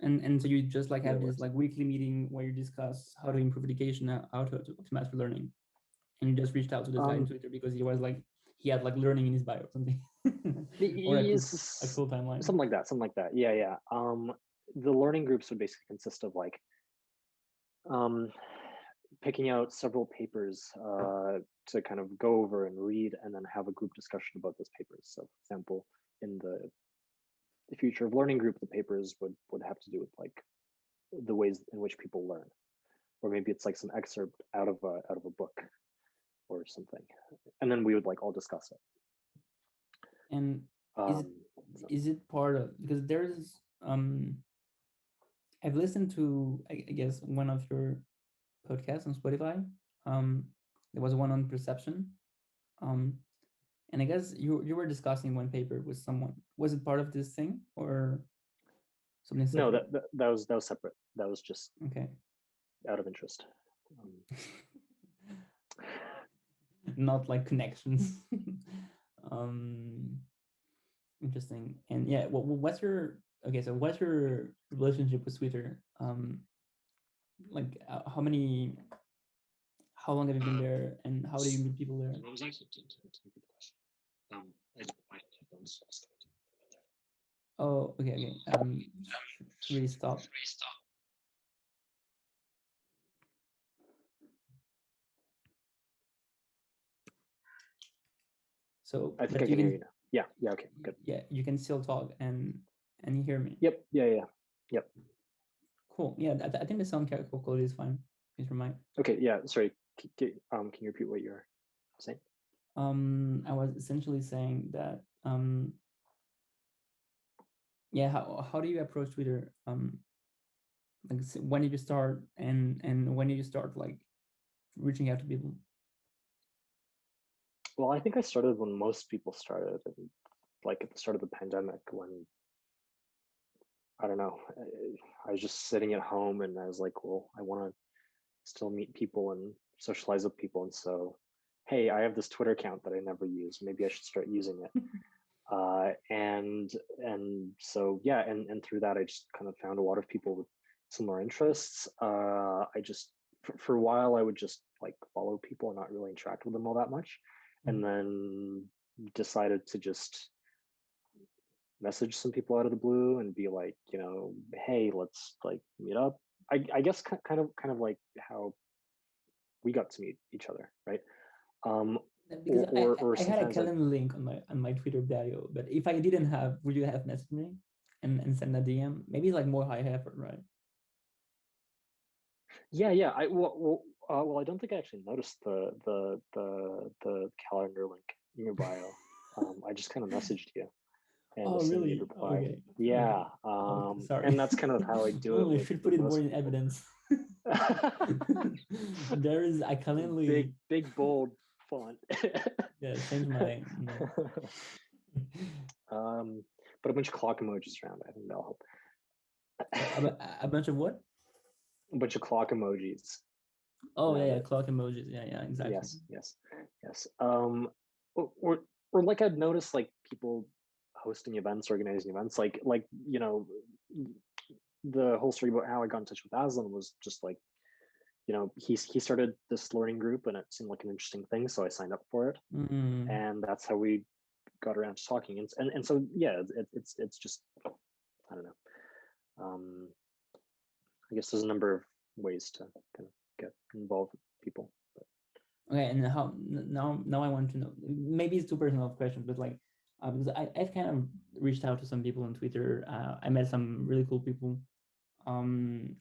And so you just like have this like weekly meeting where you discuss how to improve education, how to optimize for learning, and you just reached out to this guy on Twitter because he was like he had like learning in his bio or something, or a cool timeline, something like that. Yeah. The learning groups would basically consist of like picking out several papers to kind of go over and read, and then have a group discussion about those papers. So, for example, in the future of learning group, the papers would have to do with like the ways in which people learn, or maybe it's like some excerpt out of a book or something, and then we would like all discuss it. And is it part of, because there's I've listened to I guess one of your podcasts on Spotify. There was one on perception. And I guess you were discussing one paper with someone. Was it part of this thing or something separate? No, that was separate. That was just okay, out of interest. Not like connections. Interesting. And yeah, what's your So what's your relationship with Twitter? Like how long have you been there, and how do you meet people there? What was actually to repeat the question? I Oh, okay. Should we stop? So I think I can hear you now. Yeah, okay, good. Yeah, you can still talk and you hear me. Yep, yep. Cool. Yeah, I think the sound quality is fine. Is your mic? Okay, yeah. Sorry. Can you repeat what you're saying? I was essentially saying that yeah, how do you approach Twitter? Like when did you start, and when did you start like reaching out to people? Well, I think I started when most people started, like at the start of the pandemic, when I don't know, I was just sitting at home and I was like, well, I want to still meet people and socialize with people, and so, hey, I have this Twitter account that I never use. Maybe I should start using it. And so yeah, and through that, I just kind of found a lot of people with similar interests. I just for a while I would just like follow people and not really interact with them all that much, and then decided to just message some people out of the blue and be like, hey, let's like meet up. I guess kind of like how we got to meet each other, right? Because or I had a sometimes like, calendar link on my Twitter bio, but if I didn't have, would you have messaged me and send a DM? Maybe it's like more high effort, right? yeah, well, I don't think I actually noticed the calendar link in your bio. I just kind of messaged you and Oh, assumed you'd really? reply. Okay. Okay. Yeah, Okay. Sorry. and that's kind of how I do it Oh, I with should put it more most in people. evidence. There is a Calendly. Big bold font. Yeah, change my. But a bunch of clock emojis around. I think that'll help. A bunch of what? A bunch of clock emojis Oh yeah, around yeah, it. clock emojis. Yeah, exactly. Yes. Or like I've noticed like people hosting events, organizing events, like the whole story about how I got in touch with Aslan was just like, he started this learning group and it seemed like an interesting thing, so I signed up for it, and that's how we got around to talking. And so yeah, it's just, I don't know. I guess there's a number of ways to kind of get involved with people. Okay, and how now I want to know. Maybe it's too personal of question, but like, because I've kind of reached out to some people on Twitter. I met some really cool people, and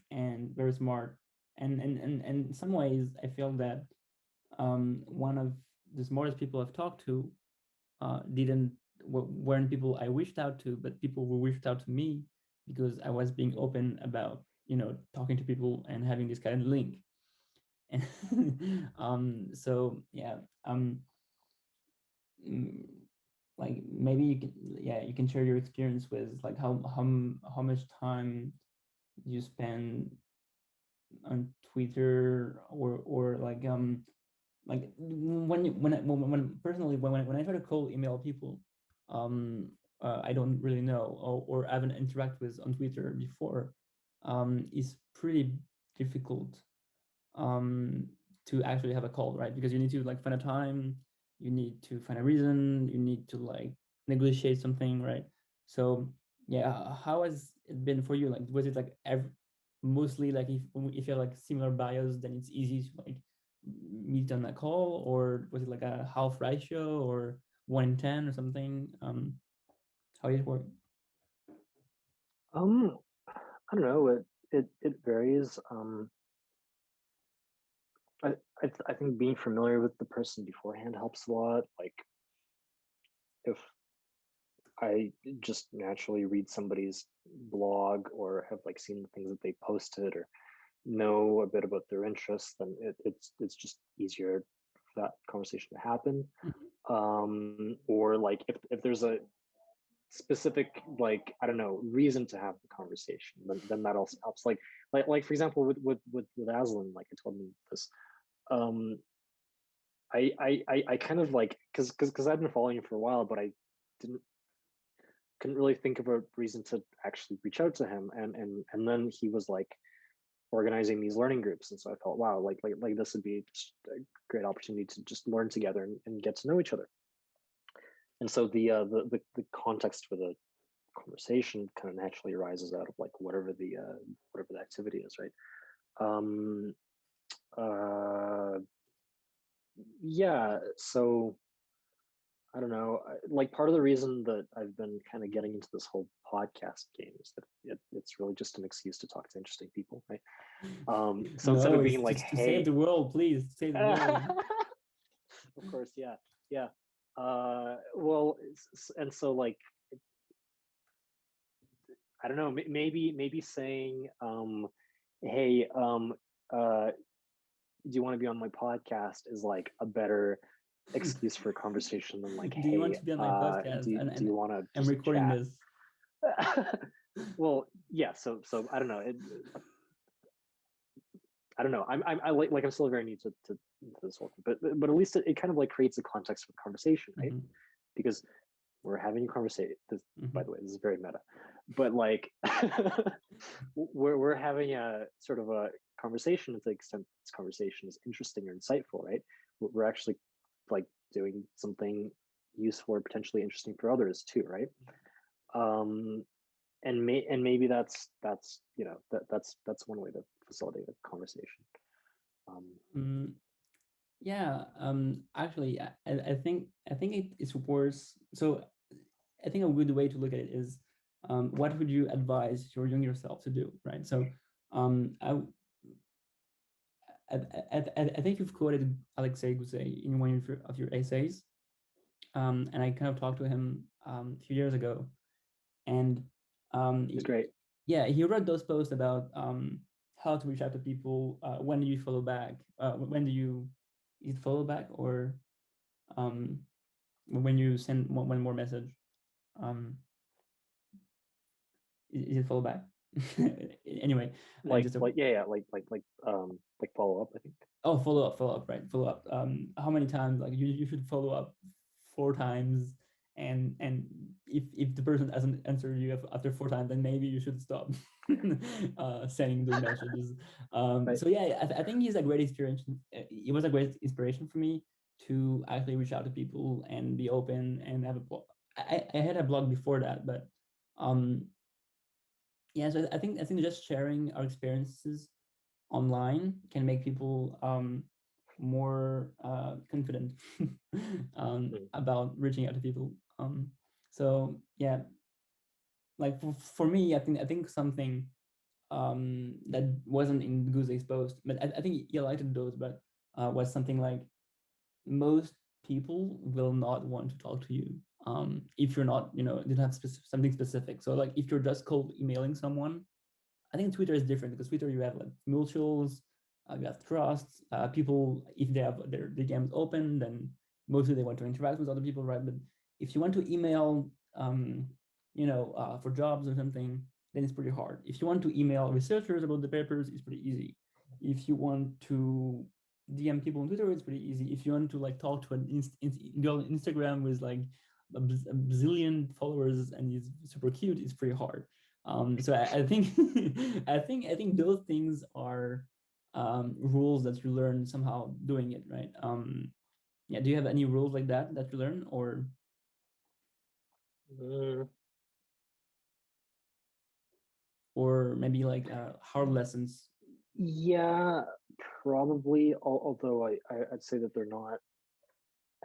very smart. And in some ways, I feel that one of the smartest people I've talked to weren't people I wished out to, but people who wished out to me because I was being open about talking to people and having this kind of link. So yeah, mm, like maybe you can share your experience with like how much time you spend on Twitter or like when personally when I try to call email people I don't really know or haven't interacted with on Twitter before, is pretty difficult um, to actually have a call, right? Because you need to like find a time, you need to find a reason, you need to like negotiate something, right? So yeah, how has it been for you? Like, was it like mostly like if you have like similar bios, then it's easy to like meet on a call, or was it like a half ratio or 1 in 10 or something? How did it work? Um, I don't know. It varies. I think being familiar with the person beforehand helps a lot. Like if I just naturally read somebody's blog or have like seen the things that they posted or know a bit about their interests, then it's just easier for that conversation to happen. Or like if there's a specific, like, I don't know, reason to have the conversation, then that also helps. Like for example with Aslan, like I told him this. um I kind of like, because I've been following him for a while, but I didn't couldn't really think of a reason to actually reach out to him, and then he was like organizing these learning groups, and so I thought, wow, like this would be just a great opportunity to just learn together and get to know each other. And so the context for the conversation kind of naturally arises out of like whatever the activity is, right? um uh yeah, so I don't know. Like part of the reason that I've been kind of getting into this whole podcast game is that it's really just an excuse to talk to interesting people, right? So instead No, of it's being like, just to save the world, please save the world. of course, yeah. Well, and so like, I don't know, maybe saying, hey, do you want to be on my podcast, is like a better excuse for a conversation than like, Do you want hey, to be on my podcast? do you want to I'm just recording chat? this. Well, yeah. So I don't know. I don't know. I like I'm still very new to this whole thing, but at least it kind of like creates a context for the conversation, right? Because we're having a conversation. By the way, this is very meta, but like we're having a sort of a conversation to the extent this conversation is interesting or insightful, right? We're actually like doing something useful or potentially interesting for others too, right? Um, and maybe that's that's one way to facilitate a conversation. Mm, Yeah, actually, it's worse. So I think a good way to look at it is, what would you advise your younger self to do, right? So, I I think you've quoted Alexei Guzey in one of your essays, and I kind of talked to him a few years ago, and It's great. yeah, he wrote those posts about how to reach out to people. When do you follow back? When do you is it follow back, or um, when you send one more message? Um, is it follow back? Anyway, just a, Like follow up, I think. oh, follow up, right? Follow up. How many times? Like you should follow up 4 times, and if the person hasn't answered you after 4 times, then maybe you should stop sending those messages. Right. So yeah, I think he's a great inspiration. It was a great inspiration for me to actually reach out to people and be open and have a blog. I had a blog before that, but um, yeah. So I think just sharing our experiences online can make people more confident Mm. about reaching out to people. So yeah, like for me, I think something that wasn't in Guzey's post, but I think he highlighted those, but was something like most people will not want to talk to you if you're not, you know, didn't have something specific. So like if you're just cold emailing someone, I think Twitter is different because Twitter you have like mutuals, you have trusts. People, if they have their DMs open, then mostly they want to interact with other people, right? But if you want to email, for jobs or something, then it's pretty hard. If you want to email researchers about the papers, it's pretty easy. If you want to DM people on Twitter, it's pretty easy. If you want to like talk to an girl on Instagram with like a bazillion followers and is super cute, it's pretty hard. So I think I think those things are rules that you learn somehow doing it, right? Yeah. Do you have any rules like that that you learn, Mm. or maybe like hard lessons? Yeah, probably. Although I'd say that they're not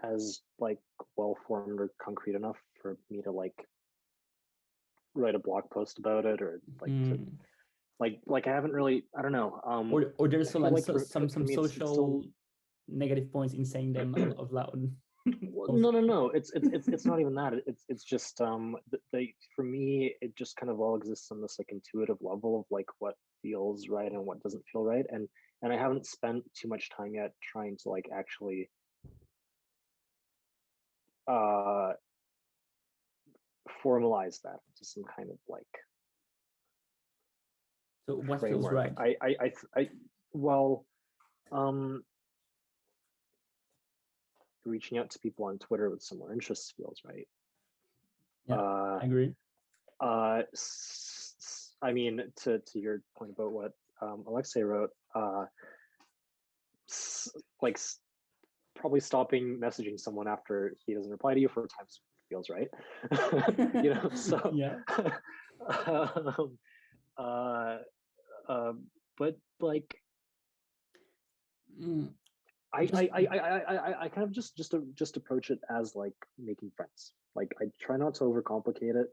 as like well formed or concrete enough for me to like write a blog post about it, or like to Hmm. I haven't really, I don't know. Or there's I so feel like like for some me it's still, social negative points in saying them out loud. well, Also. no. It's not even that. It's just for me it just kind of all exists on this like intuitive level of like what feels right and what doesn't feel right, and I haven't spent too much time yet trying to like actually uh formalize that into some kind of like So what feels framework. right? Well, um reaching out to people on Twitter with similar interests feels right. Yeah, uh I agree. I mean, to your point about what Alexei wrote, like probably stopping messaging someone after he doesn't reply to you 4 times feels right. So Yeah. um, uh, uh, but like Mm, just I kind of just approach it as like making friends. Like I try not to overcomplicate it,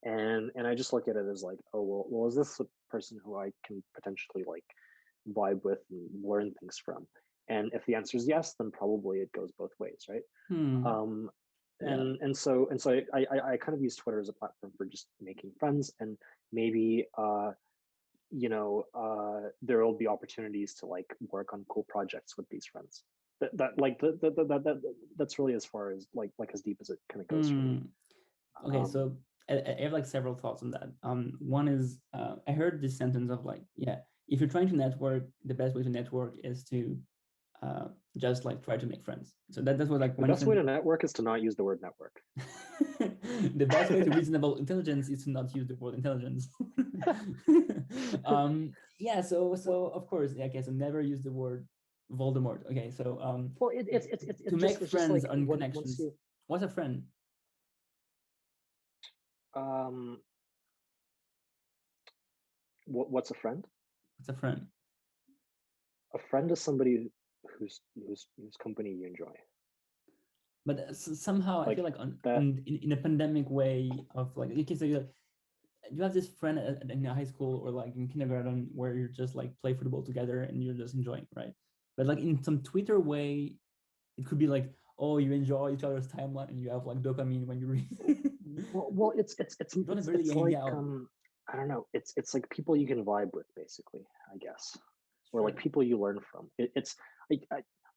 and I just look at it as like, oh well, is this a person who I can potentially like vibe with and learn things from? And if the answer is yes, then probably it goes both ways, right? hmm. Um, Yeah. and so I kind of use Twitter as a platform for just making friends, and maybe there will be opportunities to like work on cool projects with these friends. That's really as far as like as deep as it kind of goes for me. Hmm. Okay, Um, so I have like several thoughts on that. One is I heard this sentence of like, yeah, if you're trying to network, the best way to network is to uh, just like try to make friends. So that was like the one best way sentence. to network is to not use the word network. The best way to reasonable intelligence is to not use the word intelligence. Yeah, so of course, yeah, okay, so never use the word Voldemort. Okay, so Well, it's to make it's just friends like on once connections. you What's a friend? um what's a friend? What's a friend? A friend is somebody. whose company you enjoy. But somehow I Like feel like that. in a pandemic way of like you can say like you have this friend in high school or like in kindergarten where you're just like play football together and you're just enjoying, right? But like in some Twitter way, it could be like, oh, you enjoy each other's timeline and you have like dopamine when you read. Well, You don't really it's hang like out. I don't know. It's like people you can vibe with, basically, I guess, or like Sure. people you learn from. It's I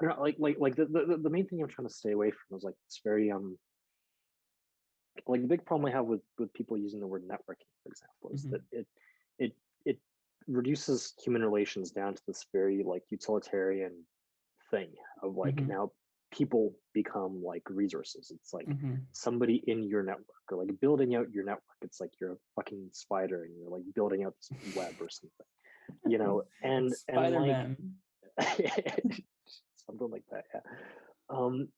don't know, like the main thing I'm trying to stay away from is like it's very like the big problem I have with people using the word networking, for example, is Mm-hmm. that it reduces human relations down to this very like utilitarian thing of like Mm-hmm. now people become like resources. It's like Mm-hmm. somebody in your network or like building out your network. It's like you're a fucking spider and you're like building out this web or something, you know, and like Spider-Man something like that. Yeah.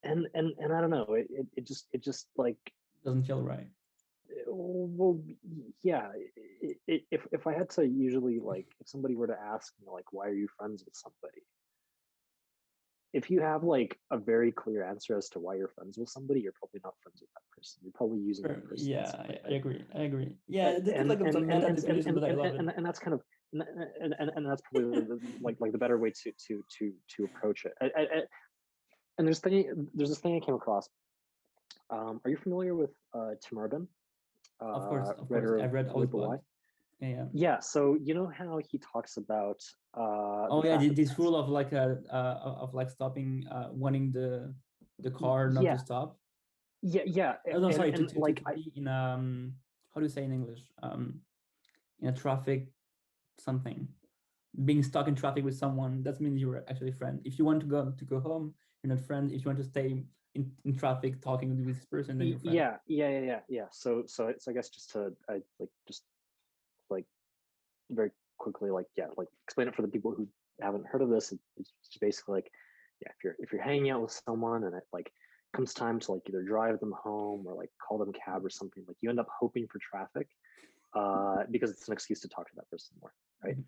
And I don't know. It just like doesn't feel right. well, yeah. If I had to usually like if somebody were to ask me like why are you friends with somebody, if you have like a very clear answer as to why you're friends with somebody, you're probably not friends with that person. You're probably using Sure. that person in Yeah, some way, I right? agree. I agree. Yeah, this is like a meta definition, but I love it. And that's kind of and that's probably like the better way to approach it. And there's this thing I came across. Are you familiar with Tim Urban, Of course. writer of I've read all his With the books. Y? Yeah, yeah. Yeah. So you know how he talks about Oh the yeah, traffic this test. rule of like of like stopping wanting the car not to Yeah, stop. yeah, Oh no, sorry, and like to be in how do you say in English? In a traffic something. Being stuck in traffic with someone, that means you're actually a friend. If you want to go home, you're not friends. If you want to stay in traffic talking with this person, then you're friends. yeah. So I guess just to I like just like very quickly like yeah like explain it for the people who haven't heard of this. It's just basically like yeah if you're hanging out with someone and it like comes time to like either drive them home or like call them cab or something, like you end up hoping for traffic because it's an excuse to talk to that person more, right? Mhm.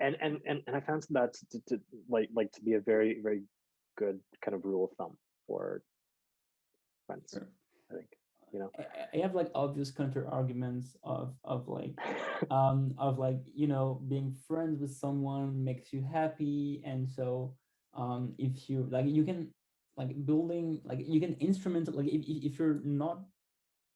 And I found that to like to be a very good kind of rule of thumb for friends, Sure. I think, you know. I have like obvious counter arguments of like being friends with someone makes you happy, and so if you like you can like building like you can instrument like if you're not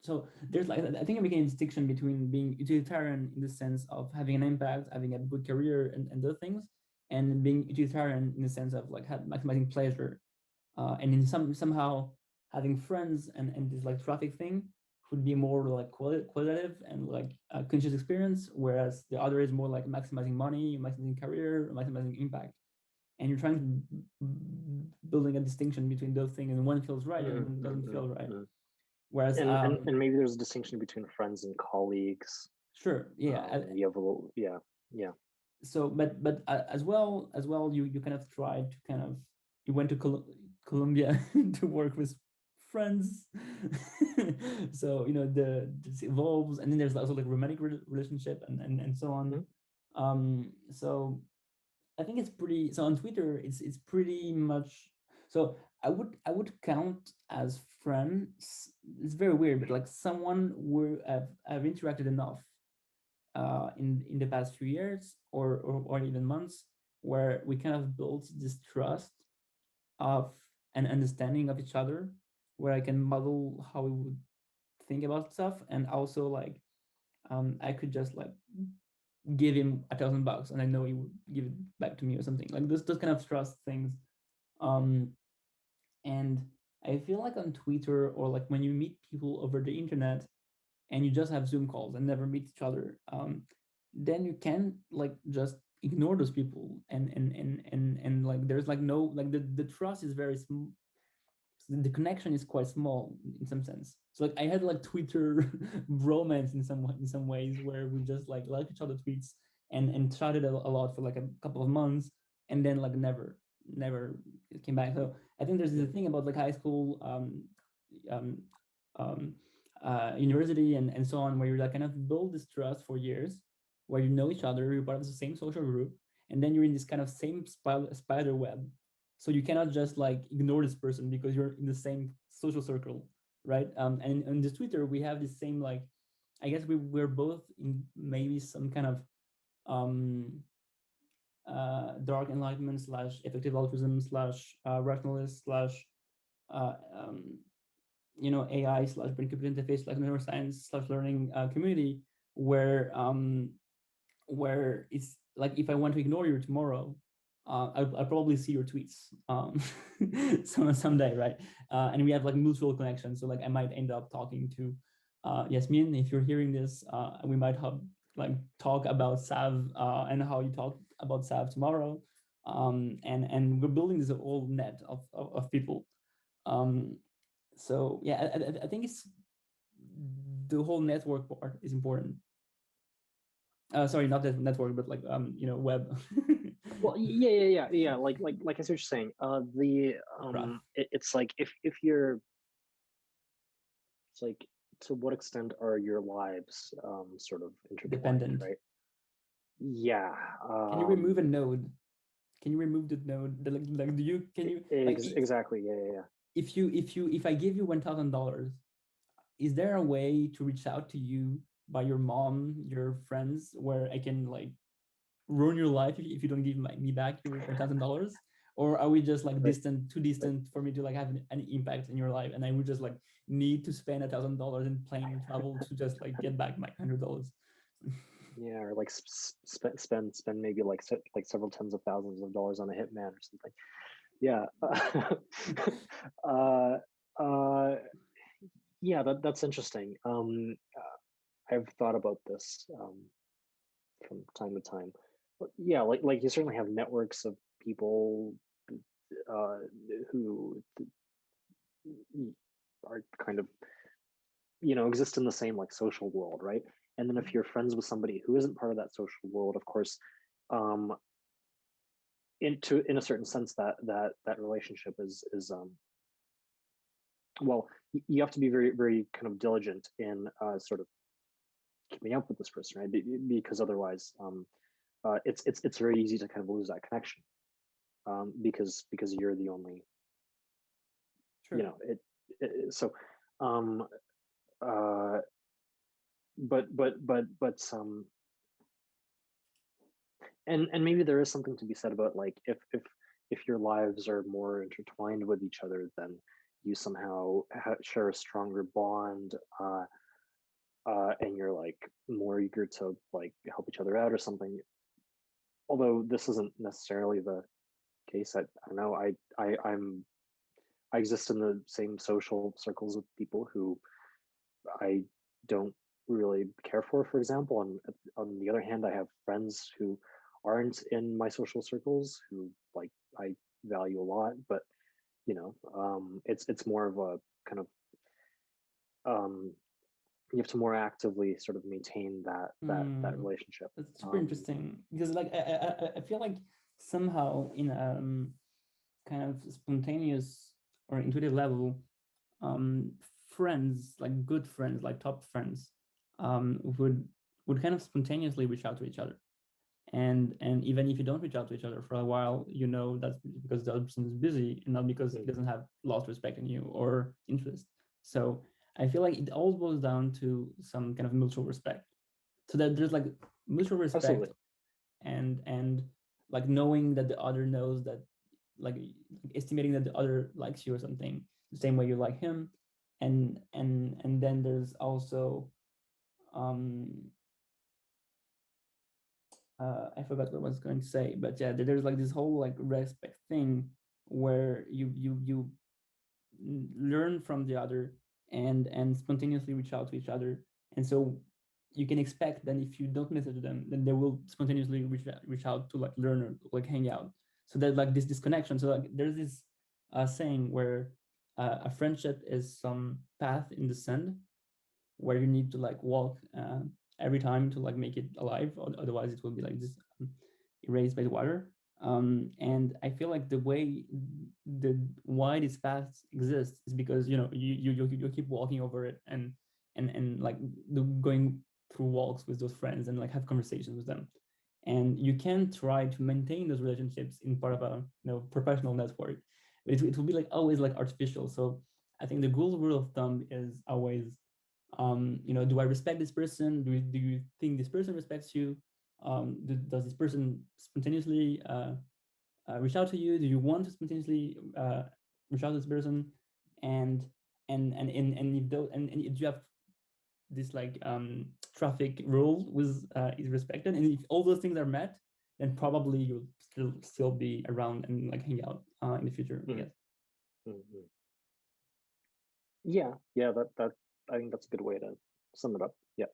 so there's like I think I'm making a distinction between being utilitarian in the sense of having an impact, having a good career and those things, and being utilitarian in the sense of like maximizing pleasure, and in somehow having friends and this like traffic thing would be more like qualitative and like a conscious experience, whereas the other is more like maximizing money, maximizing career, maximizing impact, and you're trying to building a distinction between those things, and one feels right and Mm, one mm, doesn't mm, feel right. mm. Whereas And maybe there's a distinction between friends and colleagues. sure, yeah, You have a little, yeah. so but as well you kind of tried to kind of you went to Colombia to work with friends. So this evolves, and then there's also like romantic relationship and so on. Mhm. So I think it's pretty, so on Twitter it's pretty much, so I would count as friends. It's very weird, but like someone where I've interacted enough in the past few years or even months, where we kind of built this trust of an understanding of each other, where I can model how we would think about stuff, and also like I could just like give him $1,000 and I know he would give it back to me or something like this. Those kind of trust things. Um, and I feel like on Twitter or like when you meet people over the internet and you just have Zoom calls and never meet each other, then you can like just ignore those people, and like there's like no like the trust is very small. The connection is quite small in some sense. So like I had like Twitter romance in some ways, where we just like each other tweets and chatted a lot for like a couple of months, and then like never came back. So I think there's this thing about like high school, um, um, university, and so on, where you like kind of build this trust for years, where you know each other, you're part of the same social group, and then you're in this kind of same spider web, So you cannot just like ignore this person because you're in the same social circle, right? And on this Twitter, we have the same like, I guess we're both in maybe some kind of um, dark enlightenment slash effective altruism slash rationalist slash uh, um, AI slash brain computer interface slash neuroscience slash learning community where it's like if I want to ignore you tomorrow, I'll probably see your tweets someday, right? And we have like mutual connections, so like I might end up talking to Yasmin. If you're hearing this, we might have like talk about Sav and how you talk about Sav tomorrow, and we're building this whole net of people. Um, so yeah, I think it's the whole network part is important. Sorry, not that network, but like web. Well, yeah. Like I see what you're saying. It's like if you're, it's like, to what extent are your lives sort of intertwined, Dependent. right? Yeah. Can you remove a node? Can you remove the node? Like do you can you like exactly. Yeah. if I give you $1,000, is there a way to reach out to you by your mom, your friends, where I can like ruin your life if you don't give me back your $1,000? Or are we just like Right. distant, too distant for me to like have any impact in your life, and I would just like need to spend $1,000 in plane travel to just like get back my $100? Yeah, or like spend maybe like like several tens of thousands of dollars on a hitman or something. Yeah. uh, uh, yeah, that's interesting. I've thought about this from time to time. But yeah, like you certainly have networks of people uh, who are kind of, exist in the same like social world, right? And then if you're friends with somebody who isn't part of that social world, of course, um, in a certain sense, that relationship is well, you have to be very very kind of diligent in sort of keeping up with this person, right? Because otherwise, it's very easy to kind of lose that connection, because you're the only, Sure. so um uh but and maybe there is something to be said about like if your lives are more intertwined with each other, then you somehow share a stronger bond, and you're like more eager to like help each other out or something. Although this isn't necessarily the case. I don't know. I exist in the same social circles with people who I don't really care for example. And on the other hand, I have friends who aren't in my social circles who like I value a lot, but it's more of a kind of, um, you have to more actively sort of maintain that relationship. That's super interesting because like I feel like somehow in kind of spontaneous or intuitive level, um, friends, like good friends, like top friends, would kind of spontaneously reach out to each other. And even if you don't reach out to each other for a while, that's because the other person is busy and not because he doesn't have lost respect in you or interest. So I feel like it all boils down to some kind of mutual respect. So that there's like mutual respect, Absolutely. and like knowing that the other knows that, like estimating that the other likes you or something the same way you like him. And then there's also um I forgot what I was going to say, but yeah, there's like this whole like respect thing where you learn from the other and spontaneously reach out to each other. And so you can expect that if you don't message them, then they will spontaneously reach out to like learn or like hang out. So there's like this disconnection. So like there's this saying where a friendship is some path in the sand where you need to like walk every time to like make it alive, otherwise it will be like just erased by the water. And I feel like the way the why this path exists is because you keep walking over it, and like going through walks with those friends and like have conversations with them. and you can try to maintain those relationships in part of a professional network, but it will be like always like artificial. So I think the good rule of thumb is always, do I respect this person? Do you think this person respects you? Does this person spontaneously reach out to you? Do you want to spontaneously reach out to this person? And if those, and if you have this like traffic rule was is respected, and if all those things are met, then probably you'll still be around and like hang out in the future, I guess. Mm-hmm. Yeah, that I think that's a good way to sum it up. Yeah.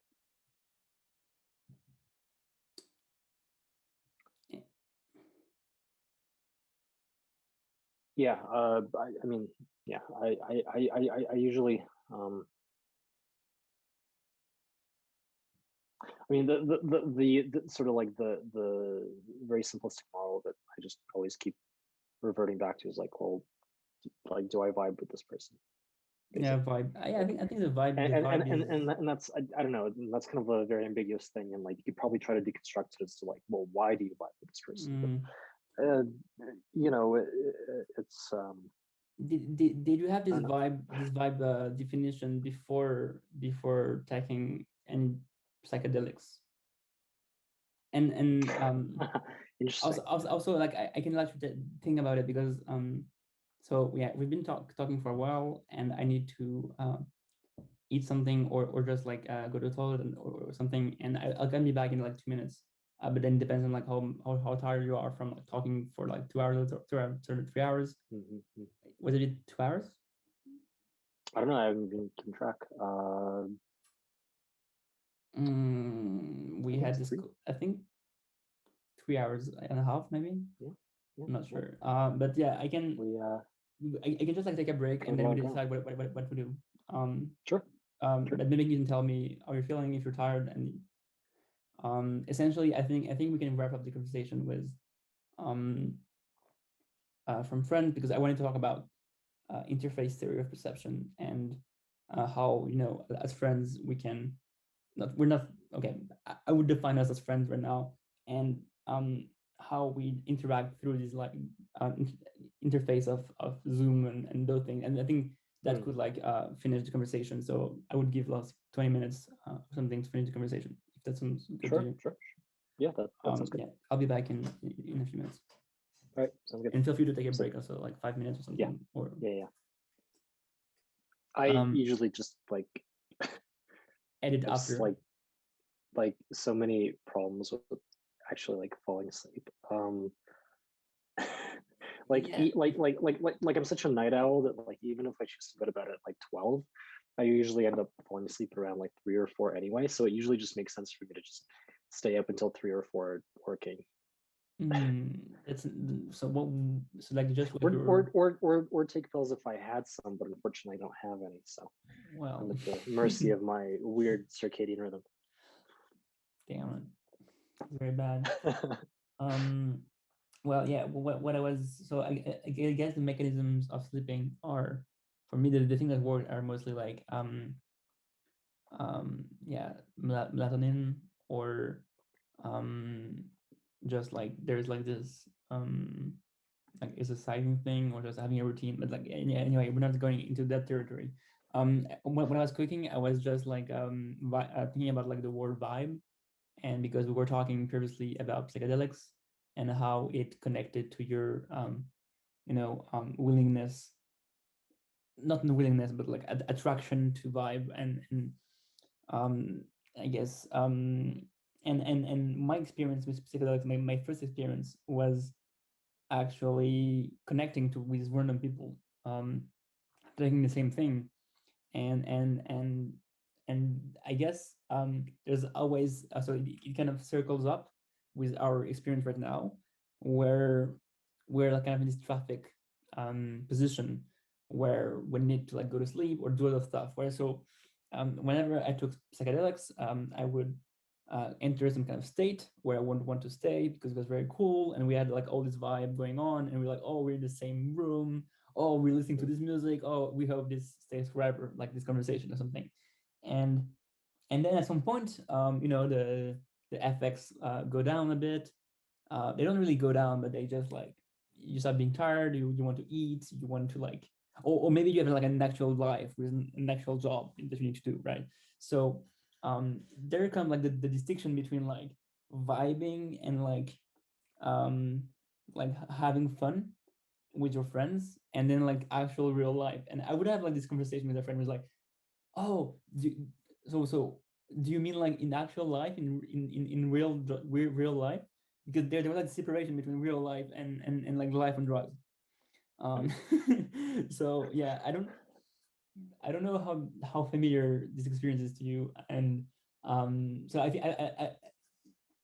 Yeah, I mean, yeah, I usually, I mean, the sort of like the very simplistic model that I just always keep reverting back to is like, well, like, do I vibe with this person? Yeah, Basically. vibe. I think the vibe is And that's, I don't know, that's kind of a very ambiguous thing, and like you could probably try to deconstruct it as to like, well, why do you vibe with this person? But you know, it's did you have I don't know. this vibe definition before taking any psychedelics? And Interesting. also like I can let you think about it, because so yeah, we've been talking for a while, and I need to eat something, or just like go to the toilet, or something, and I'll get me back in like 2 minutes. But then it depends on like how tired you are from like talking for like 2 hours or 3 hours. Mm-hmm. Was it 2 hours? I don't know. I haven't been keeping track. We I think had it's this, three. I think 3 hours and a half, maybe. Yeah, yeah, I'm not yeah. sure. But yeah, I can We I can just like take a break, and covered a then lot we of ground. decide what we do. Um, Sure, sure. but maybe you can tell me how you're feeling, if you're tired, and essentially, I think we can wrap up the conversation with um, from friends, because I wanted to talk about interface theory of perception, and how, as friends we can not we're not okay. I would define us as friends right now, and how we interact through this like interface of Zoom and those things. And I think that could like finish the conversation. So I would give last 20 minutes or something to finish the conversation, if that sounds good to Sure, you. sure. Yeah, that sounds good. Yeah, I'll be back in a few minutes. All right, sounds good. And feel free to take a So, break also, like 5 minutes or yeah, something. Or yeah. I um, usually just like edit have after. like so many problems with actually like falling asleep. Like Yeah. like I'm such a night owl that like even if I choose to go to bed at like 12, I usually end up falling asleep around like 3 or 4 anyway. So it usually just makes sense for me to just stay up until 3 or 4 working. That's so what. So like just what Or you're. or or or take pills if I had some, but unfortunately I don't have any. So I'm Well, at the mercy of my weird circadian rhythm. damn it, very bad. Um, well, yeah. What I was, so I guess the mechanisms of sleeping are, for me, the things that work are mostly like yeah, melatonin, or um just like there's like this like exercising thing, or just having a routine. But like, yeah, anyway, we're not going into that territory. When I was cooking, I was just like thinking about like the word vibe, and because we were talking previously about psychedelics and how it connected to your willingness, not the willingness, but like attraction to vibe, and um I guess and my experience with psychedelics, my first experience was actually connecting to with random people, taking the same thing, and and and and I guess there's always so it kind of circles up with our experience right now, where we're like kind of in this traffic position where we need to like go to sleep or do other stuff. Where so whenever I took psychedelics, I would enter some kind of state where I wouldn't want to stay, because it was very cool, and we had like all this vibe going on, and we're like, oh, we're in the same room, oh, we're listening to this music, oh, we hope this stays forever, like this conversation or something. And and then at some point, the the effects go down a bit. They don't really go down, but they just like, you start being tired, you want to eat, you want to like, or maybe you have like an actual life with an actual job that you need to do, right? So there comes like the distinction between like vibing and like having fun with your friends, and then like actual real life. And I would have like this conversation with a friend who was like, oh, so do you mean like in actual life, in real life? Because there was like separation between real life and like life on drugs. um so yeah, I don't know how familiar this experience is to you. And so I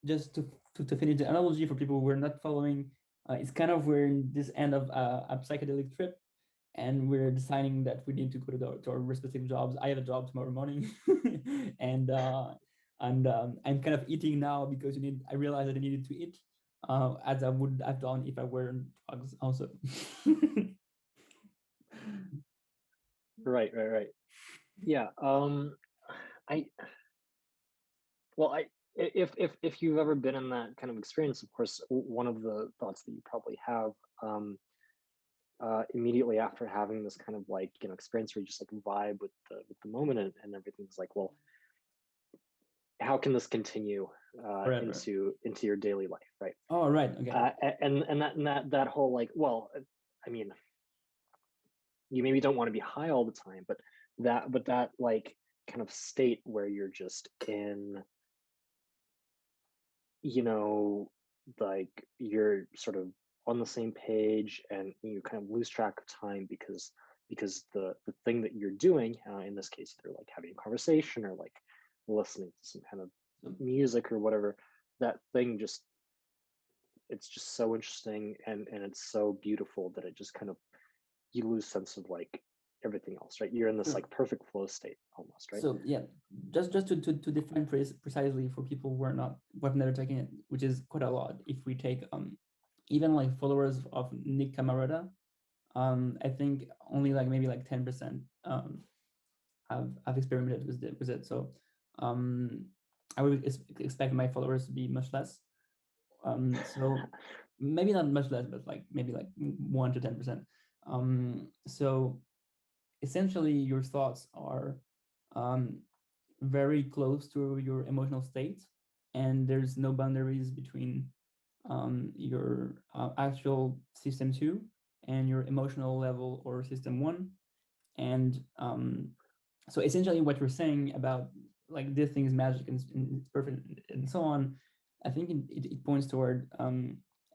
just to finish the analogy for people who are not following, it's kind of we're in this end of a psychedelic trip, and we're deciding that we need to go to our respective jobs. I have a job tomorrow morning, and I'm kind of eating now because I realized that I needed to eat, as I would have done if I were on drugs also. Right. Yeah. I well, if you've ever been in that kind of experience, of course, one of the thoughts that you probably have immediately after having this kind of like, you know, experience where you just like vibe with the moment, and everything's like, well, how can this continue Forever. into your daily life, right? Oh, right. Okay. And that whole like, well, I mean, you maybe don't want to be high all the time, but that like kind of state where you're just in, you know, like you're sort of on the same page, and you kind of lose track of time because the thing that you're doing, in this case, either like having a conversation or like listening to some kind of So, music or whatever, that thing just, it's just so interesting, and it's so beautiful that it just kind of, you lose sense of like everything else, right? You're in this sure. like perfect flow state almost, right? So yeah, just to define precisely for people who are not, who have never taken it, which is quite a lot. If we take even like followers of Nick Camarada, I think only like maybe like 10% have experimented with it. So um, I would expect my followers to be much less. So maybe not much less, but like maybe like 1 to 10%. So essentially, your thoughts are um, very close to your emotional state, and there's no boundaries between your actual system 2 and your emotional level or system 1. And so essentially what you're saying about like this thing is magic and it's perfect and so on, I think it points toward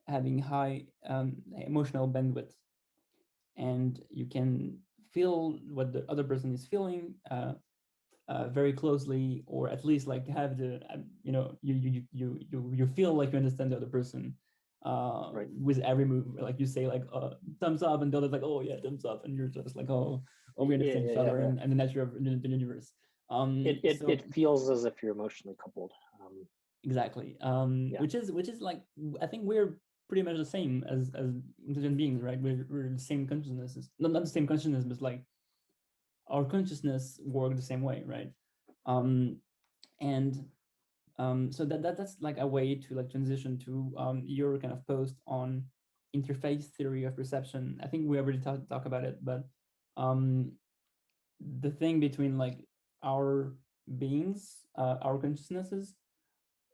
having high emotional bandwidth, and you can feel what the other person is feeling very closely, or at least like have the you feel like you understand the other person Right. with every move. Like you say like thumbs up, and the other's like, oh yeah, thumbs up, and you're just like, oh, we Yeah, understand yeah, each yeah, other, yeah. and the nature of the universe. So It feels as if you're emotionally coupled. exactly, Yeah. which is like, I think we're pretty much the same as intelligent beings, right? We're the same consciousnesses, not the same consciousness, but like our consciousness work the same way, right? um and so that's like a way to like transition to your kind of post on interface theory of perception. I think we already talk about it, but um the thing between like our beings, our consciousnesses,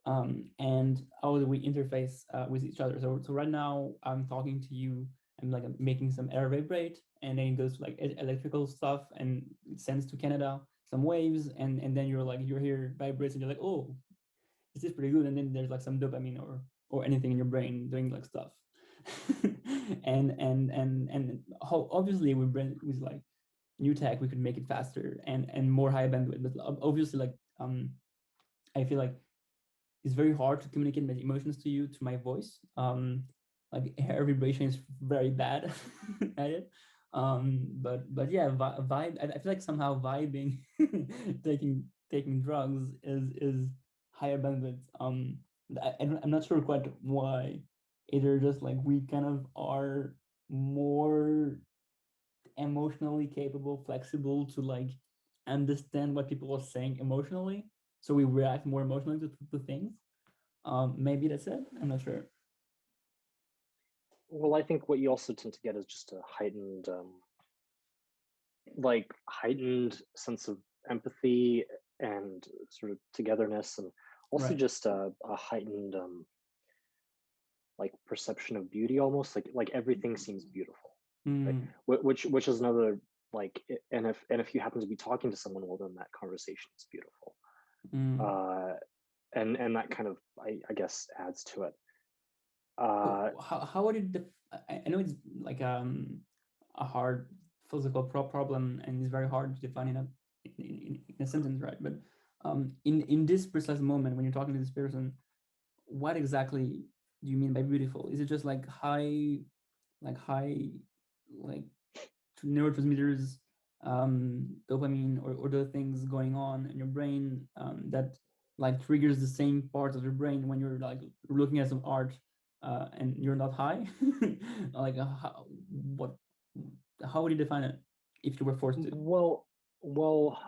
and how do we interface with each other. So right now I'm talking to you, I'm like making some air vibrate, and then it goes to like electrical stuff, and it sends to Canada some waves, and then you're here vibrates, and you're like, oh, this is pretty good. And then there's like some dopamine or anything in your brain doing like stuff. And how obviously with like new tech we could make it faster and more high bandwidth, but obviously like I feel like it's very hard to communicate my emotions to you to my voice. Like hair vibration is very bad at it. But yeah, vibe. I feel like somehow vibing, taking drugs is higher bandwidth. I'm not sure quite why. Either just like we kind of are more emotionally capable, flexible to like understand what people are saying emotionally, so we react more emotionally to things. Maybe that's it. I'm not sure. Well, I think what you also tend to get is just a heightened, heightened sense of empathy and sort of togetherness, and also Right. just a heightened perception of beauty, almost like everything seems beautiful, right? Mm, Which is another and if you happen to be talking to someone, well, then that conversation is beautiful, mm. uh, and that kind of I guess adds to it. So Uh, how would you I know it's like a hard physical problem, and it's very hard to define in a sentence, right? But in this precise moment when you're talking to this person, what exactly do you mean by beautiful? Is it just like high like neurotransmitters, dopamine, or the things going on in your brain that like triggers the same parts of your brain when you're like looking at some art and you're not high? Like what? How would you define it if you were forced to? well, well,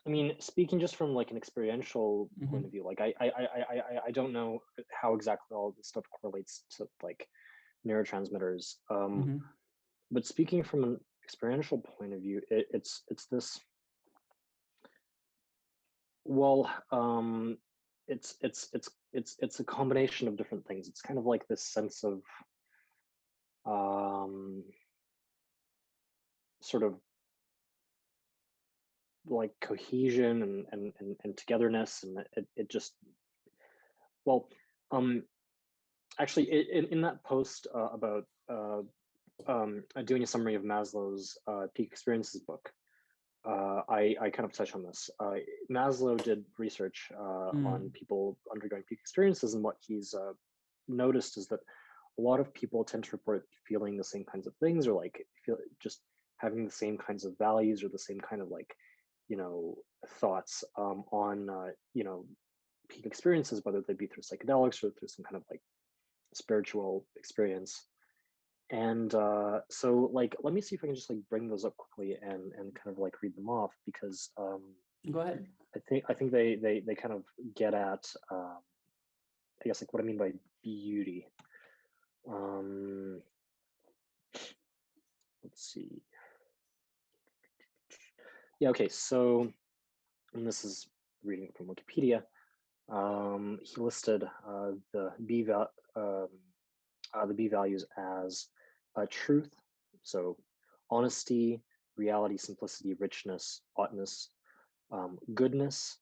I mean, speaking just from like an experiential point Mm-hmm. of view, like I don't know how exactly all this stuff correlates to like neurotransmitters. Mm-hmm. But speaking from an experiential point of view, it's this. Well, it's a combination of different things. It's kind of like this sense of um, sort of like cohesion and togetherness, and it just well, um, actually in that post about doing a summary of Maslow's peak experiences book, I kind of touch on this. Maslow did research on Mm. people undergoing peak experiences, and what he's noticed is that a lot of people tend to report feeling the same kinds of things, or like feel just having the same kinds of values, or the same kind of you know thoughts on peak experiences, whether they be through psychedelics or through some kind of like spiritual experience. And so let me see if I can just like bring those up quickly and kind of like read them off, because Go ahead. I think they kind of get at I guess like what I mean by beauty. um let's see. Yeah, okay, so, and this is reading from Wikipedia. He listed the B values as truth, so honesty, reality, simplicity, richness, oughtness, goodness,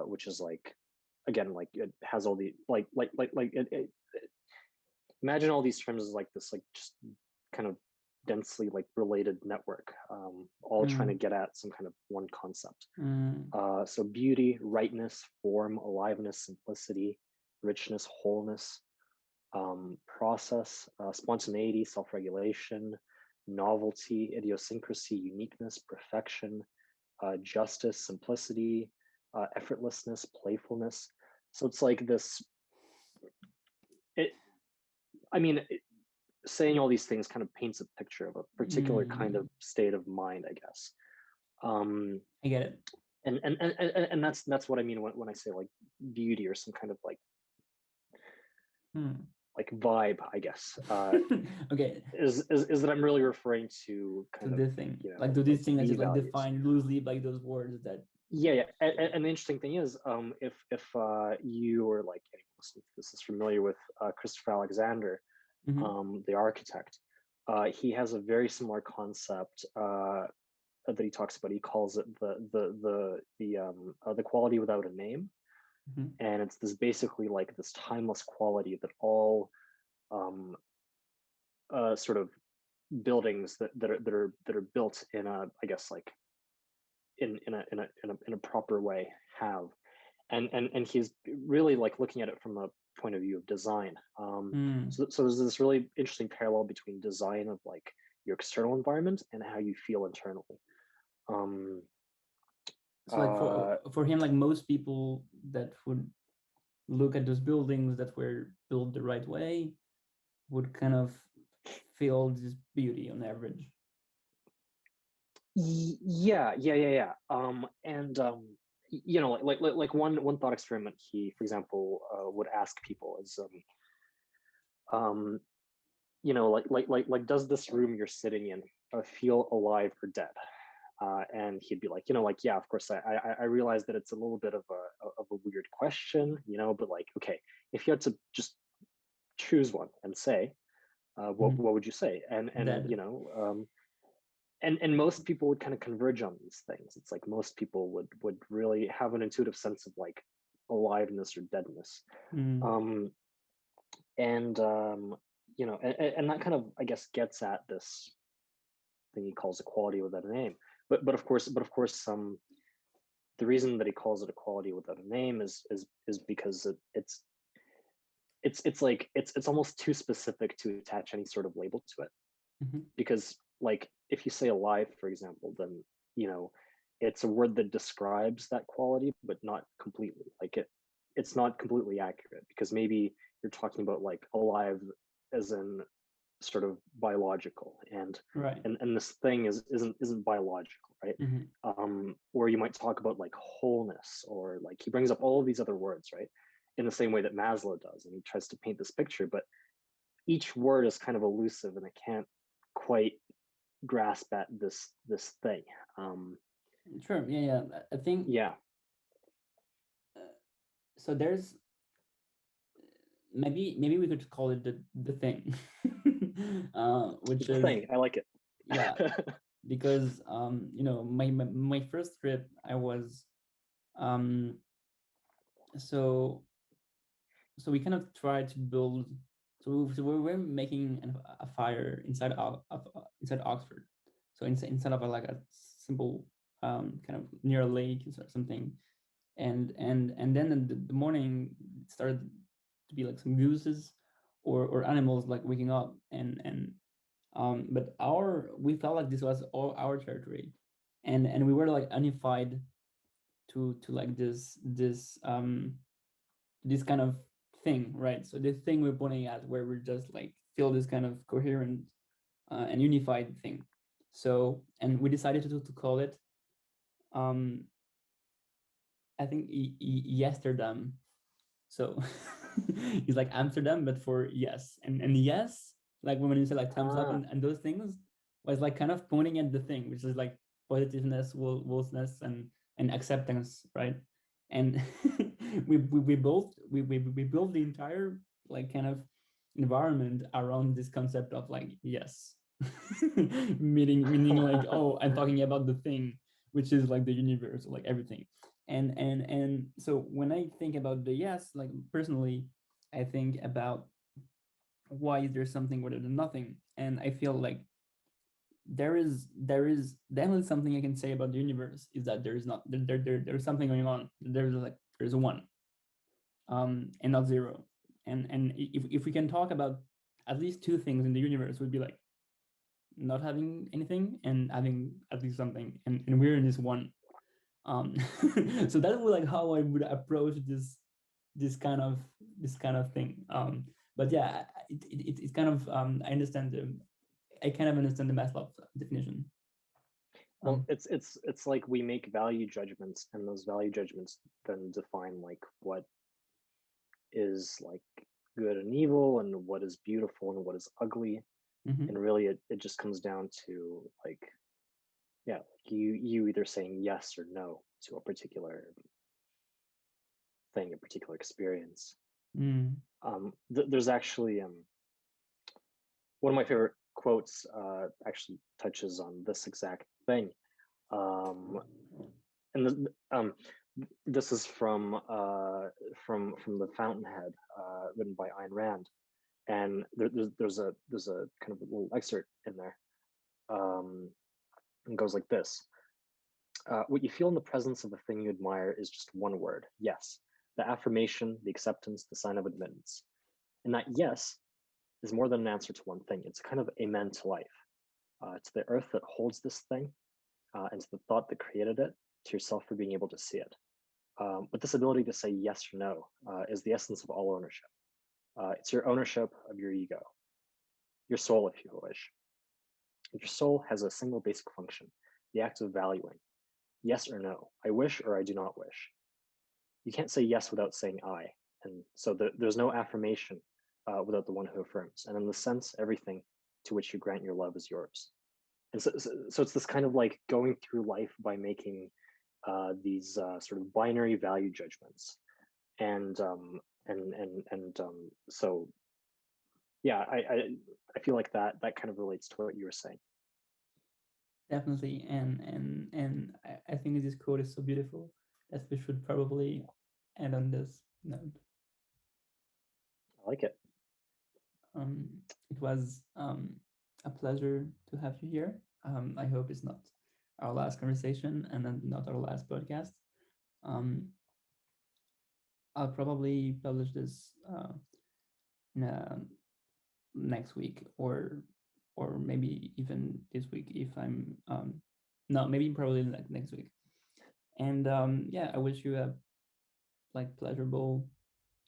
which is like, again, like it has all the imagine all these terms as like this like just kind of densely like related network, all trying to Mm. get at some kind of one concept. Mm. So beauty, rightness, form, aliveness, simplicity, richness, wholeness, process, spontaneity, self-regulation, novelty, idiosyncrasy, uniqueness, perfection, justice, simplicity, effortlessness, playfulness. So it's like this. It, I mean, saying all these things kind of paints a picture of a particular kind Mm. of state of mind, I guess. Um, I get it. and that's what I mean when I say like beauty, or some kind of Hmm. like vibe, I guess. Okay, Is that I'm really referring to to kind of this thing, like to like this thing that B you like values. define loosely by those words that. Yeah. And the interesting thing is, if you, or like anyone listening to this, is familiar with Christopher Alexander, Mm-hmm. the architect, he has a very similar concept that he talks about. He calls it the quality without a name, Mm-hmm. and it's this basically like this timeless quality that all um, sort of buildings that are built in a, I guess like in a proper way have. And he's really like looking at it from a point of view of design. Mm. So there's this really interesting parallel between design of like your external environment and how you feel internally. um So like uh for him, like most people that would look at those buildings that were built the right way would kind of feel this beauty on average. yeah. And like one thought experiment he, for example, would ask people is, um, does this room you're sitting in feel alive or dead? And he'd be like, like, yeah, of course, I realize that it's a little bit of a weird question, but like, okay, if you had to just choose one and say, what would you say? And That and most people would kind of converge on these things. It's like most people would really have an intuitive sense of like aliveness or deadness. mm, Um, and and that kind of, I guess, gets at this thing he calls equality without a name. But of course, the reason that he calls it equality without a name is because it's almost too specific to attach any sort of label to it. mhm, Because like if you say alive, for example, then you know it's a word that describes that quality, but not completely. Like it's not completely accurate, because maybe you're talking about like alive as in sort of biological, and right. this thing isn't biological, right? Mhm, Or you might talk about like wholeness, or like he brings up all of these other words, right, in the same way that Maslow does, and he tries to paint this picture, but each word is kind of elusive and it can't quite grasp at this thing. um sure. Yeah, yeah. I think yeah. uh, so. There's maybe we could call it the thing, which The is, thing, I like it. yeah, because my first trip I was um so so we kind of tried to build, so we were making a fire inside Oxford, so instead of like a simple kind of near a lake or something, and then in the morning it started to be like some gooses or animals like waking up, and but we felt like this was all our territory, and we were like unified to like this kind of thing, right? So this thing we're pointing at, where we're just like feel this kind of coherent and unified thing. So, and we decided to call it, um, I think, Yesterdom. So it's like Amsterdam, but for yes, and yes, like when you say like thumbs up Ah. and those things, was like kind of pointing at the thing, which is like positiveness, wolfness, and acceptance, right? And we built the entire like kind of environment around this concept of like yes, meaning like, oh, I'm talking about the thing, which is like the universe, or like everything. And so when I think about the yes, like personally, I think about why is there something rather than nothing, and I feel like there is definitely something I can say about the universe, is that there is not there's something going on. There's a one, and not zero. And if we can talk about at least two things in the universe, would be like not having anything and having at least something, and we're in this one. um so that was like how I would approach this kind of this kind of thing. But yeah, it's kind of, I kind of understand the Maslow definition. Well, um it's like we make value judgments, and those value judgments then define like what is like good and evil, and what is beautiful and what is ugly. mhm. And really it just comes down to like, yeah, like you either saying yes or no to a particular thing, a particular experience. Mm. There's actually one of my favorite quotes actually touches on this exact thing. Um, and this is from The Fountainhead, written by Ayn Rand, and there's a kind of a little excerpt in there. And goes like this: what you feel in the presence of the thing you admire is just one word, yes. The affirmation, the acceptance, the sign of admittance. And that yes is more than an answer to one thing. It's kind of amen to life, to the earth that holds this thing, and to the thought that created it, to yourself for being able to see it. But this ability to say yes or no is the essence of all ownership. It's your ownership of your ego, your soul, if you wish. Your soul has a single basic function, the act of valuing. yes or no. I wish or I do not wish. You can't say yes without saying I. And so there's no affirmation without the one who affirms. And in the sense, everything to which you grant your love is yours. And so it's this kind of like going through life by making these sort of binary value judgments. And so yeah, I feel like that kind of relates to what you were saying. Definitely, and I think this quote is so beautiful that we should probably end on this note. I like it. It was a pleasure to have you here. I hope it's not our last conversation and not our last podcast. Um, I'll probably publish this next week, or maybe even this week if I'm no, maybe probably like next week. And yeah, I wish you a like pleasurable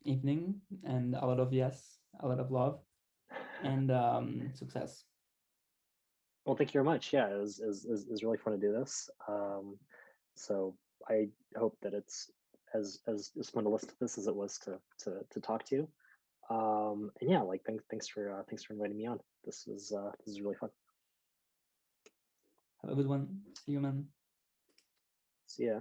evening and a lot of yes, a lot of love, and success. Well, thank you very much. Yeah, it was really fun to do this. So I hope that it's as fun to listen to this as it was to talk to you. And yeah, like thanks for inviting me on. This is really fun. Have a good one. See you, man. See ya.